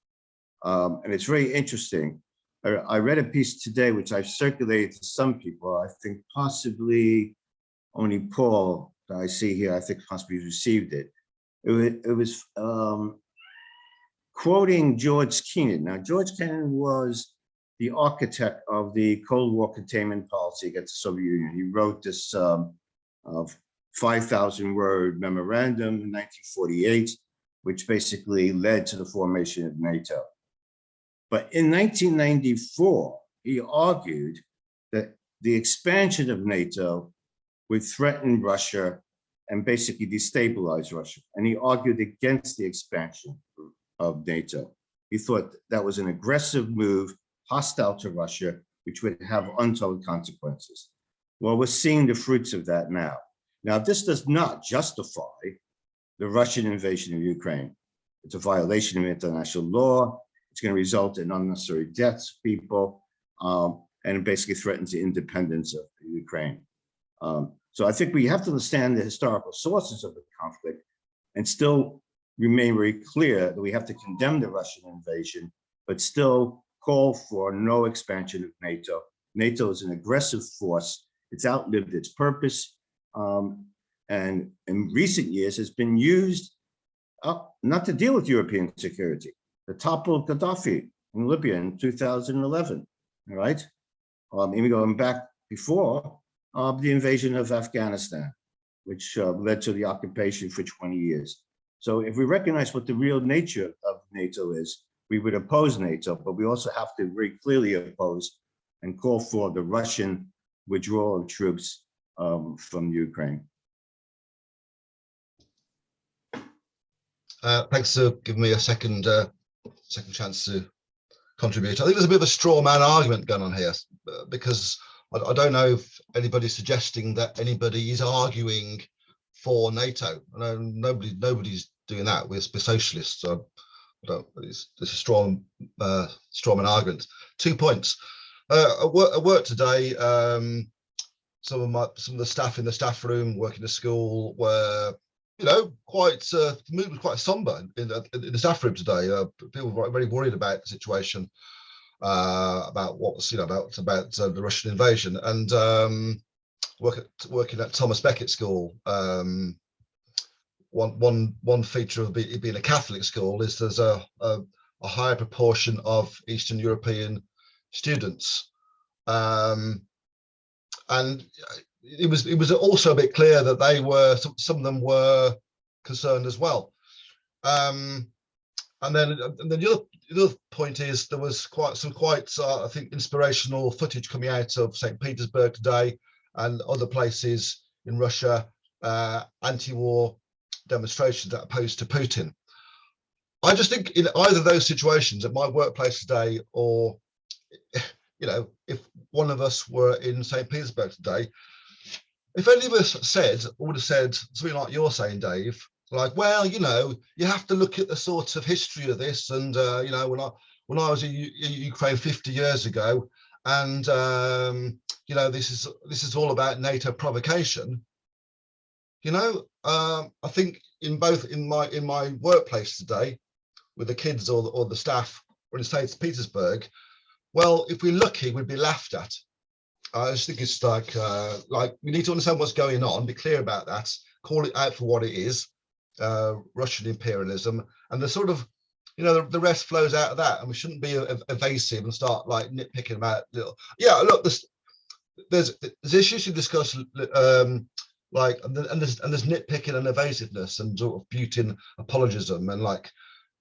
And it's very interesting. I read a piece today, which I've circulated to some people. I think possibly only Paul that I see here, I think possibly received it. It was quoting George Kennan. Now, George Kennan was the architect of the Cold War containment policy against the Soviet Union. He wrote this 5,000-word memorandum in 1948, which basically led to the formation of NATO. But in 1994, he argued that the expansion of NATO would threaten Russia and basically destabilize Russia. And he argued against the expansion of NATO. He thought that was an aggressive move, hostile to Russia, which would have untold consequences. Well, we're seeing the fruits of that now. Now, this does not justify the Russian invasion of Ukraine. It's a violation of international law. It's going to result in unnecessary deaths of people, and it basically threatens the independence of Ukraine. So I think we have to understand the historical sources of the conflict and still remain very clear that we have to condemn the Russian invasion, but still call for no expansion of NATO. NATO is an aggressive force. It's outlived its purpose, and in recent years has been used not to deal with European security. To topple Gaddafi in Libya in 2011, all right? Even going back before the invasion of Afghanistan, which led to the occupation for 20 years. So if we recognize what the real nature of NATO is, we would oppose NATO, but we also have to very clearly oppose and call for the Russian withdrawal of troops from Ukraine. Thanks for giving me a second chance to contribute. I think there's a bit of a straw man argument going on here, because I don't know if anybody's suggesting that anybody is arguing for NATO. I know nobody's doing that. We're socialists. So it's a straw man argument. 2 points. At work today, some of the staff in the staff room working the school were, you know, the mood was quite somber in the staff room today. People were very worried about the situation. about what was, about the Russian invasion, and working at Thomas Becket School. One feature of it being a Catholic school is there's a higher proportion of Eastern European students, and it was also a bit clear that they were, some of them were concerned as well. And then the other point is there was quite I think inspirational footage coming out of St. Petersburg today and other places in Russia, anti-war demonstrations that opposed to Putin. I just think in either of those situations, at my workplace today, or if one of us were in St. Petersburg today, if any of us would have said something like you're saying, Dave, like, well, you have to look at the sort of history of this, and when I was in Ukraine 50 years ago, and this is all about NATO provocation. I think in my workplace today, with the kids or the staff, or in St. Petersburg, well, if we're lucky, we'd be laughed at. I just think it's like we need to understand what's going on, be clear about that, call it out for what it is, Russian imperialism, and the sort of, the rest flows out of that, and we shouldn't be evasive and start like nitpicking about little. Yeah, look, there's issues to discuss, and there's nitpicking and evasiveness and sort of Putin apologism and like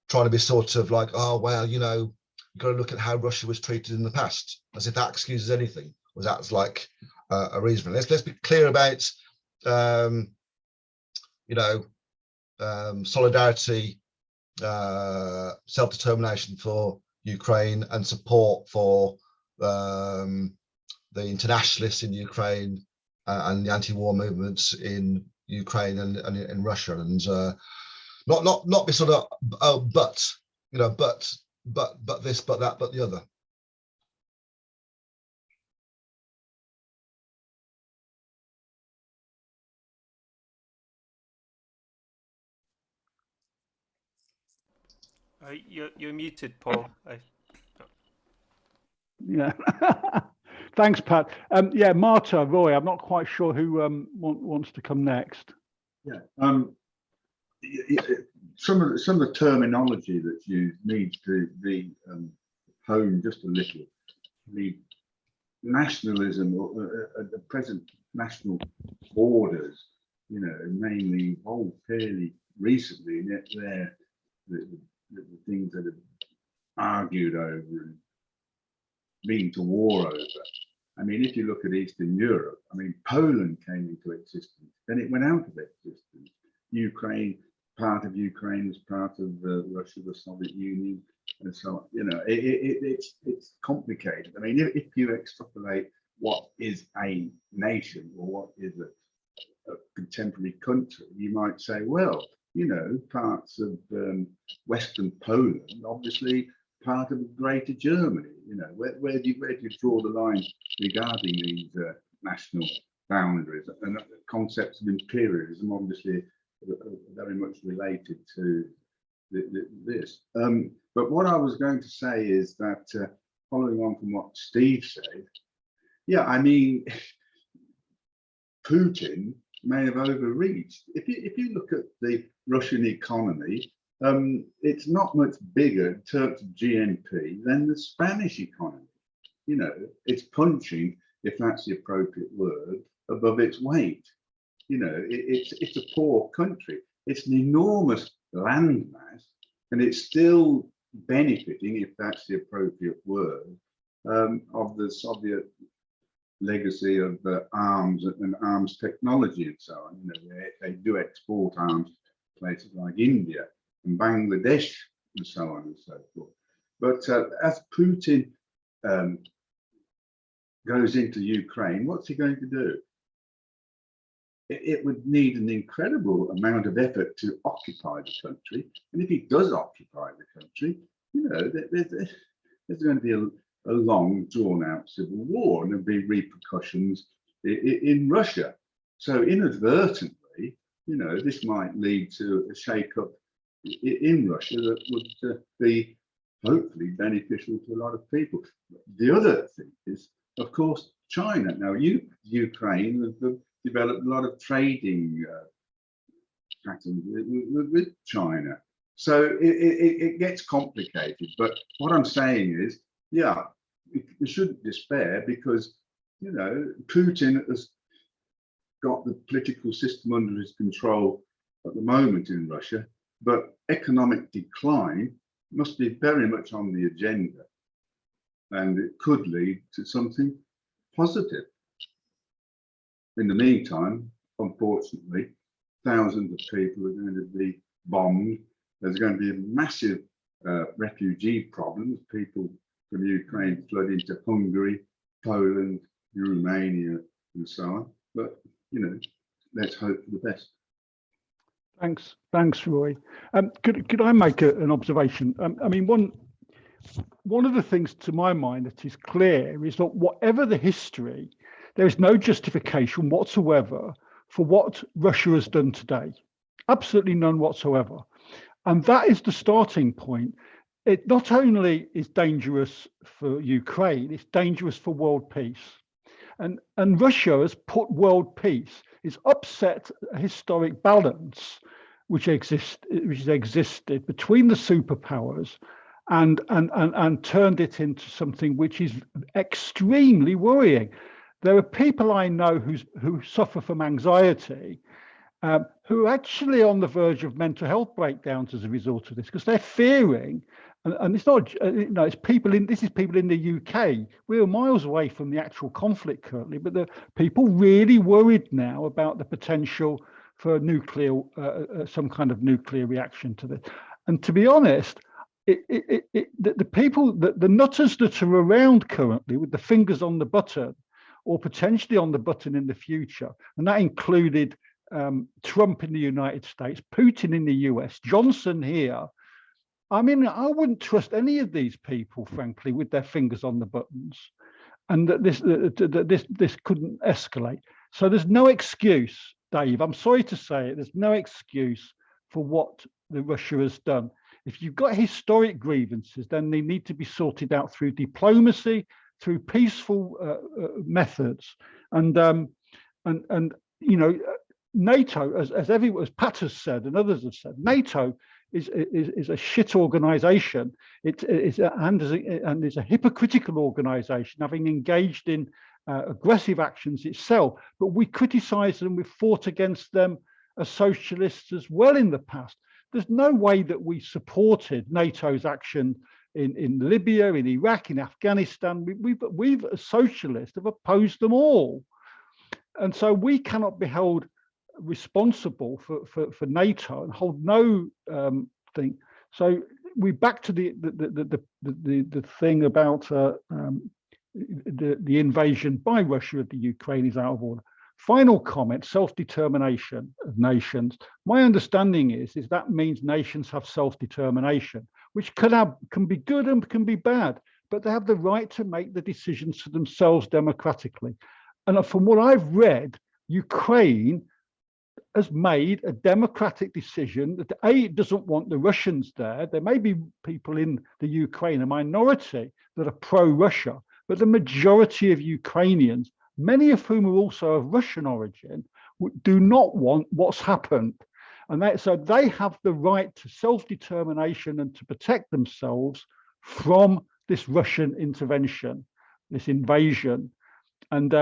trying to be sort of like, oh well, you've got to look at how Russia was treated in the past, as if that excuses anything. Was that's like a reason? Let's be clear about solidarity, self-determination for Ukraine, and support for the internationalists in Ukraine and the anti-war movements in Ukraine and in Russia, and not be sort of but this, but that, but the other. You're muted, Paul. Yeah. Thanks, Pat. Yeah, Marta, Roy, I'm not quite sure who wants to come next. Yeah. Some of the terminology that's used needs to be honed just a little. The nationalism, or at the present national borders, mainly evolved fairly recently, and yet they're the things that have argued over and been to war over. I mean, if you look at Eastern Europe, I mean, Poland came into existence, then it went out of existence. Ukraine, part of Ukraine was part of Russia, the Soviet Union, and so on. It's complicated. I mean, if you extrapolate what is a nation or what is a contemporary country, you might say, well, parts of Western Poland, obviously part of Greater Germany. Where do you draw the line regarding these national boundaries? And concepts of imperialism, obviously, are very much related to this. But what I was going to say is that, following on from what Steve said, yeah, I mean, Putin may have overreached. If you look at the Russian economy, it's not much bigger in terms of GNP than the Spanish economy. It's punching, if that's the appropriate word, above its weight. It's a poor country. It's an enormous landmass, and it's still benefiting, if that's the appropriate word, of the Soviet legacy of arms and arms technology and so on. They do export arms to places like India and Bangladesh and so on and so forth. But as Putin goes into Ukraine, what's he going to do? It would need an incredible amount of effort to occupy the country. And if he does occupy the country, there's going to be a long drawn-out civil war, and there'll be repercussions in Russia. So inadvertently, this might lead to a shake-up in Russia that would be hopefully beneficial to a lot of people. The other thing is, of course, China. Now, Ukraine have developed a lot of trading patterns with China. So it gets complicated. But what I'm saying is, yeah, we shouldn't despair because, you know, Putin has got the political system under his control at the moment in Russia, but economic decline must be very much on the agenda, and it could lead to something positive. In the meantime, unfortunately, thousands of people are going to be bombed. There's going to be massive refugee problems. People from Ukraine flood into Hungary, Poland, Romania, and so on. But, you know, let's hope for the best. Thanks, Roy. Could I make an observation? I mean, one of the things to my mind that is clear is that whatever the history, there is no justification whatsoever for what Russia has done today. Absolutely none whatsoever. And that is the starting point. It not only is dangerous for Ukraine, it's dangerous for world peace. And Russia has put world peace, it's upset a historic balance which has existed between the superpowers and turned it into something which is extremely worrying. There are people I know who suffer from anxiety, who are actually on the verge of mental health breakdowns as a result of this, because they're fearing, and it's not, you know, it's people in, this is people in the UK. We're miles away from the actual conflict currently, but the people really worried now about the potential for nuclear, some kind of nuclear reaction to this. And to be honest, the people, the nutters that are around currently with the fingers on the button, or potentially on the button in the future, and that included Trump in the United States, Putin in the US, Johnson here. I mean, I wouldn't trust any of these people, frankly, with their fingers on the buttons, and that this couldn't escalate. So there's no excuse, Dave. I'm sorry to say it. There's no excuse for what Russia has done. If you've got historic grievances, then they need to be sorted out through diplomacy, through peaceful methods, and you know, NATO, as Pat has said and others have said, NATO is a shit organisation. It is a hypocritical organisation, having engaged in aggressive actions itself. But we criticise them. We've fought against them as socialists as well in the past. There's no way that we supported NATO's action in Libya, in Iraq, in Afghanistan. We've as socialists have opposed them all, and so we cannot be held responsible for NATO and hold no thing. So we back to the thing about the invasion by Russia of the Ukraine is out of order. Final comment: self-determination of nations. My understanding is that means nations have self-determination, which can be good and can be bad, but they have the right to make the decisions for themselves democratically. And from what I've read, Ukraine has made a democratic decision that it doesn't want the Russians there. There may be people in the Ukraine, a minority, that are pro-Russia, but the majority of Ukrainians, many of whom are also of Russian origin, do not want what's happened. And so they have the right to self-determination and to protect themselves from this Russian intervention, this invasion. And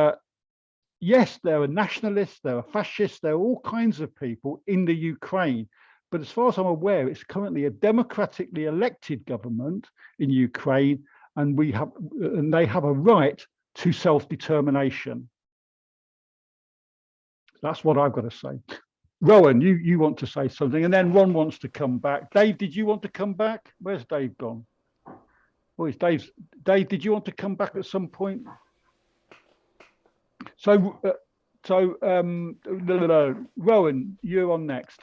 yes, there are nationalists, there are fascists, there are all kinds of people in the Ukraine. But as far as I'm aware, it's currently a democratically elected government in Ukraine, and they have a right to self-determination. That's what I've got to say. Rowan, you want to say something, and then Ron wants to come back. Dave, did you want to come back? Where's Dave gone? Oh, it's Dave. Dave, did you want to come back at some point? So, Rowan, you're on next.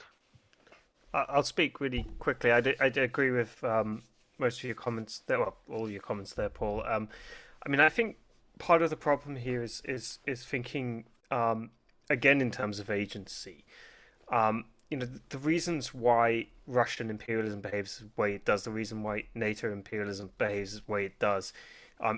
I'll speak really quickly. I did agree with most of your comments there, well, all your comments there, Paul. I mean, I think part of the problem here is thinking again in terms of agency. the reasons why Russian imperialism behaves the way it does, the reason why NATO imperialism behaves the way it does,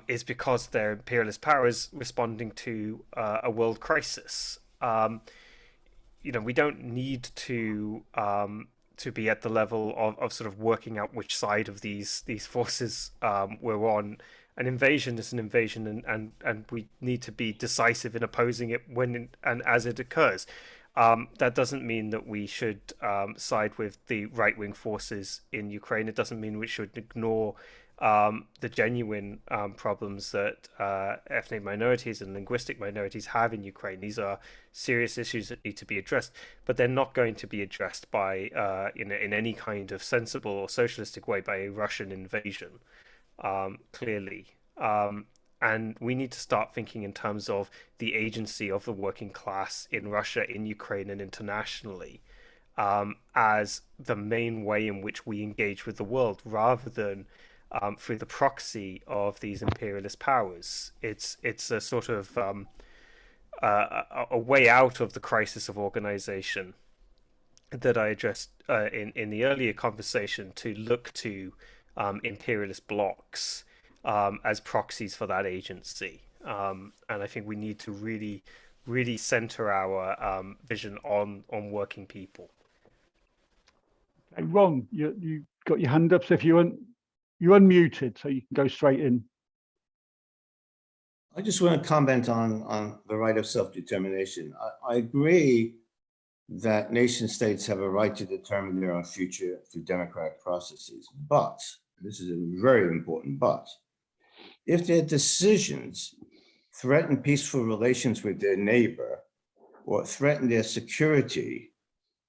is because they're imperialist powers responding to a world crisis. We don't need to be at the level of sort of working out which side of these forces we're on. An invasion is an invasion, and we need to be decisive in opposing it when and as it occurs. That doesn't mean that we should side with the right-wing forces in Ukraine. It doesn't mean we should ignore the genuine problems that ethnic minorities and linguistic minorities have in Ukraine. These are serious issues that need to be addressed, but they're not going to be addressed by in any kind of sensible or socialistic way by a Russian invasion, clearly. And we need to start thinking in terms of the agency of the working class in Russia, in Ukraine, and internationally as the main way in which we engage with the world, rather than through the proxy of these imperialist powers. It's a sort of a way out of the crisis of organization that I addressed in the earlier conversation, to look to imperialist blocs as proxies for that agency. And I think we need to really center our vision on working people. Hey, Ron, you got your hand up, so if you're unmuted, so you can go straight in. I just want to comment on the right of self-determination. I agree that nation states have a right to determine their own future through democratic processes. But, this is a very important but, if their decisions threaten peaceful relations with their neighbor or threaten their security,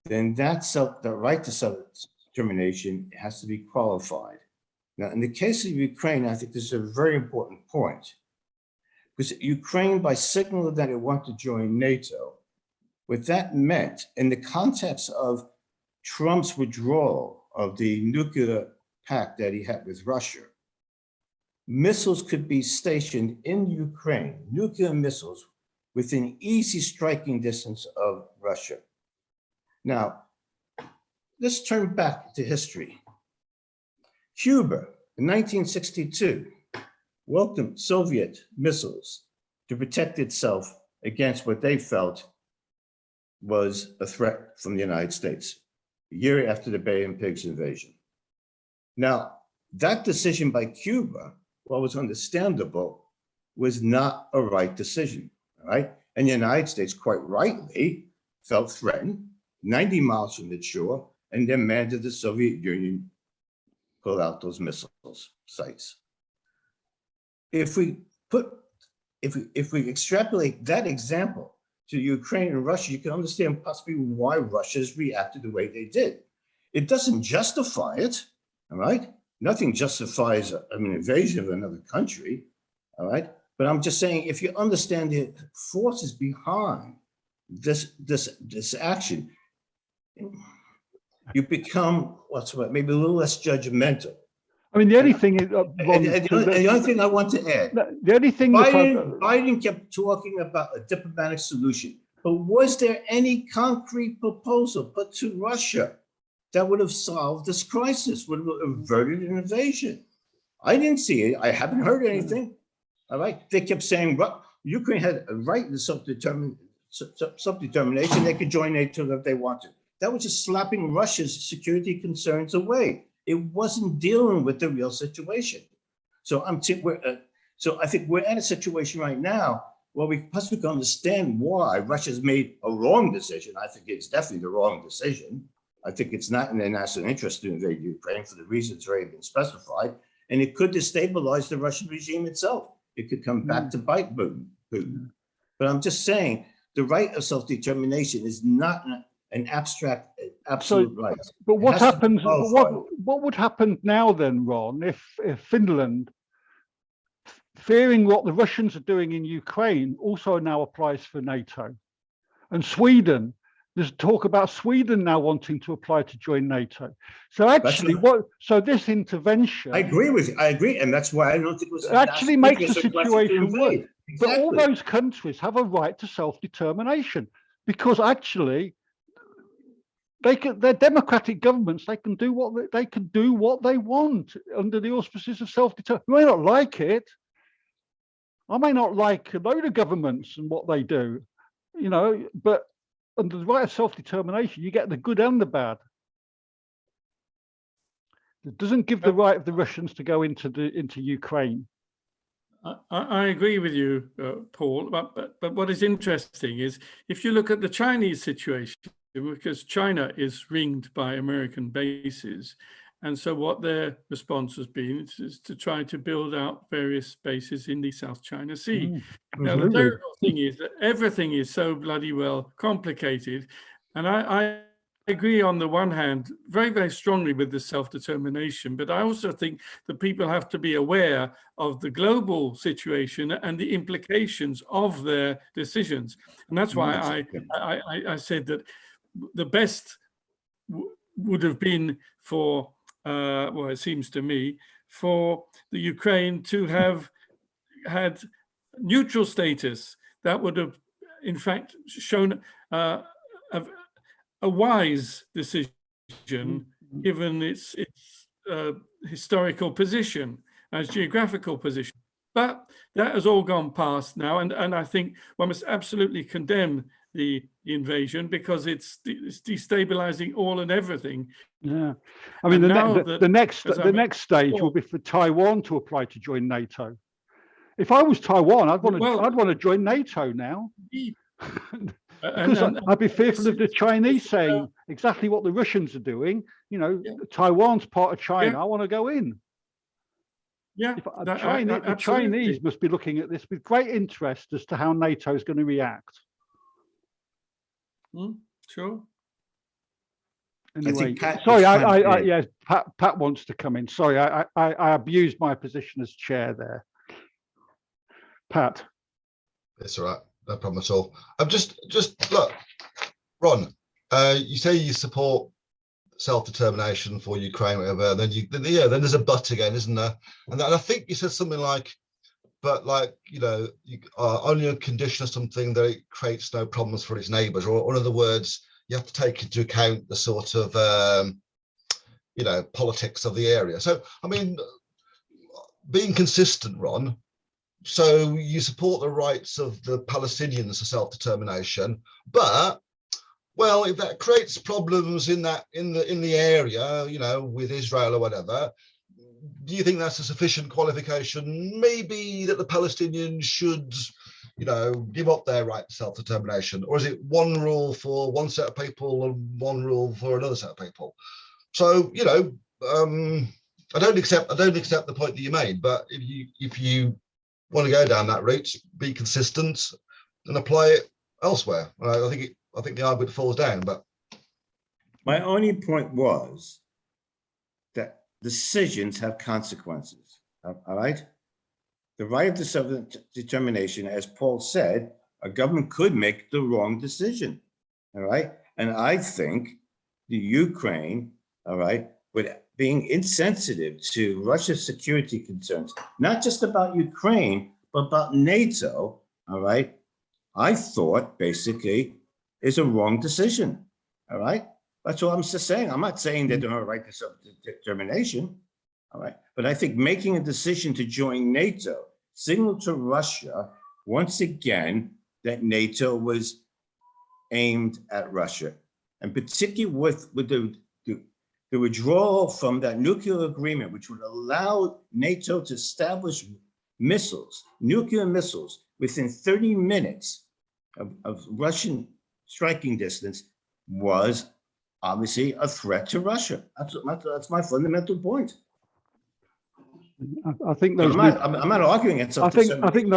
then the right to self-determination has to be qualified. Now, in the case of Ukraine, I think this is a very important point, because Ukraine, by signaling that it wanted to join NATO, what that meant in the context of Trump's withdrawal of the nuclear pact that he had with Russia, missiles could be stationed in Ukraine, nuclear missiles, within easy striking distance of Russia. Now, let's turn back to history. Cuba, in 1962, welcomed Soviet missiles to protect itself against what they felt was a threat from the United States, a year after the Bay and Pigs invasion. Now, that decision by Cuba, while it was understandable, was not a right decision, all right? And the United States, quite rightly, felt threatened, 90 miles from the shore, and demanded the Soviet Union pull out those missiles sites. If we extrapolate that example to Ukraine and Russia, you can understand possibly why Russia's reacted the way they did. It doesn't justify it, all right? Nothing justifies an invasion of another country, all right? But I'm just saying, if you understand the forces behind this action, you become maybe a little less judgmental. I mean, the only thing is, the only thing I want to add, the only thing Biden kept talking about a diplomatic solution, but was there any concrete proposal put to Russia that would have solved this crisis, would have averted an invasion? I didn't see it. I haven't heard anything. All right. They kept saying, well, Ukraine had a right to self-determination. They could join NATO if they wanted. That was just slapping Russia's security concerns away. It wasn't dealing with the real situation. So I think we're at a situation right now where we possibly can understand why Russia's made a wrong decision. I think it's definitely the wrong decision. I think it's not in their national interest to invade Ukraine for the reasons already been specified. And it could destabilize the Russian regime itself. It could come back to bite Putin. But I'm just saying, the right of self-determination is not an abstract, absolute right. But what happens? What would happen now then, Ron, if Finland, fearing what the Russians are doing in Ukraine, also now applies for NATO, and Sweden? There's talk about Sweden now wanting to apply to join NATO. So actually, so this intervention? I agree with you. I agree, and that's why I don't think it was actually makes the situation worse. Exactly. But all those countries have a right to self-determination, because actually, they're democratic governments. They can do what they want under the auspices of self-determination. You may not like it. I may not like a load of governments and what they do, but under the right of self-determination, you get the good and the bad. It doesn't give the right of the Russians to go into Ukraine. I agree with you, Paul. But what is interesting is if you look at the Chinese situation, because China is ringed by American bases, and so what their response has been is to try to build out various bases in the South China Sea. Now, the terrible thing is that everything is so bloody well complicated, and I agree on the one hand very, very strongly with the self-determination, but I also think that people have to be aware of the global situation and the implications of their decisions. And that's why I said that the best would have been for, well, it seems to me, for the Ukraine to have had neutral status. That would have, in fact, shown a wise decision, given its historical position, as geographical position. But that has all gone past now, and I think one must absolutely condemn the invasion because it's destabilizing all and everything. Yeah, I mean, the next stage will be for Taiwan to apply to join NATO. If I was Taiwan, I'd want to join NATO now. Because I'd be fearful of the Chinese saying exactly what the Russians are doing. Taiwan's part of China. Yeah. I want to go in. Yeah, the Chinese must be looking at this with great interest as to how NATO is going to react. Sure. Anyway, sorry, yes, Pat wants to come in. Sorry, I abused my position as chair there. Pat. It's all right. No problem at all. I'm just look, Ron. You say you support self-determination for Ukraine, whatever. And then then there's a but again, isn't there? And I think you said something like, but like you are only on condition of something that it creates no problems for its neighbours, or in other words, you have to take into account the sort of politics of the area. So I mean, being consistent, Ron. So you support the rights of the Palestinians to self-determination, but well, if that creates problems in the area, with Israel or whatever, do you think that's a sufficient qualification? Maybe that the Palestinians should, give up their right to self-determination, or is it one rule for one set of people and one rule for another set of people? So I don't accept the point that you made, but if you want to go down that route, be consistent and apply it elsewhere. I think the argument falls down. But my only point was that decisions have consequences. All right. The right of self-determination, as Paul said, a government could make the wrong decision. All right. And I think the Ukraine, all right, with being insensitive to Russia's security concerns, not just about Ukraine, but about NATO, all right, I thought basically is a wrong decision, all right? That's what I'm just saying. I'm not saying they don't have a right to self-determination, all right? But I think making a decision to join NATO signaled to Russia, once again, that NATO was aimed at Russia. And particularly with the withdrawal from that nuclear agreement, which would allow NATO to establish nuclear missiles, within 30 minutes of Russian striking distance, was obviously a threat to Russia. That's my fundamental point. I think I'm not arguing it. I think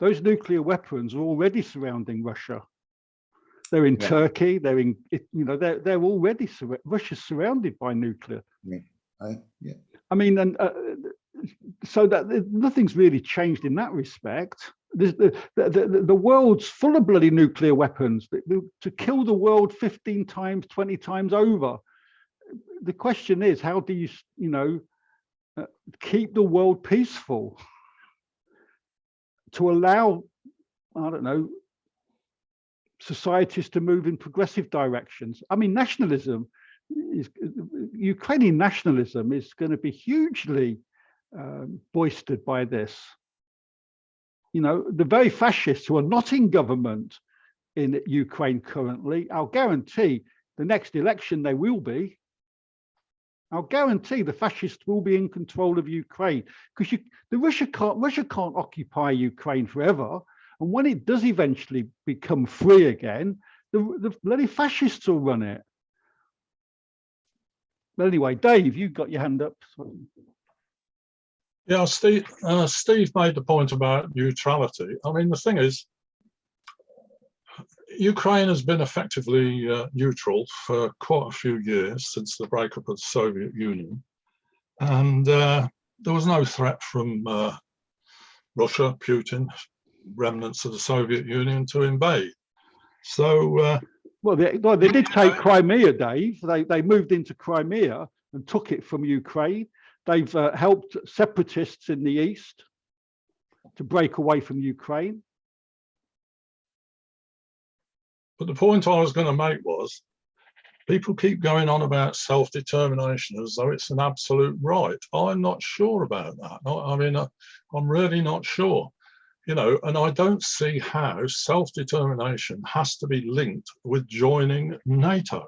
those nuclear weapons are already surrounding Russia. They're in Turkey. They're in, they're already Russia's surrounded by nuclear. I mean, and so that nothing's really changed in that respect. The world's full of bloody nuclear weapons to kill the world 15 times, 20 times over. The question is, how do you, keep the world peaceful to allow, I don't know, societies to move in progressive directions. I mean, Ukrainian nationalism is going to be hugely boistered by this. You know, the very fascists who are not in government in Ukraine currently, I'll guarantee the next election they will be. I'll guarantee the fascists will be in control of Ukraine, because Russia can't occupy Ukraine forever. And when it does eventually become free again, the bloody fascists will run it. But anyway, Dave, you've got your hand up. Yeah, Steve made the point about neutrality. I mean, the thing is, Ukraine has been effectively neutral for quite a few years since the breakup of the Soviet Union. And there was no threat from Russia, Putin, remnants of the Soviet Union to invade. So, well, they did take Crimea, Dave. They moved into Crimea and took it from Ukraine. They've helped separatists in the east to break away from Ukraine. but the point I was going to make was, people keep going on about self-determination as though it's an absolute right. I'm not sure about that. I mean, I'm really not sure. You know, and I don't see how self-determination has to be linked with joining NATO.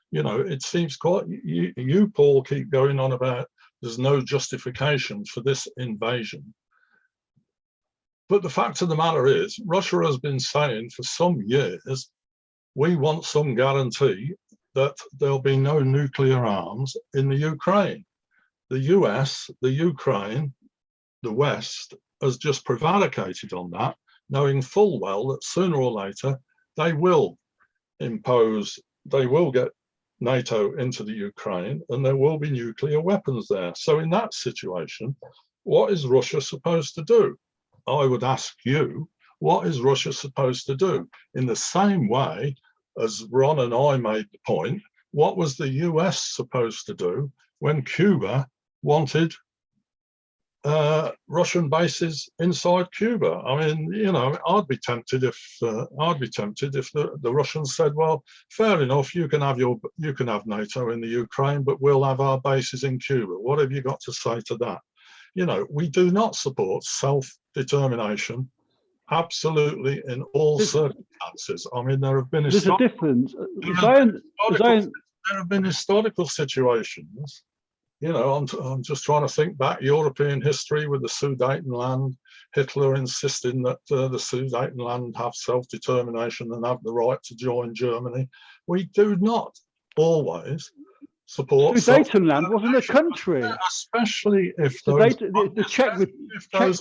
You know, it seems quite, you Paul, keep going on about there's no justification for this invasion. But the fact of the matter is, Russia has been saying for some years, we want some guarantee that there'll be no nuclear arms in the Ukraine. The US, the Ukraine, the West has just prevaricated on that, knowing full well that sooner or later they will get NATO into the Ukraine and there will be nuclear weapons there. So in that situation, what is Russia supposed to do? I would ask you, what is Russia supposed to do? In the same way as Ron and I made the point, what was the US supposed to do when Cuba wanted Russian bases inside Cuba? I mean, you know, I'd be tempted if the Russians said, well, fair enough, you can have NATO in the Ukraine, but we'll have our bases in Cuba. What have you got to say to that? You know, we do not support self-determination absolutely in all circumstances. I mean, there have been historical situations. You know, I'm just trying to think back European history with the Sudetenland, Hitler insisting that the Sudetenland have self-determination and have the right to join Germany. We do not always support Sudetenland wasn't a country, especially if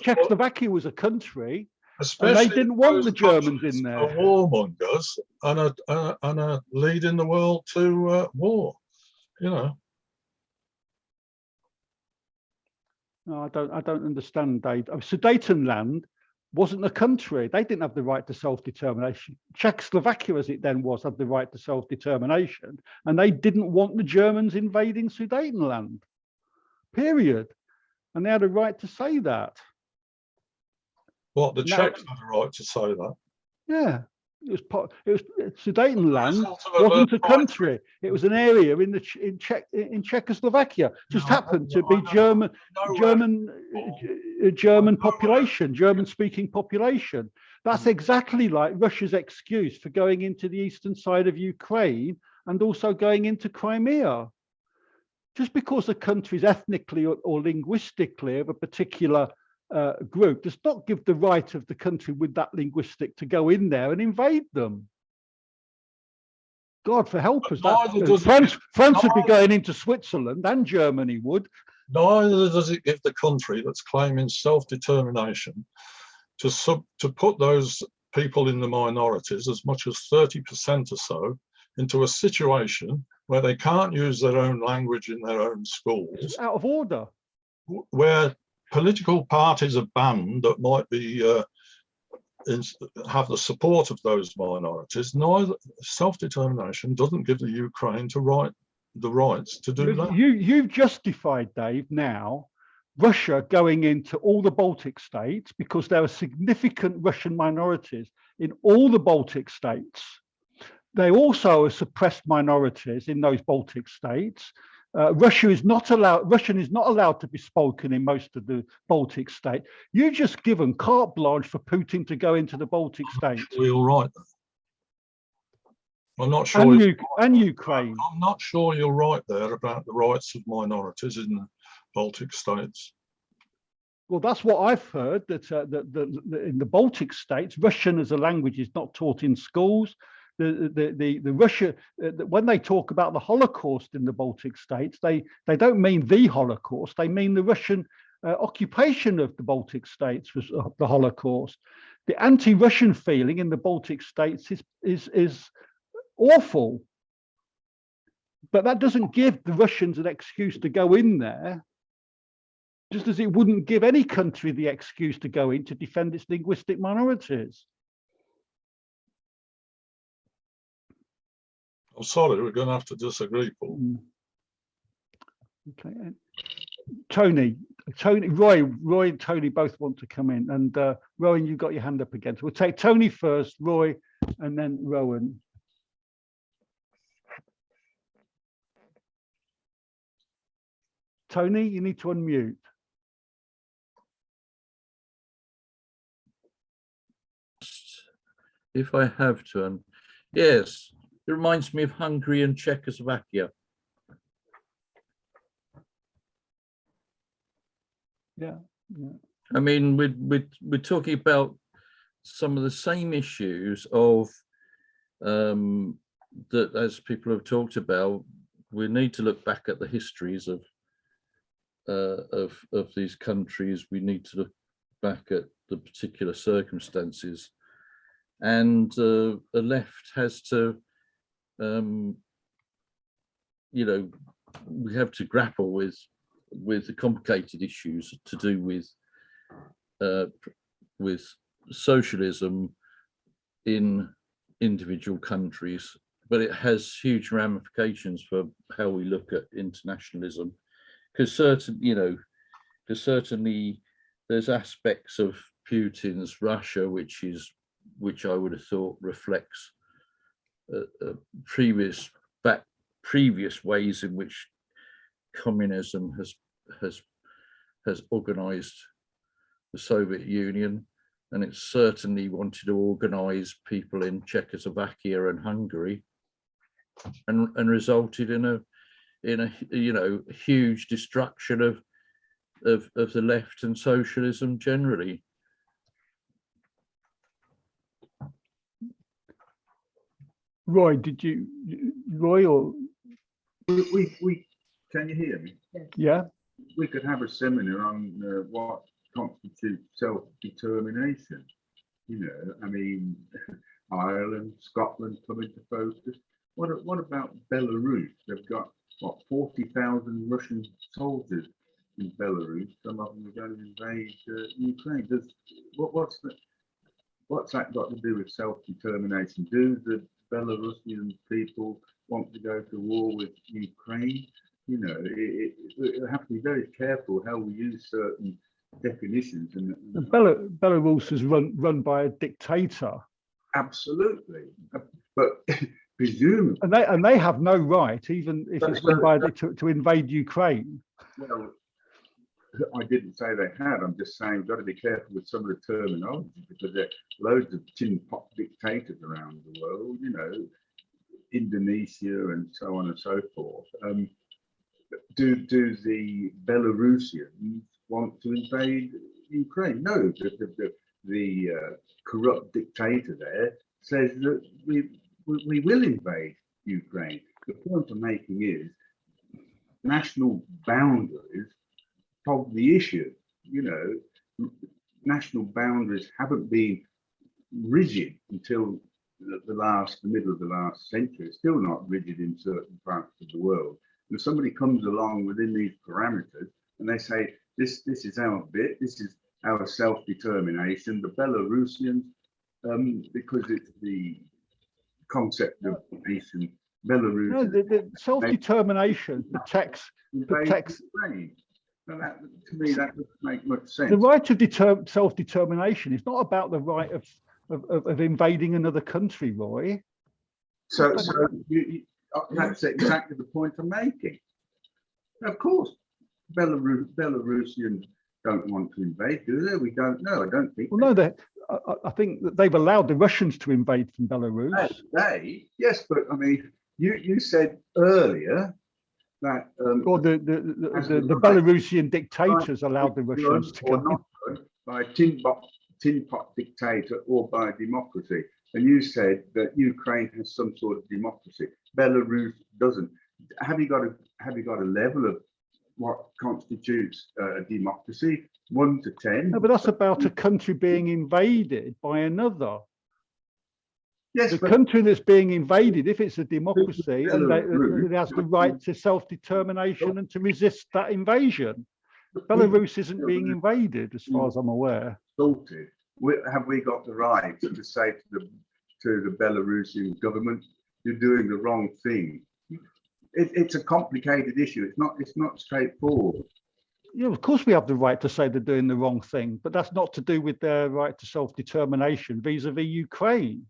Czechoslovakia was a country, especially and they didn't want the Germans in there. Are warmongers and are leading the world to war. You know. No, I don't understand, Dave. Sudetenland wasn't a country. They didn't have the right to self-determination. Czechoslovakia, as it then was, had the right to self-determination, and they didn't want the Germans invading Sudetenland, period. And they had a right to say that. What, the Czechs had a right to say that? Yeah. It was Sudetenland wasn't a country. It was an area in Czechoslovakia. Just happened to be German population, German-speaking population. That's exactly like Russia's excuse for going into the eastern side of Ukraine and also going into Crimea. Just because a country is ethnically or linguistically of a particular group does not give the right of the country with that linguistic to go in there and invade them. God for help us. France would be going into Switzerland, and Germany would. Neither does it give the country that's claiming self-determination to put those people in the minorities, as much as 30% or so, into a situation where they can't use their own language in their own schools. It's out of order. Where political parties are banned that might be have the support of those minorities. Neither self-determination doesn't give the Ukraine the rights to do that. You've justified, Dave, now Russia going into all the Baltic states because there are significant Russian minorities in all the Baltic states. They also are suppressed minorities in those Baltic states. Russian is not allowed to be spoken in most of the Baltic states. You've just given carte blanche for Putin to go into the Baltic states. You're right. I'm not sure. And Ukraine. I'm not sure you're right there about the rights of minorities in the Baltic states. Well, that's what I've heard, that in the Baltic states, Russian as a language is not taught in schools. The Russia, when they talk about the Holocaust in the Baltic states, they don't mean the Holocaust. They mean the Russian occupation of the Baltic states was the Holocaust. The anti-Russian feeling in the Baltic states is awful. But that doesn't give the Russians an excuse to go in there, just as it wouldn't give any country the excuse to go in to defend its linguistic minorities. I'm sorry, we're going to have to disagree, Paul. Okay. Tony, Roy and Tony both want to come in. And Rowan, you've got your hand up again. So we'll take Tony first, Roy, and then Rowan. Tony, you need to unmute. If I have to, yes, it reminds me of Hungary and Czechoslovakia. Yeah. I mean, we're talking about some of the same issues of that, as people have talked about. We need to look back at the histories of these countries. We need to look back at the particular circumstances, and the left has to, you know, we have to grapple with the complicated issues to do with socialism in individual countries, but it has huge ramifications for how we look at internationalism. Because certainly there's aspects of Putin's Russia which I would have thought reflects previous ways in which communism has organized the Soviet Union, and it certainly wanted to organize people in Czechoslovakia and Hungary, and resulted in a huge destruction of the left and socialism generally. Roy, or we can you hear me? Yeah. We could have a seminar on what constitutes self-determination. You know, I mean, Ireland, Scotland come into focus. What about Belarus? They've got what, 40,000 Russian soldiers in Belarus. Some of them are going to invade Ukraine. What's that got to do with self-determination? Do the Belarusian people want to go to war with Ukraine? You know, we have to be very careful how we use certain definitions. And Belarus is run by a dictator. Absolutely, but presumably, and they have no right, even if it's run by to invade Ukraine. Well, I didn't say they had. I'm just saying we've got to be careful with some of the terminology, because there are loads of tin pot dictators around the world. You know, Indonesia and so on and so forth. Do the Belarusians want to invade Ukraine? No, the corrupt dictator there says that we will invade Ukraine. The point I'm making is national boundaries of the issue. You know, national boundaries haven't been rigid until the middle of the last century. It's still not rigid in certain parts of the world. If somebody comes along within these parameters and they say, this is our bit, this is our self-determination, the Belarusians, because it's the concept of nation, Belarus. No, the self-determination protects. Ukraine. So that, to me, that doesn't make much sense. The right to self-determination is not about the right of of invading another country, Roy. So that's exactly the point I'm making. Of course, Belarusians don't want to invade, do they? We don't know. I don't think. Well, no, I think that they've allowed the Russians to invade from Belarus. Yes, but I mean, you said earlier that or the Belarusian dictators allowed the Russians to come in. By a tin pot dictator or by democracy. And you said that Ukraine has some sort of democracy. Belarus doesn't. Have you got a level of what constitutes a democracy? 1 to 10? No, but that's about a country being invaded by another. Yes, the country that's being invaded, if it's a democracy, and it has the right to self-determination and to resist that invasion. Belarus isn't being invaded, as far as I'm aware. Have we got the right to say to the Belarusian government, you're doing the wrong thing? It's a complicated issue. It's not straightforward. Yeah, of course we have the right to say they're doing the wrong thing, but that's not to do with their right to self-determination vis-a-vis Ukraine.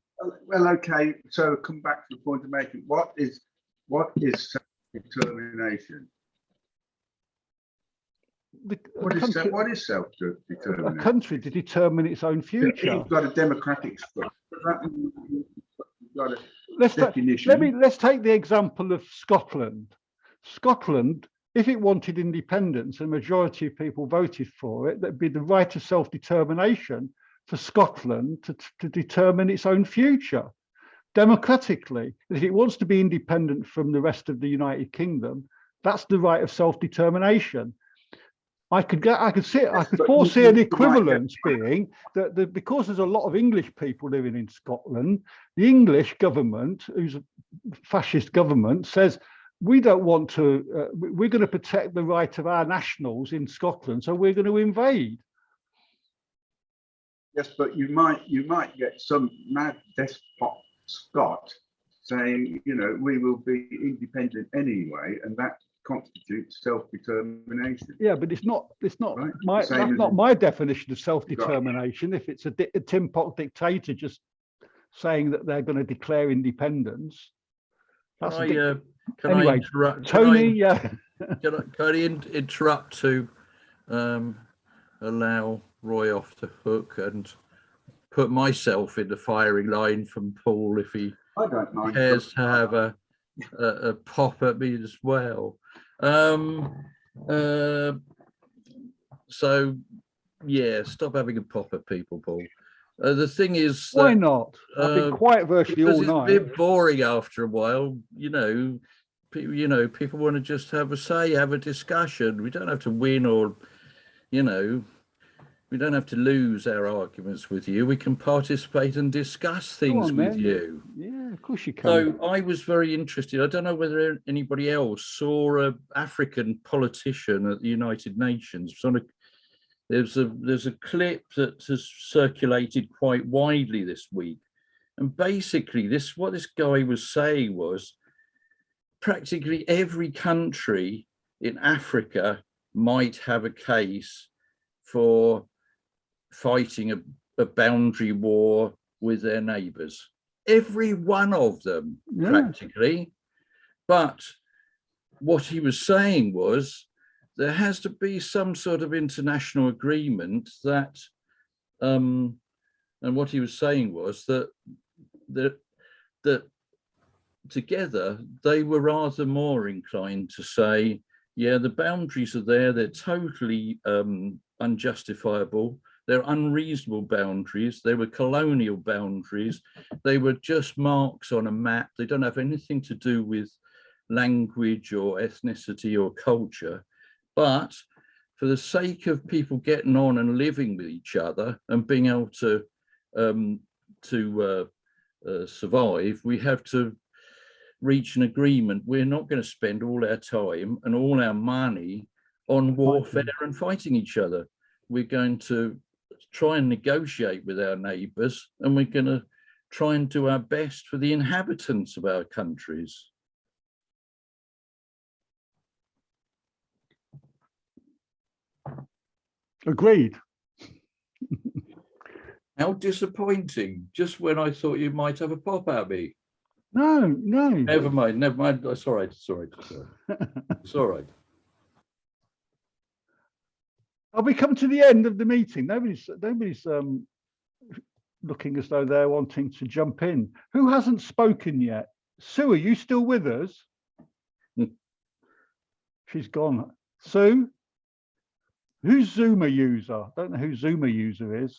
Well, okay. So come back to the point of making. What is self-determination? What is self-determination? A country to determine its own future. You've got a democratic structure. You've got a definition. Let's take the example of Scotland. Scotland, if it wanted independence, and a majority of people voted for it, that'd be the right of self-determination for Scotland to determine its own future democratically. If it wants to be independent from the rest of the United Kingdom, that's the right of self-determination. I could foresee an equivalence being that because there's a lot of English people living in Scotland, the English government, who's a fascist government, says we don't want to. We're going to protect the right of our nationals in Scotland, so we're going to invade. Yes, but you might get some mad despot Scot saying, we will be independent anyway, and that constitutes self-determination. Yeah, but it's not right? That's not my definition of self-determination. If it's a tin pot dictator just saying that they're going to declare independence. That's can anyway, I interrupt? Tony, Can I interrupt to allow Roy off the hook and put myself in the firing line from Paul if he cares to have a pop at me as well. So yeah, stop having a pop at people, Paul. The thing is, why not? I've been quiet virtually all night. It's a bit boring after a while, people want to just have a say, have a discussion. We don't have to win or, we don't have to lose our arguments with you. We can participate and discuss things with you. Yeah, of course you can. So I was very interested. I don't know whether anybody else saw an African politician at the United Nations. There's a clip that has circulated quite widely this week. And basically what this guy was saying was practically every country in Africa might have a case for fighting a boundary war with their neighbors. Every one of them, practically. But what he was saying was there has to be some sort of international agreement that, and what he was saying was that together they were rather more inclined to say, yeah, the boundaries are there, they're totally unjustifiable, they're unreasonable boundaries, they were colonial boundaries, they were just marks on a map, they don't have anything to do with language or ethnicity or culture. But for the sake of people getting on and living with each other and being able to survive, we have to reach an agreement. We're not going to spend all our time and all our money on warfare and fighting each other. We're going to try and negotiate with our neighbours, and we're going to try and do our best for the inhabitants of our countries. Agreed. How disappointing! Just when I thought you might have a pop at me. No, no. Never mind. Never mind. It's all right. It's all right. It's all right. It's all right. Have we come to the end of the meeting? Nobody's looking as though they're wanting to jump in. Who hasn't spoken yet? Sue, are you still with us? She's gone. Sue? Who's Zoomer user? I don't know who Zoomer user is.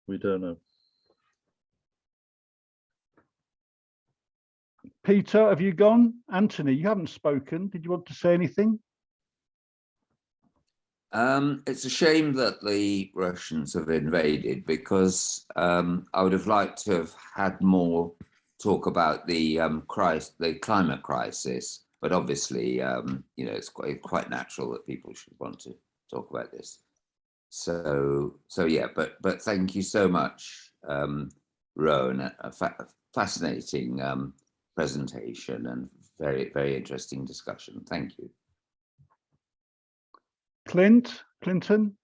We don't know. Peter, have you gone? Anthony, you haven't spoken. Did you want to say anything? It's a shame that the Russians have invaded, because I would have liked to have had more talk about the climate crisis. But obviously, it's quite natural that people should want to talk about this. So yeah. But thank you so much, Rowan. A fascinating presentation and very, very interesting discussion. Thank you. Clinton,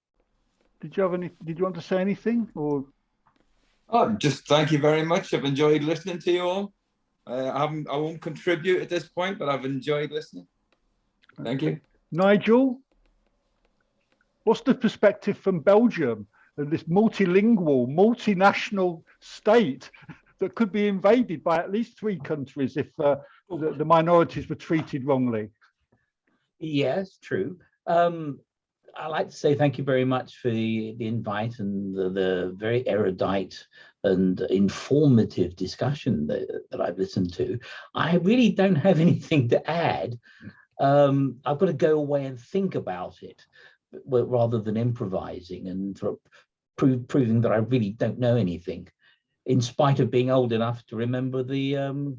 did you want to say anything? Or just thank you very much. I've enjoyed listening to you all. I won't contribute at this point, but I've enjoyed listening. Thank you. Nigel, what's the perspective from Belgium of this multilingual, multinational state that could be invaded by at least 3 countries if the minorities were treated wrongly? Yes, true. I'd like to say thank you very much for the invite and the very erudite and informative discussion that I've listened to. I really don't have anything to add. I've got to go away and think about it rather than improvising and proving that I really don't know anything, in spite of being old enough to remember the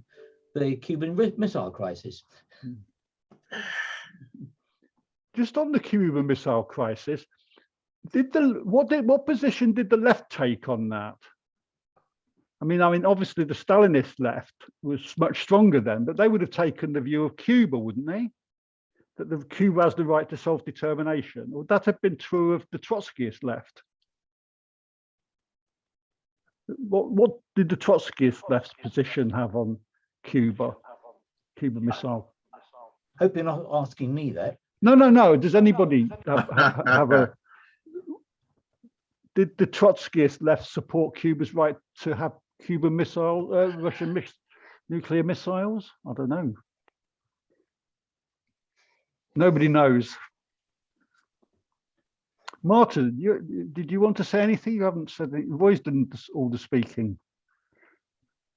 Cuban Missile Crisis. Just on the Cuban Missile Crisis, what position did the left take on that? I mean, obviously the Stalinist left was much stronger then, but they would have taken the view of Cuba, wouldn't they? That Cuba has the right to self-determination. Would that have been true of the Trotskyist left? What did the Trotskyist left's position have on Cuban missile? Hope you're not asking me that. No. Does anybody have a? Did the Trotskyist left support Cuba's right to have Cuban Russian nuclear missiles? I don't know. Nobody knows. Martin, did you want to say anything? You haven't said it. You've always done all the speaking.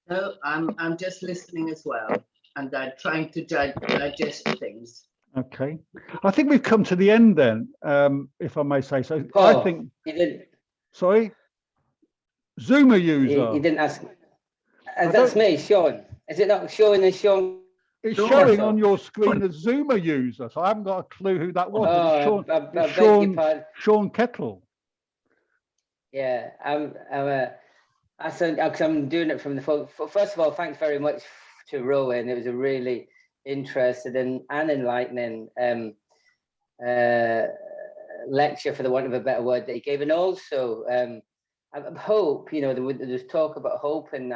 No, I'm just listening as well, and I'm trying to digest things. Okay, I think we've come to the end then, if I may say so. Oh, I think. You didn't. Sorry. Zoomer user. You didn't ask. That's me, Sean. Is it not showing as Sean? It's showing on your screen as Zoomer user, so I haven't got a clue who that was. Oh, I beg your pardon. Sean Kettle. Yeah, I'm doing it from the phone. First of all, thanks very much to Rowan. It was a really interesting and enlightening lecture, for the want of a better word, that he gave. And also, I hope, there's talk about hope in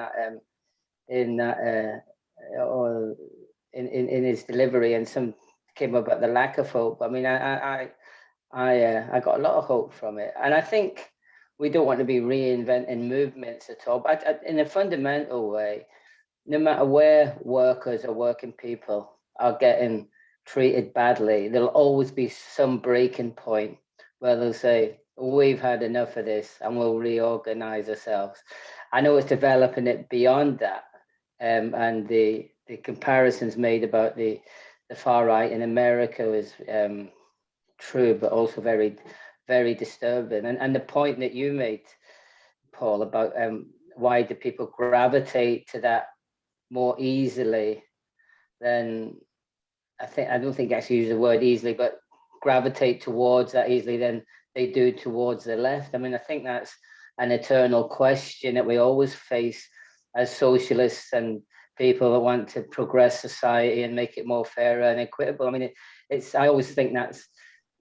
his delivery, and some came about the lack of hope. I mean, I got a lot of hope from it, and I think we don't want to be reinventing movements at all. But in a fundamental way, no matter where workers or working people are getting treated badly, there'll always be some breaking point where they'll say, we've had enough of this and we'll reorganize ourselves. I know it's developing it beyond that. And the comparisons made about the far right in America is true, but also very, very disturbing. And the point that you made, Paul, about why do people gravitate to that more easily than, I don't think I actually use the word easily, but gravitate towards that easily than they do towards the left. I mean, I think that's an eternal question that we always face as socialists and people that want to progress society and make it more fair and equitable. I mean, I always think that's,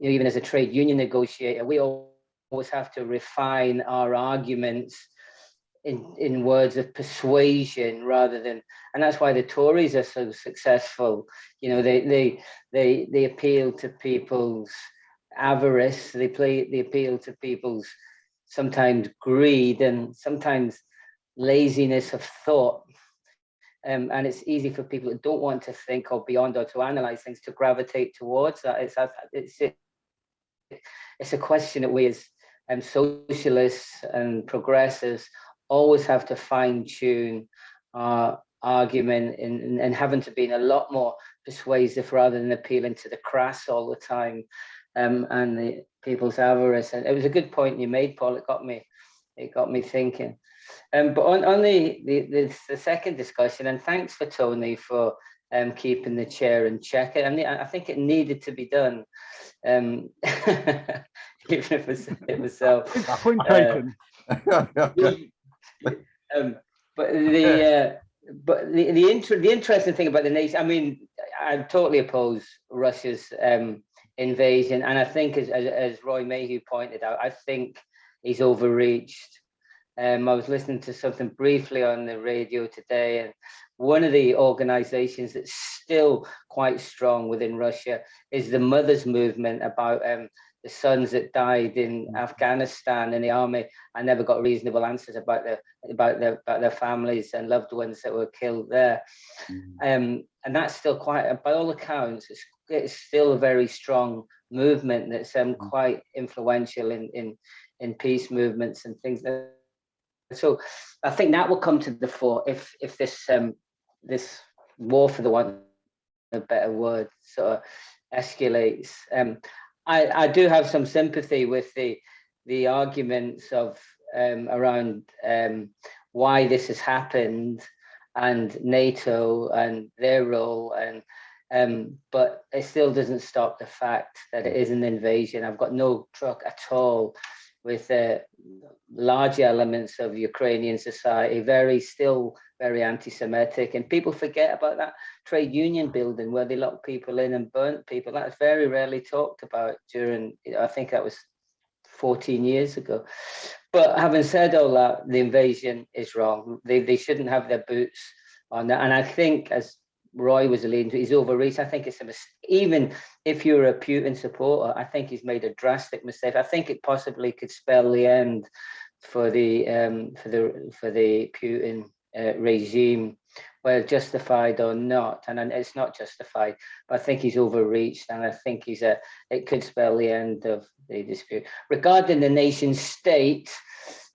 even as a trade union negotiator, we always always have to refine our arguments in words of persuasion rather than, and that's why the Tories are so successful. You know, they appeal to people's avarice, they appeal to people's sometimes greed and sometimes laziness of thought. And it's easy for people that don't want to think or beyond or to analyze things to gravitate towards that. It's a question that we as socialists and progressives always have to fine-tune our argument and having to be a lot more persuasive rather than appealing to the crass all the time, and the people's avarice. And it was a good point you made, Paul. It got me thinking. But on the second discussion, and thanks for Tony for keeping the chair in check. I think it needed to be done, even if it was so. Point taken. But the interesting thing about the nation, I mean, I totally oppose Russia's invasion, and I think, as Roy Mayhew pointed out, I think he's overreached. I was listening to something briefly on the radio today, and one of the organizations that's still quite strong within Russia is the Mothers Movement, about the sons that died in Afghanistan in the army. I never got reasonable answers about their families and loved ones that were killed there. And that's still quite, by all accounts, it's still a very strong movement that's quite influential in peace movements and things. So I think that will come to the fore if this war, for the want of a better word, sort of escalates. I do have some sympathy with the arguments of around why this has happened and NATO and their role, but it still doesn't stop the fact that it is an invasion. I've got no truck at all with large elements of Ukrainian society, still very anti-Semitic, and people forget about that trade union building where they locked people in and burnt people. That's very rarely talked about during, I think that was 14 years ago. But having said all that, the invasion is wrong. They shouldn't have their boots on that. And I think, as Roy was alluding to, he's overreached. I think it's a mistake. Even if you're a Putin supporter, I think he's made a drastic mistake. I think it possibly could spell the end for the Putin regime, whether justified or not. And it's not justified, but I think he's overreached, and I think it could spell the end of the dispute. Regarding the nation state,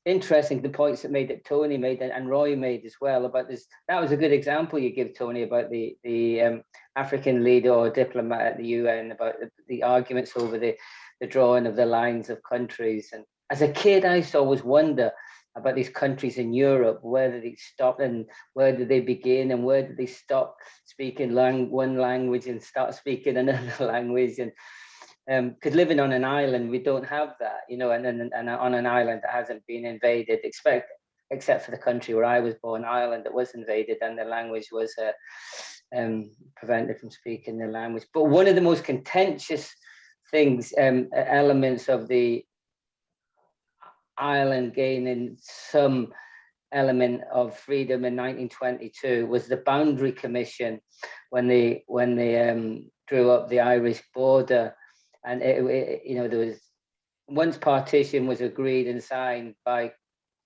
interesting the points that Tony made and Roy made as well about this. That was a good example you give, Tony, about the African leader or diplomat at the UN, about the arguments over the drawing of the lines of countries. And as a kid, I used to always wonder about these countries in Europe, where did they stop and where did they begin, and where did they stop speaking one language and start speaking another language. And because living on an island, we don't have that, you know, and on an island that hasn't been invaded, except for the country where I was born, Ireland, that was invaded, and the language was prevented from speaking the language. But one of the most contentious things, elements of the Ireland gaining some element of freedom in 1922 was the Boundary Commission, when they drew up the Irish border. And there was, once partition was agreed and signed by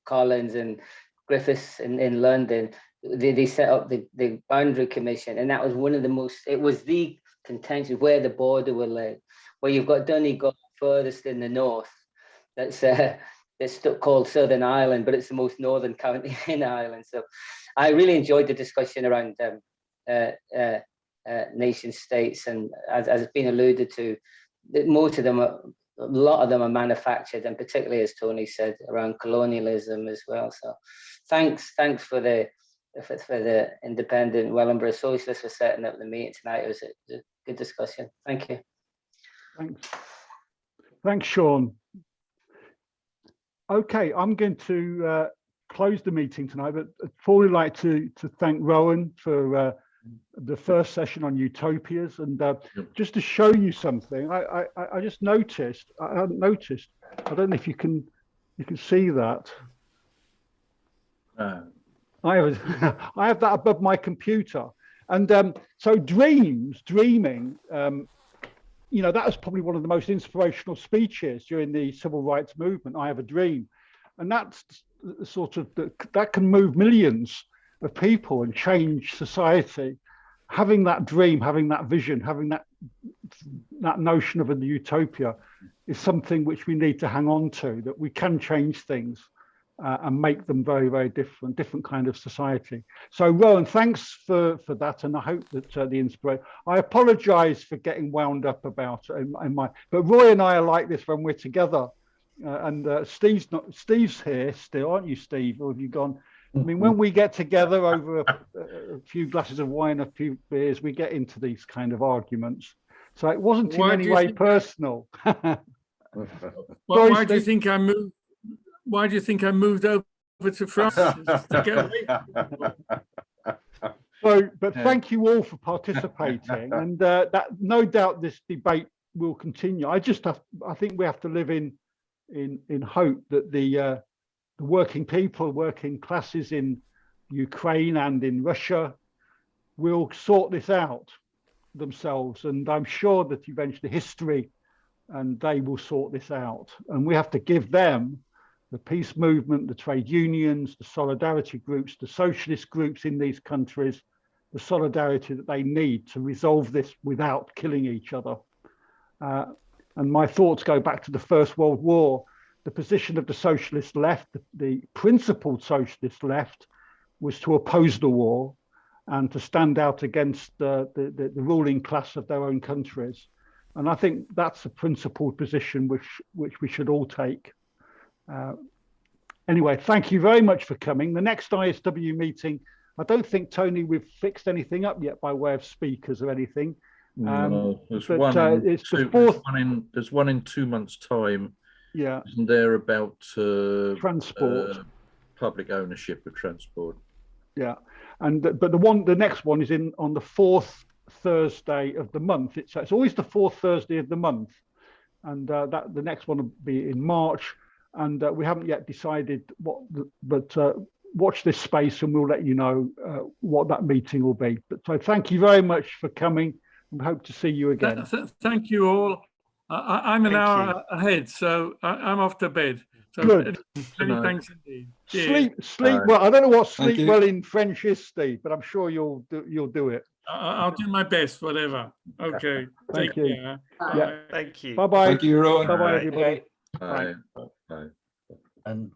Collins and Griffiths in London, they set up the Boundary Commission, and that was one of the most, it was the contention where the border will lay, where you've got Donegal furthest in the north, that's called Southern Ireland, but it's the most northern county in Ireland. So I really enjoyed the discussion around nation states, and as it's been alluded to, most of them a lot of them are manufactured, and particularly, as Tony said, around colonialism as well. So thanks for the Independent Wellingborough Socialists for setting up the meeting tonight. It was a good discussion. Thank you. Thanks, Sean. Okay, I'm going to close the meeting tonight, but I'd probably like to thank Rowan for the first session on utopias, and just to show you something, I just noticed. I hadn't noticed. I don't know if you can see that. I have that above my computer, and so dreaming. You know, that was probably one of the most inspirational speeches during the civil rights movement. I have a dream, and that's sort of that can move millions of people and change society. Having that dream, having that vision, having that notion of a utopia is something which we need to hang on to, that we can change things and make them very, very different kind of society. So Rowan, thanks for that, and I hope that the inspiration. I apologise for getting wound up about it but Roy and I are like this when we're together, and Steve's here still, aren't you, Steve? Or have you gone? I mean, when we get together over a few glasses of wine, a few beers, we get into these kind of arguments. So it wasn't in any way personal. Why do you think I moved? Why do you think I moved over to France to get away? So, but thank you all for participating, and that no doubt this debate will continue. I think we have to live in hope that the working people, working classes in Ukraine and in Russia will sort this out themselves, and I'm sure that eventually history and they will sort this out, and we have to give them, the peace movement, the trade unions, the solidarity groups, the socialist groups in these countries, the solidarity that they need to resolve this without killing each other. And my thoughts go back to the First World War. The position of the socialist left, the principled socialist left, was to oppose the war and to stand out against the ruling class of their own countries. And I think that's a principled position which we should all take. Anyway, thank you very much for coming. The next ISW meeting, I don't think, Tony, we've fixed anything up yet by way of speakers or anything. No, there's one in 2 months' time. Yeah. Isn't there about transport, public ownership of transport? Yeah, and but the next one is on the 4th Thursday of the month. It's always the 4th Thursday of the month, and that the next one will be in March. And we haven't yet decided what, but watch this space and we'll let you know what that meeting will be. But so thank you very much for coming, and we hope to see you again. Thank you all. I'm an hour ahead, so I'm off to bed. So good. Many thanks indeed. Cheers. Sleep well. I don't know what sleep well in French is, Steve, but I'm sure you'll do it. I'll do my best, whatever. Okay. Thank you. Care. Yeah. Thank you. Bye bye. Thank you, Rowan. Bye bye, everybody. Bye. Bye. And